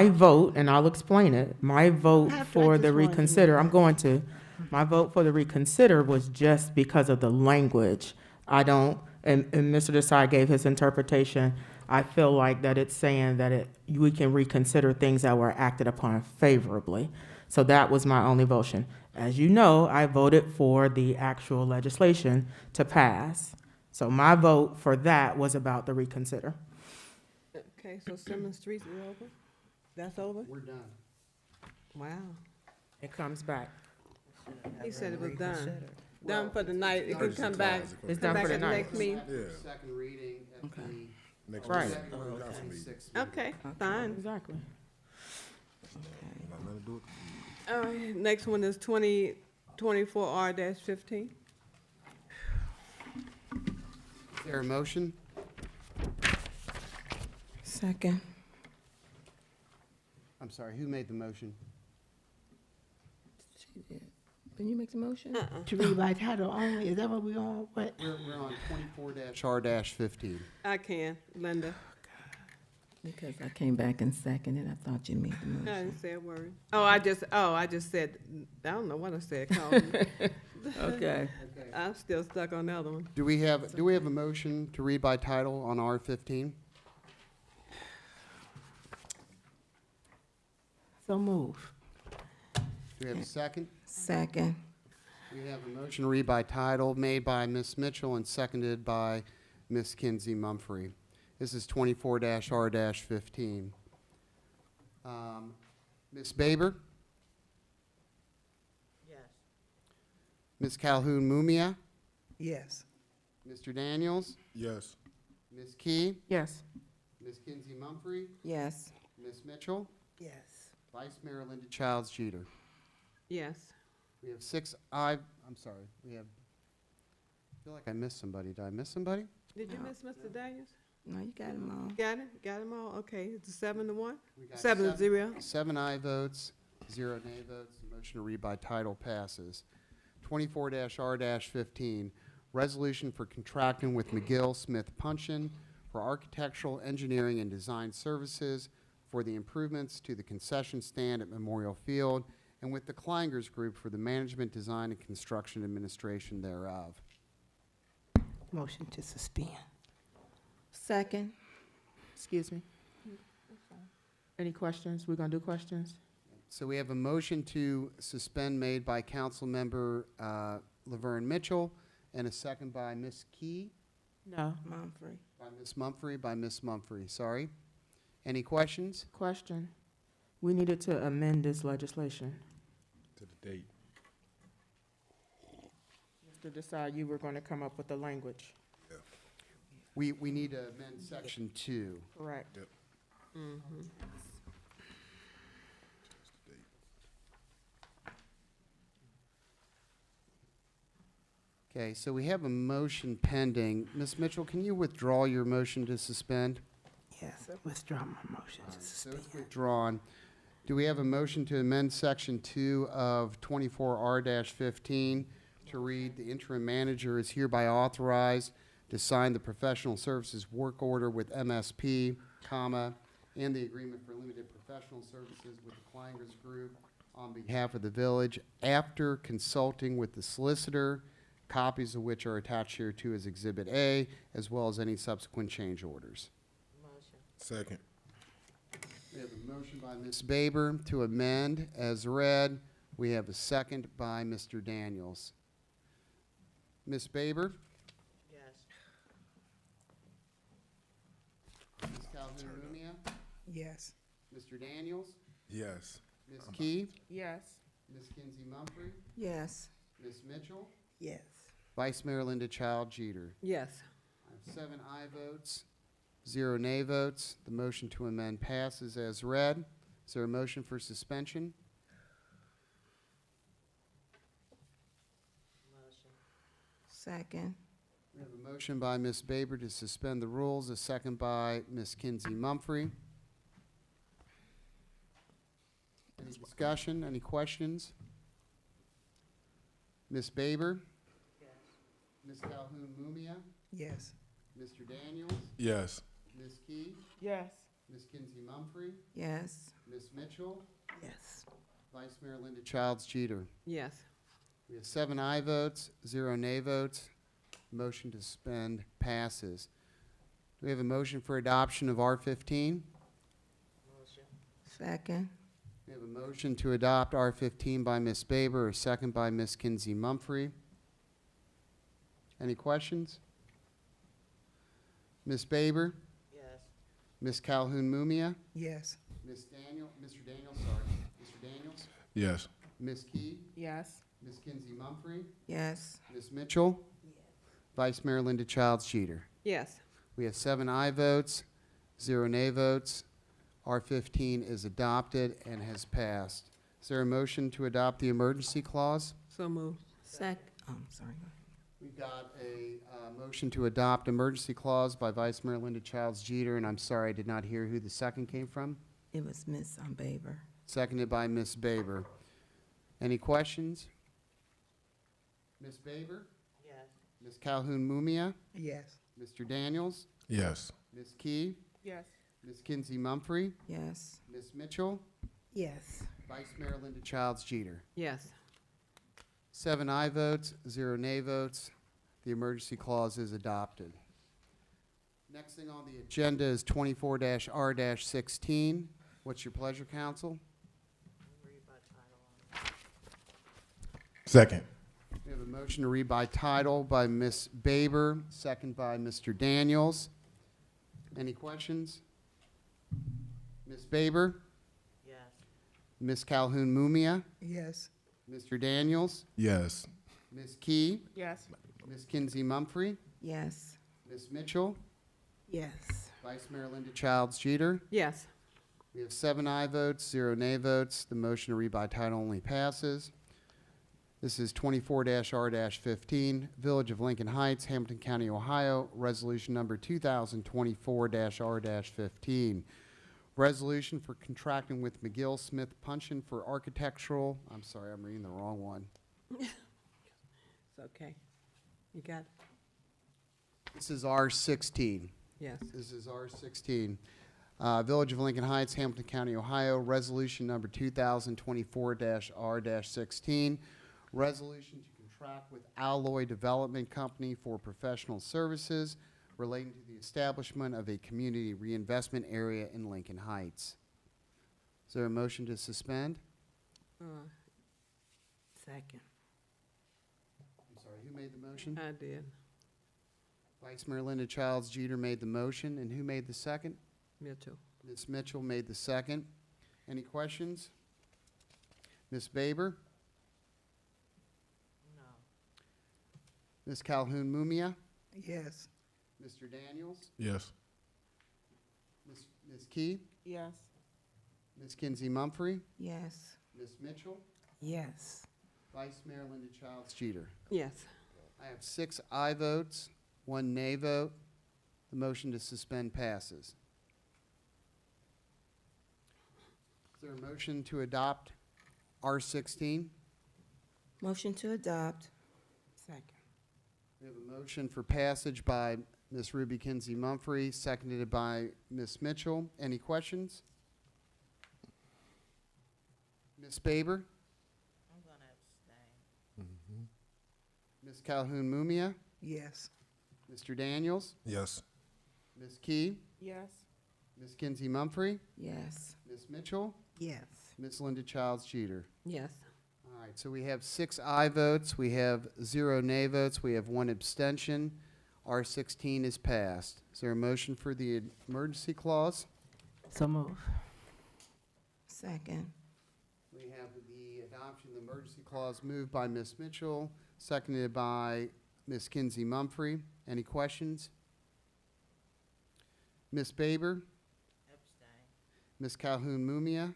vote, and I'll explain it, my vote I for just the wanted to reconsider, know I'm that. going to, my vote for the reconsider was just because of the language. I don't, and Mr. Desai gave his interpretation. I feel like that it's saying that we can reconsider things that were acted upon favorably. So that was my only motion. As you know, I voted for the actual legislation to pass. So my vote for that was about the reconsider. Okay, so Simmons Street is over? That's over? We're done. Wow. It comes back. He said it was done. Done for the night. It can come back. It's Come done back for the at the night. next meeting. Yeah. Second reading at the Next Right. meeting. February Council meeting. 26th meeting. Okay, fine. Exactly. Got nothing to do with it. All right, next one is 2024R-15. Is there a motion? Second. I'm sorry, who made the motion? She did. Didn't you make the motion? To read by title only, is that what we're on? What? We're on 24-R-15. I can, Linda. Because I came back and seconded, I thought you made the I motion. didn't say a word. I just said, I don't know what I said, call me. Okay. I'm still stuck on the other one. Do we have a motion to read by title on R-15? So move. Do we have a second? Second. We have a motion to read by title made by Ms. Mitchell and seconded by Ms. Kinsey-Mumphrey. This is 24-R-15. Ms. Baber? Yes. Ms. Calhoun-Mumia? Yes. Mr. Daniels? Yes. Ms. Key? Yes. Ms. Kinsey-Mumphrey? Yes. Ms. Mitchell? Yes. Vice Mayor Linda Childs-Jeter. Yes. We have we have, I feel like I missed somebody. Did I miss somebody? Did you miss Mr. Daniels? No, you got them all. Got it? Got them all? Okay, it's a 7-1? We got 7-0? 7 aye votes, 0 nay votes. The motion to read by title passes. 24-R-15, resolution for contracting with McGill Smith Punchin for architectural, engineering, and design services for the improvements to the concession stand at Memorial Field, and with the Kleingers Group for the management, design, and construction administration thereof. Motion to suspend. Second. Excuse me. Any questions? We're gonna do questions? So we have a motion to suspend made by Councilmember Laverne Mitchell, and a second by Ms. Key, No. Mumphrey. by Ms. Mumphrey, sorry. Any questions? Question. We needed to amend this legislation. To the date. Mr. Desai, you were gonna come up with the language. We need to amend section 2. Correct. Yep. Okay, so we have a motion pending. Ms. Mitchell, can you withdraw your motion to suspend? Yes, I withdraw my motion to So suspend. it's withdrawn. Do we have a motion to amend section 2 of 24R-15 to read, "The interim manager is hereby authorized to sign the professional services work order with MSP, comma, and the agreement for limited professional services with the Kleingers Group on behalf of the village after consulting with the solicitor, copies of which are attached here to as Exhibit A, as well as any subsequent change orders." Second. We have a motion by Ms. Baber to amend as read. We have a second by Mr. Daniels. Ms. Baber? Yes. Ms. Calhoun-Mumia? Yes. Mr. Daniels? Yes. Ms. Key? Yes. Ms. Kinsey-Mumphrey? Yes. Ms. Mitchell? Yes. Vice Mayor Linda Child Jeter. Yes. I have 7 aye votes, 0 nay votes. The motion to amend passes as read. Is there a motion for suspension? Second. We have a motion by Ms. Baber to suspend the rules, a second by Ms. Kinsey-Mumphrey. Any discussion, any questions? Ms. Baber? Yes. Ms. Calhoun-Mumia? Yes. Mr. Daniels? Yes. Ms. Key? Yes. Ms. Kinsey-Mumphrey? Yes. Ms. Mitchell? Yes. Vice Mayor Linda Childs Jeter. Yes. We have 7 aye votes, 0 nay votes. Motion to suspend passes. Do we have a motion for adoption of R-15? Second. We have a motion to adopt R-15 by Ms. Baber, a second by Ms. Kinsey-Mumphrey. Any questions? Ms. Baber? Yes. Ms. Calhoun-Mumia? Yes. Mr. Daniels, sorry. Mr. Daniels? Yes. Ms. Key? Yes. Ms. Kinsey-Mumphrey? Yes. Ms. Mitchell? Vice Mayor Linda Childs Jeter. Yes. We have 7 aye votes, 0 nay votes. R-15 is adopted and has passed. Is there a motion to adopt the emergency clause? So moved. Sorry. We've got a motion to adopt emergency clause by Vice Mayor Linda Childs Jeter, and I'm sorry I did not hear who the second came from. It was Miss Baber. Seconded by Ms. Baber. Any questions? Ms. Baber? Yes. Ms. Calhoun-Mumia? Yes. Mr. Daniels? Yes. Ms. Key? Yes. Ms. Kinsey-Mumphrey? Yes. Ms. Mitchell? Yes. Vice Mayor Linda Childs Jeter. Yes. 7 aye votes, 0 nay votes. The emergency clause is adopted. Next thing on the agenda is 24-R-16. What's your pleasure, council? Second. We have a motion to read by title by Ms. Baber, second by Mr. Daniels. Any questions? Ms. Baber? Yes. Ms. Calhoun-Mumia? Yes. Mr. Daniels? Yes. Ms. Key? Yes. Ms. Kinsey-Mumphrey? Yes. Ms. Mitchell? Yes. Vice Mayor Linda Childs Jeter? Yes. We have 7 aye votes, 0 nay votes. The motion to read by title only passes. This is 24-R-15, Village of Lincoln Heights, Hamilton County, Ohio, resolution number 2024-R-15. Resolution for contracting with McGill Smith Puncheon for architectural, I'm sorry, I'm reading the wrong one. It's okay. You got it? This is R-16. Yes. This is R-16. Village of Lincoln Heights, Hamilton County, Ohio, resolution number 2024-R-16, resolution to contract with Alloy Development Company for professional services relating to the establishment of a community reinvestment area in Lincoln Heights. Is there a motion to suspend? Second. I'm sorry, who made the motion? I did. Vice Mayor Linda Childs Jeter made the motion, and who made the second? Mitchell. Ms. Mitchell made the second. Any questions? Ms. Baber? No. Ms. Calhoun Mumia? Yes. Mr. Daniels? Yes. Ms. Key? Yes. Ms. Kinsey Mumphrey? Yes. Ms. Mitchell? Yes. Vice Mayor Linda Childs Jeter. Yes. I have 6 aye votes, 1 nay vote. The motion to suspend passes. Is there a motion to adopt R-16? Motion to adopt. Second. We have a motion for passage by Ms. Ruby Kinsey Mumphrey, seconded by Ms. Mitchell. Any questions? Ms. Baber? I'm going to abstain. Ms. Calhoun Mumia? Yes. Mr. Daniels? Yes. Ms. Key? Yes. Ms. Kinsey Mumphrey? Yes. Ms. Mitchell? Yes. Ms. Linda Childs Jeter. Yes. All right, so we have 6 aye votes, we have 0 nay votes, we have 1 abstention. R-16 is passed. Is there a motion for the emergency clause? So move. Second. We have the adoption of the emergency clause moved by Ms. Mitchell, seconded by Ms. Kinsey Mumphrey. Any questions? Ms. Baber? Abstain. Ms. Calhoun Mumia?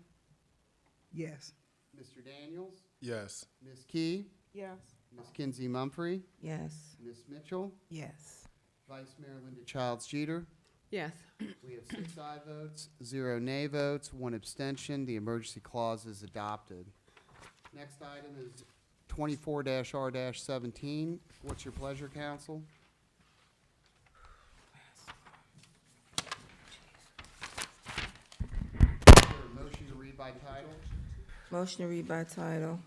Yes. Mr. Daniels? Yes. Ms. Key? Yes. Ms. Kinsey Mumphrey? Yes. Ms. Mitchell? Yes. Vice Mayor Linda Childs Jeter? Yes. We have 6 aye votes, 0 nay votes, 1 abstention. The emergency clause is adopted. Next item is 24-R-17. What's your pleasure, council? Is there a motion to read by title? Motion to read by title.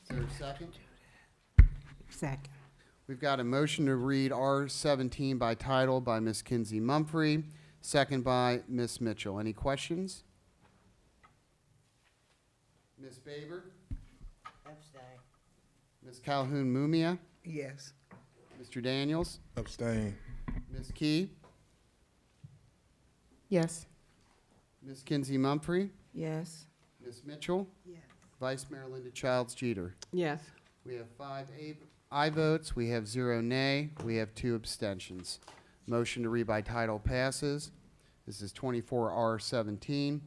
Is there a second? Second. We've got a motion to read R-17 by title by Ms. Kinsey Mumphrey, second by Ms. Mitchell. Any questions? Ms. Baber? Abstain. Ms. Calhoun Mumia? Yes. Mr. Daniels? Abstain. Ms. Key? Yes. Ms. Kinsey Mumphrey? Yes. Ms. Mitchell? Yes. Vice Mayor Linda Childs Jeter. Yes. We have 5 aye votes, we have 0 nay, we have 2 abstentions. Motion to read by title passes. This is 24R-17.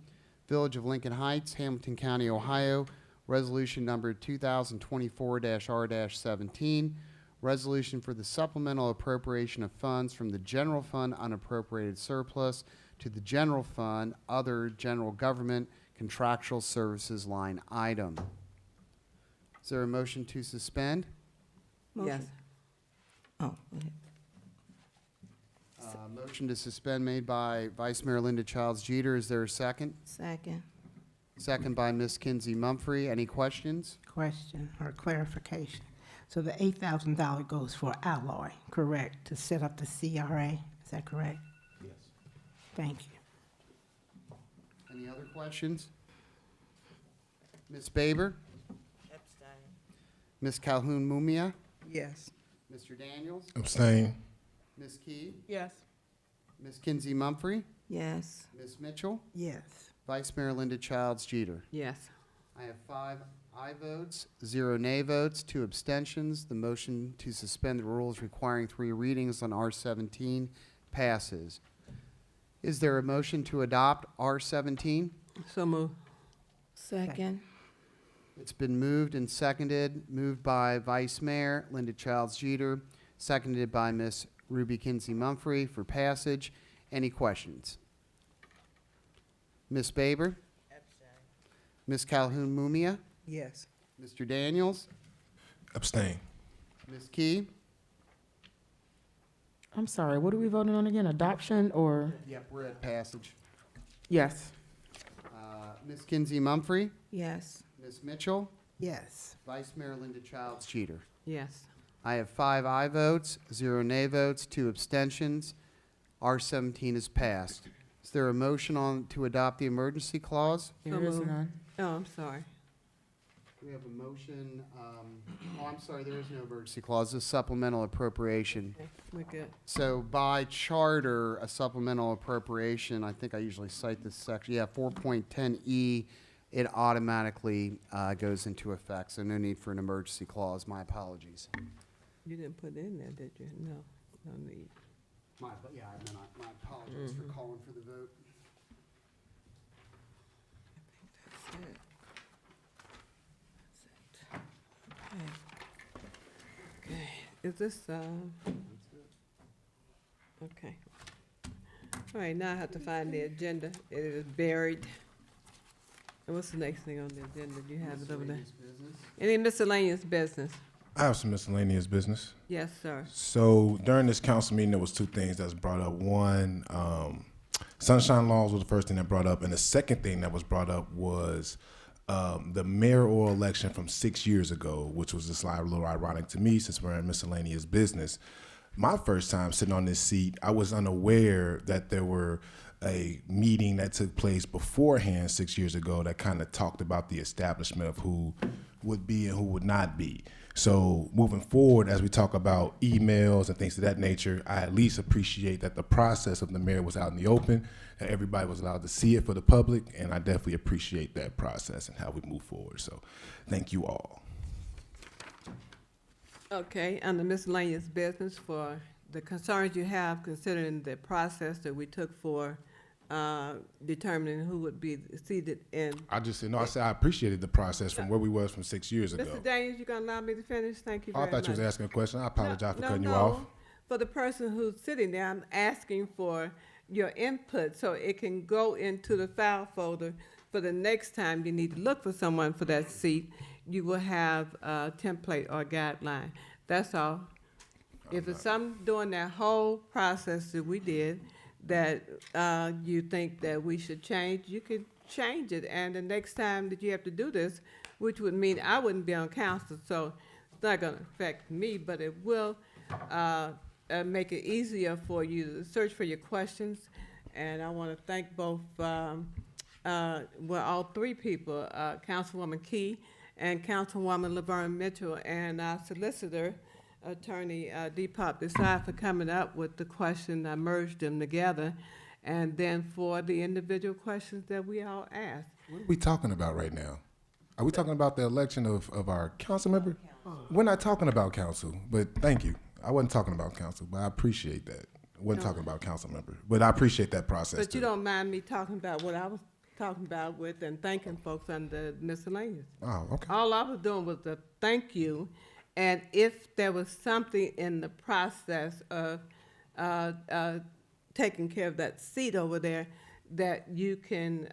Village of Lincoln Heights, Hamilton County, Ohio, resolution number 2024-R-17, resolution for the supplemental appropriation of funds from the general fund unappropriated surplus to the general fund other general government contractual services line item. Is there a motion to suspend? Yes. Oh, go ahead. Motion to suspend made by Vice Mayor Linda Childs Jeter. Is there a second? Second. Second by Ms. Kinsey Mumphrey. Any questions? Question or clarification. So the $8,000 goes for Alloy, correct, to set up the CRA? Is that correct? Yes. Thank you. Any other questions? Ms. Baber? Abstain. Ms. Calhoun Mumia? Yes. Mr. Daniels? Abstain. Ms. Key? Yes. Ms. Kinsey Mumphrey? Yes. Ms. Mitchell? Yes. Vice Mayor Linda Childs Jeter. Yes. I have 5 aye votes, 0 nay votes, 2 abstentions. The motion to suspend the rules requiring 3 readings on R-17 passes. Is there a motion to adopt R-17? So move. Second. It's been moved and seconded, moved by Vice Mayor Linda Childs Jeter, seconded by Ms. Ruby Kinsey Mumphrey for passage. Any questions? Ms. Baber? Abstain. Ms. Calhoun Mumia? Yes. Mr. Daniels? Abstain. Ms. Key? I'm sorry, what are we voting on again? Adoption or? Yep, we're at passage. Yes. Ms. Kinsey Mumphrey, Yes. Ms. Mitchell, Yes. Vice Mayor Linda Childs Cheater. Yes. I have 5 aye votes, 0 nay votes, 2 abstentions. R17 is passed. Is there a motion on to adopt the emergency clause? There is none. Oh, I'm sorry. We have a motion, I'm sorry, there is no emergency clause, it's a supplemental appropriation. Okay, we're good. So by charter, a supplemental appropriation, I think I usually cite this section, 4.10E, it automatically goes into effect, so no need for an emergency clause. My apologies. You didn't put it in there, did you? No, no need. My apologies for calling for the vote. That's it. Okay, is this, okay. All right, now I have to find the agenda. It is buried. And what's the next thing on the agenda? Do you have it over there? Miscellaneous business. Any miscellaneous business? I have some miscellaneous business. Yes, sir. So during this council meeting, there was 2 things that was brought up. One, sunshine laws was the first thing that brought up, and the second thing that was brought up was the mayoral election from 6 years ago, which was just a little ironic to me since we're in miscellaneous business. My first time sitting on this seat, I was unaware that there were a meeting that took place beforehand 6 years ago that kind of talked about the establishment of who would be and who would not be. So moving forward, as we talk about emails and things of that nature, I at least appreciate that the process of the mayor was out in the open, that everybody was allowed to see it for the public, and I definitely appreciate that process and how we move forward. So thank you all. Okay, on the miscellaneous business for the concerns you have considering the process that we took for determining who would be seated in. I just said, no, I said I appreciated the process from where we was from 6 years ago. Mr. Daniels, you gonna allow me to finish? Thank you Oh, very I much. thought you was asking a question. I apologize for cutting you No. off. For the person who's sitting there, I'm asking for your input so it can go into the file folder for the next time you need to look for someone for that seat. You will have a template or guideline. That's all. If it's something during that whole process that we did that you think that we should change, you could change it. And the next time that you have to do this, which would mean I wouldn't be on council, so it's not gonna affect me, but it will make it easier for you to search for your questions. And I want to thank both, all 3 people, Councilwoman Key and Councilwoman Laverne Mitchell and our solicitor, Attorney Deepak Desai, for coming up with the question. I merged them together. And then for the individual questions that we all asked. What are we talking about right now? Are we talking about the election of our council member? We're not talking about council, but thank you. I wasn't talking about council, but I appreciate that. I wasn't talking about council member, but I appreciate that process But you too. don't mind me talking about what I was talking about with and thanking folks under miscellaneous. Oh, okay. All I was doing was a thank you, and if there was something in the process of taking care of that seat over there, that you can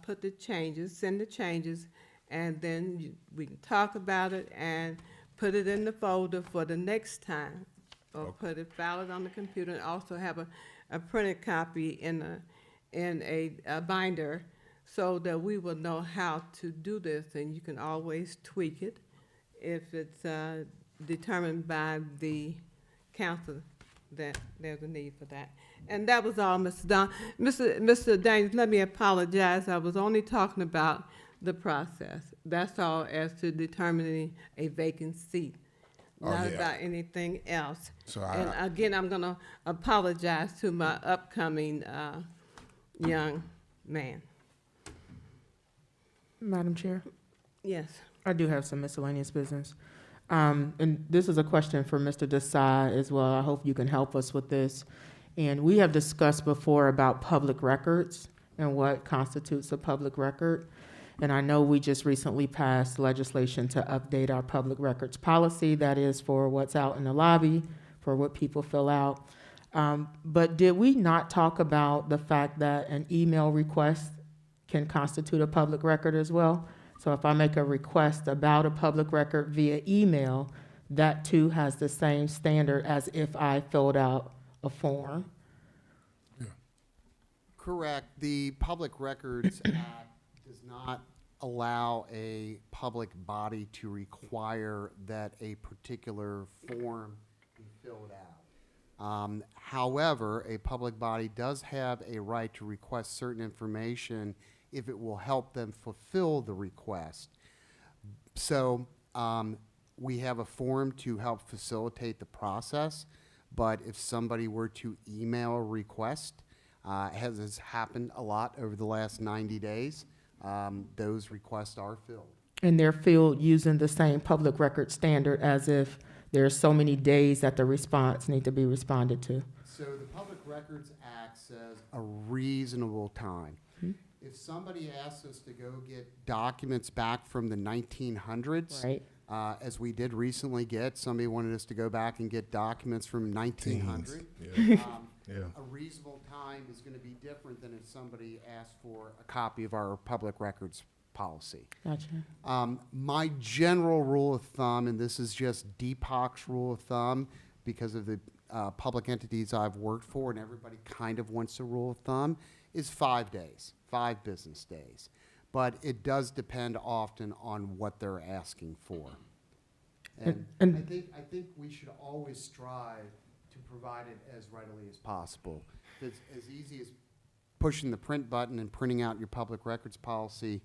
put the changes, send the changes, and then we can talk about it and put it in the folder for the next time, or file it on the computer, and also have a printed copy in a binder, so that we will know how to do this, and you can always tweak it if it's determined by the council that there's a need for that. And that was all, Mr. Don. Mr. Daniels, let me apologize. I was only talking about the process. That's all, as to determining a vacant seat, not about anything else. So And again, I'm gonna apologize to my upcoming young man. Madam Chair, Yes. I do have some miscellaneous business. And this is a question for Mr. Desai as well. I hope you can help us with this. And we have discussed before about public records and what constitutes a public record. And I know we just recently passed legislation to update our public records policy. That is for what's out in the lobby, for what people fill out. But did we not talk about the fact that an email request can constitute a public record as well? So if I make a request about a public record via email, that too has the same standard as if I filled out a form. Correct. The Public Records Act does not allow a public body to require that a particular form be filled out. However, a public body does have a right to request certain information if it will help them fulfill the request. So we have a form to help facilitate the process, but if somebody were to email a request, has happened a lot over the last 90 days, those requests are filled. And they're filled using the same public record standard as if there's so many days that the response need to be responded to. So the Public Records Act says a reasonable time. If somebody asks us to go get documents back from the 1900s, Right. As we did recently get, somebody wanted us to go back and get documents from 1900. A reasonable time is going to be different than if somebody asked for a copy of our public records policy. Gotcha. My general rule of thumb, and this is just Deepak's rule of thumb because of the public entities I've worked for, and everybody kind of wants a rule of thumb, is 5 days, 5 business days. But it does depend often on what they're asking for. And I think we should always strive to provide it as readily as possible. It's as easy as pushing the print button and printing out your public records policy.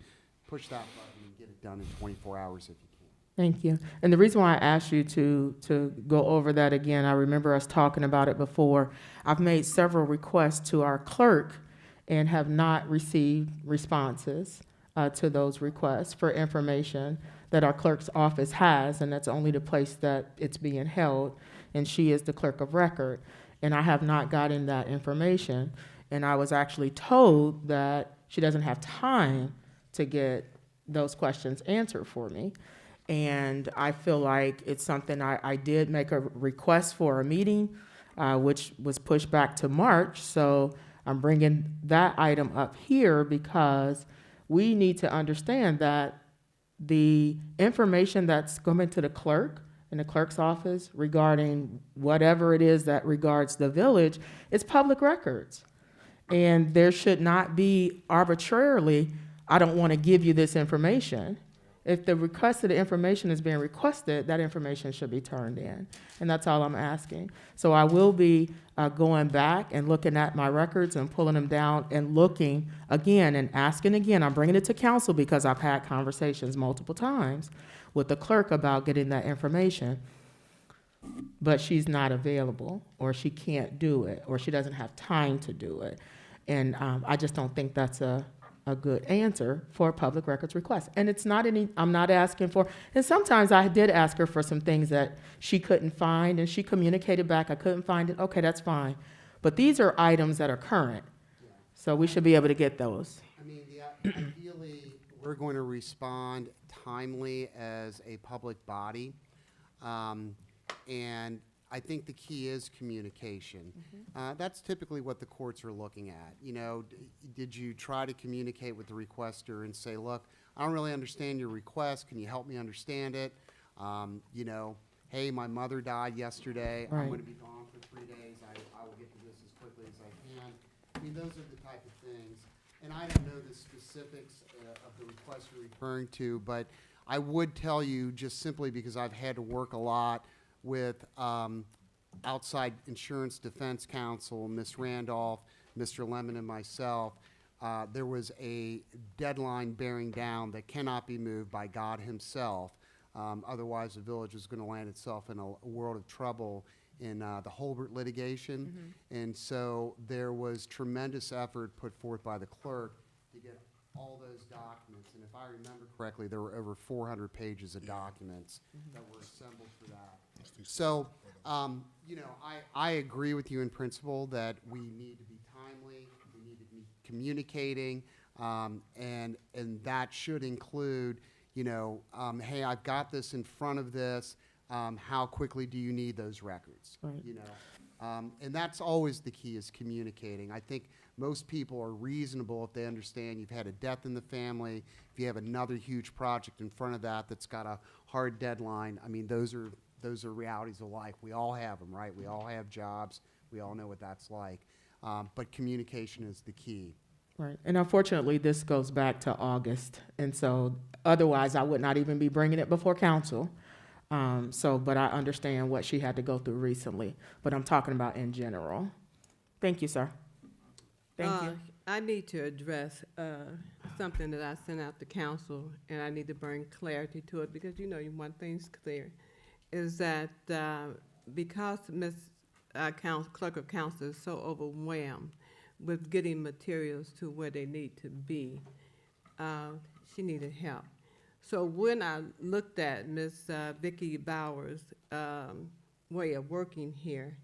Push that button and get it done in 24 hours if you can. Thank you. And the reason why I asked you to go over that again, I remember us talking about it before. I've made several requests to our clerk and have not received responses to those requests for information that our clerk's office has, and that's only the place that it's being held, and she is the clerk of record. And I have not gotten that information. And I was actually told that she doesn't have time to get those questions answered for me. And I feel like it's something I did make a request for a meeting, which was pushed back to March. So I'm bringing that item up here because we need to understand that the information that's coming to the clerk in the clerk's office regarding whatever it is that regards the village, it's public records. And there should not be arbitrarily, I don't want to give you this information. If the requested information is being requested, that information should be turned in. And that's all I'm asking. So I will be going back and looking at my records and pulling them down and looking again and asking again. I'm bringing it to council because I've had conversations multiple times with the clerk about getting that information. But she's not available, or she can't do it, or she doesn't have time to do it. And I just don't think that's a good answer for a public records request. And it's not any, I'm not asking for, and sometimes I did ask her for some things that she couldn't find, and she communicated back, I couldn't find it, okay, that's fine. But these are items that are current, so we should be able to get those. I mean, ideally, we're going to respond timely as a public body. And I think the key is communication. That's typically what the courts are looking at. You know, did you try to communicate with the requester and say, look, I don't really understand your request. Can you help me understand it? You know, hey, my mother died yesterday. Right. I'm going to be gone for 3 days. I will get to this as quickly as I can. I mean, those are the type of things. And I don't know the specifics of the request you're referring to, but I would tell you, just simply because I've had to work a lot with outside insurance defense counsel, Ms. Randolph, Mr. Lemon, and myself, there was a deadline bearing down that cannot be moved by God himself. Otherwise, the village is going to land itself in a world of trouble in the Holbert litigation. And so there was tremendous effort put forth by the clerk to get all those documents. And if I remember correctly, there were over 400 pages of documents that were assembled for that. So, you know, I agree with you in principle that we need to be timely, we need to be communicating, and that should include, you know, hey, I've got this in front of this, how quickly do you need those records? Right. You know, and that's always the key, is communicating. I think most people are reasonable if they understand you've had a death in the family, if you have another huge project in front of that that's got a hard deadline. I mean, those are realities of life. We all have them, right? We all have jobs. We all know what that's like. But communication is the key. Right, and unfortunately, this goes back to August, and so otherwise I would not even be bringing it before council. But I understand what she had to go through recently, but I'm talking about in general. Thank you, sir. Thank you. I need to address something that I sent out to council, and I need to bring clarity to it, because you know you want things clear, is that because Ms. Clerk of Council is so overwhelmed with getting materials to where they need to be, she needed help. So when I looked at Ms. Vicki Bowers' way of working here,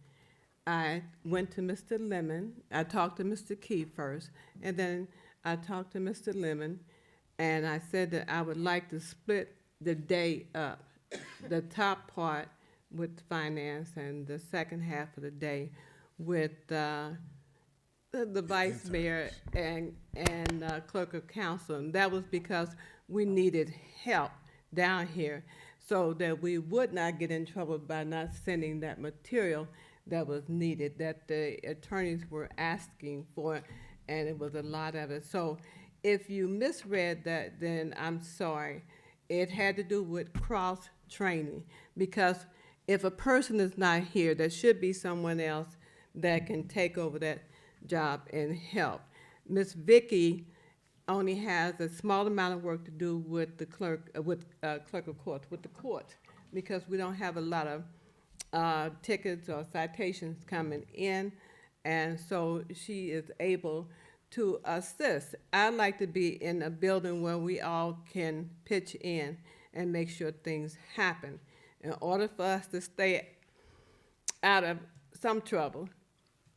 I went to Mr. Lemon. I talked to Mr. Key first, and then I talked to Mr. Lemon, and I said that I would like to split the day up, the top part with finance and the second half of the day with the vice mayor and clerk of council. And that was because we needed help down here so that we would not get in trouble by not sending that material that was needed, that the attorneys were asking for, and it was a lot of it. So if you misread that, then I'm sorry. It had to do with cross-training, because if a person is not here, there should be someone else that can take over that job and help. Ms. Vicki only has a small amount of work to do with the clerk of courts, with the court, because we don't have a lot of tickets or citations coming in, and so she is able to assist. I'd like to be in a building where we all can pitch in and make sure things happen. In order for us to stay out of some trouble,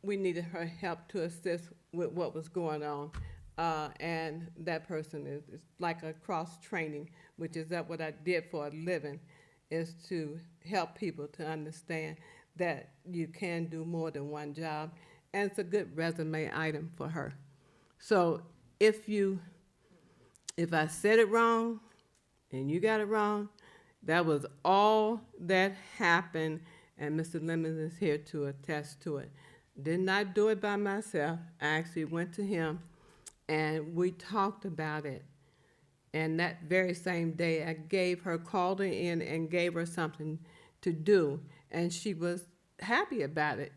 we needed her help to assist with what was going on. And that person is like a cross-training, which is that what I did for a living, is to help people to understand that you can do more than one job, and it's a good resume item for her. So if I said it wrong and you got it wrong, that was all that happened, and Mr. Lemons is here to attest to it. Did not do it by myself. I actually went to him and we talked about it. And that very same day, I called her in and gave her something to do, and she was happy about it.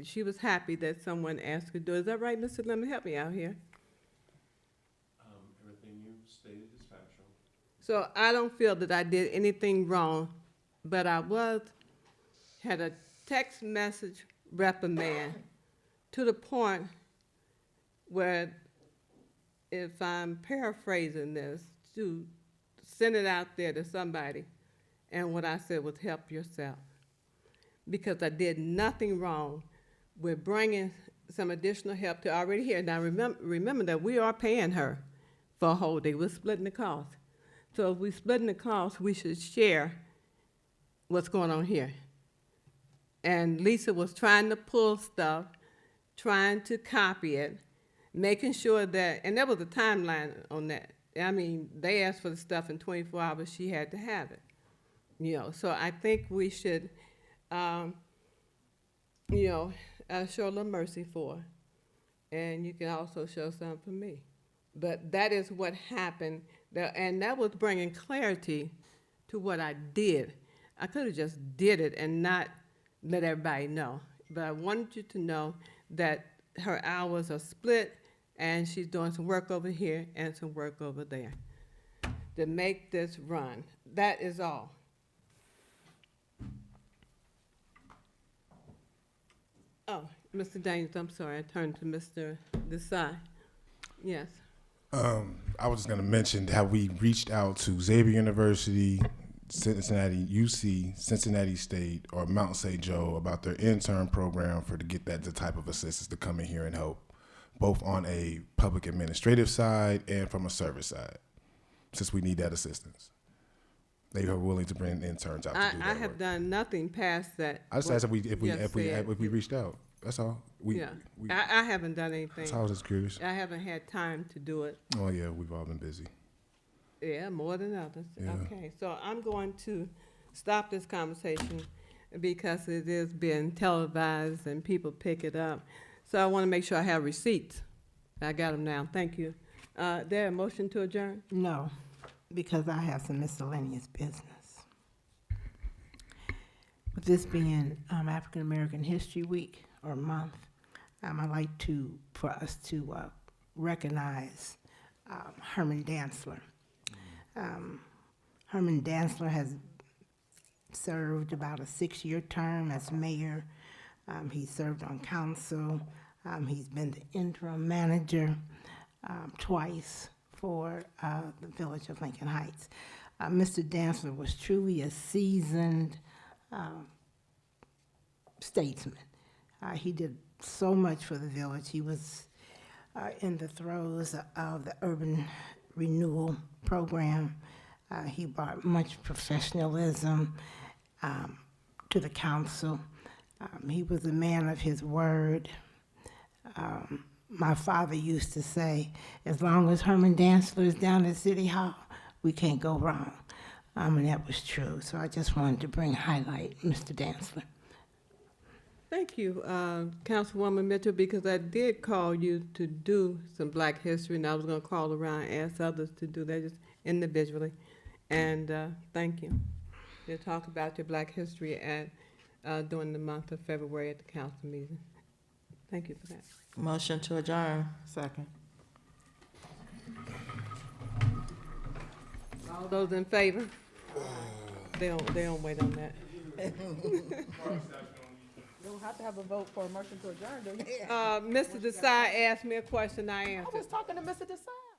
She was happy that someone asked her to do it. Is that right, Mr. Lemon? Help me out here. Everything you stated is factual. So I don't feel that I did anything wrong, but I had a text message reprimand to the point where, if I'm paraphrasing this, to send it out there to somebody, and what I said was help yourself. Because I did nothing wrong with bringing some additional help to already here. Now remember that we are paying her for a whole day. We're splitting the cost. So if we're splitting the cost, we should share what's going on here. And Lisa was trying to pull stuff, trying to copy it, making sure that, and there was a timeline on that. I mean, they asked for the stuff in 24 hours, she had to have it. You know, so I think we should, show a little mercy for her. And you can also show some for me. But that is what happened, and that was bringing clarity to what I did. I could have just did it and not let everybody know. But I wanted you to know that her hours are split, and she's doing some work over here and some work over there to make this run. That is all. Oh, Mr. Daniels, I'm sorry, I turned to Mr. Desai. Yes. I was just going to mention how we reached out to Xavier University, Cincinnati UC, Cincinnati State, or Mount St. Joe about their intern program to get the type of assistance to come in here and help, both on a public administrative side and from a service side, since we need that assistance. They are willing to bring interns out to do that I have work. done nothing past that. I just asked if we reached out. That's all. I haven't done anything. So I was just curious. I haven't had time to do it. Oh yeah, we've all been busy. Yeah, more than others. Yeah. Okay, so I'm going to stop this conversation. because it is being televised and people pick it up. So I want to make sure I have receipts. I got them now. Thank you. There a motion to adjourn? No, because I have some miscellaneous business. With this being African American History Week or month, I'd like for us to recognize Herman Dantzler. Herman Dantzler has served about a 6-year term as mayor. He served on council. He's been the interim manager twice for the village of Lincoln Heights. Mr. Dantzler was truly a seasoned statesman. He did so much for the village. He was in the throes of the urban renewal program. He brought much professionalism to the council. He was a man of his word. My father used to say, as long as Herman Dantzler is down at City Hall, we can't go wrong. And that was true. So I just wanted to highlight Mr. Dantzler. Thank you, Councilwoman Mitchell, because I did call you to do some Black history, and I was going to call around and ask others to do that just individually. And thank you. You'll talk about your Black history during the month of February at the council meeting. Thank you for that. Motion to adjourn. Second. All those in favor? They don't wait on that. You don't have to have a vote for a motion to adjourn, do you? Mr. Desai asked me a question, I answered. I was talking to Mr. Desai.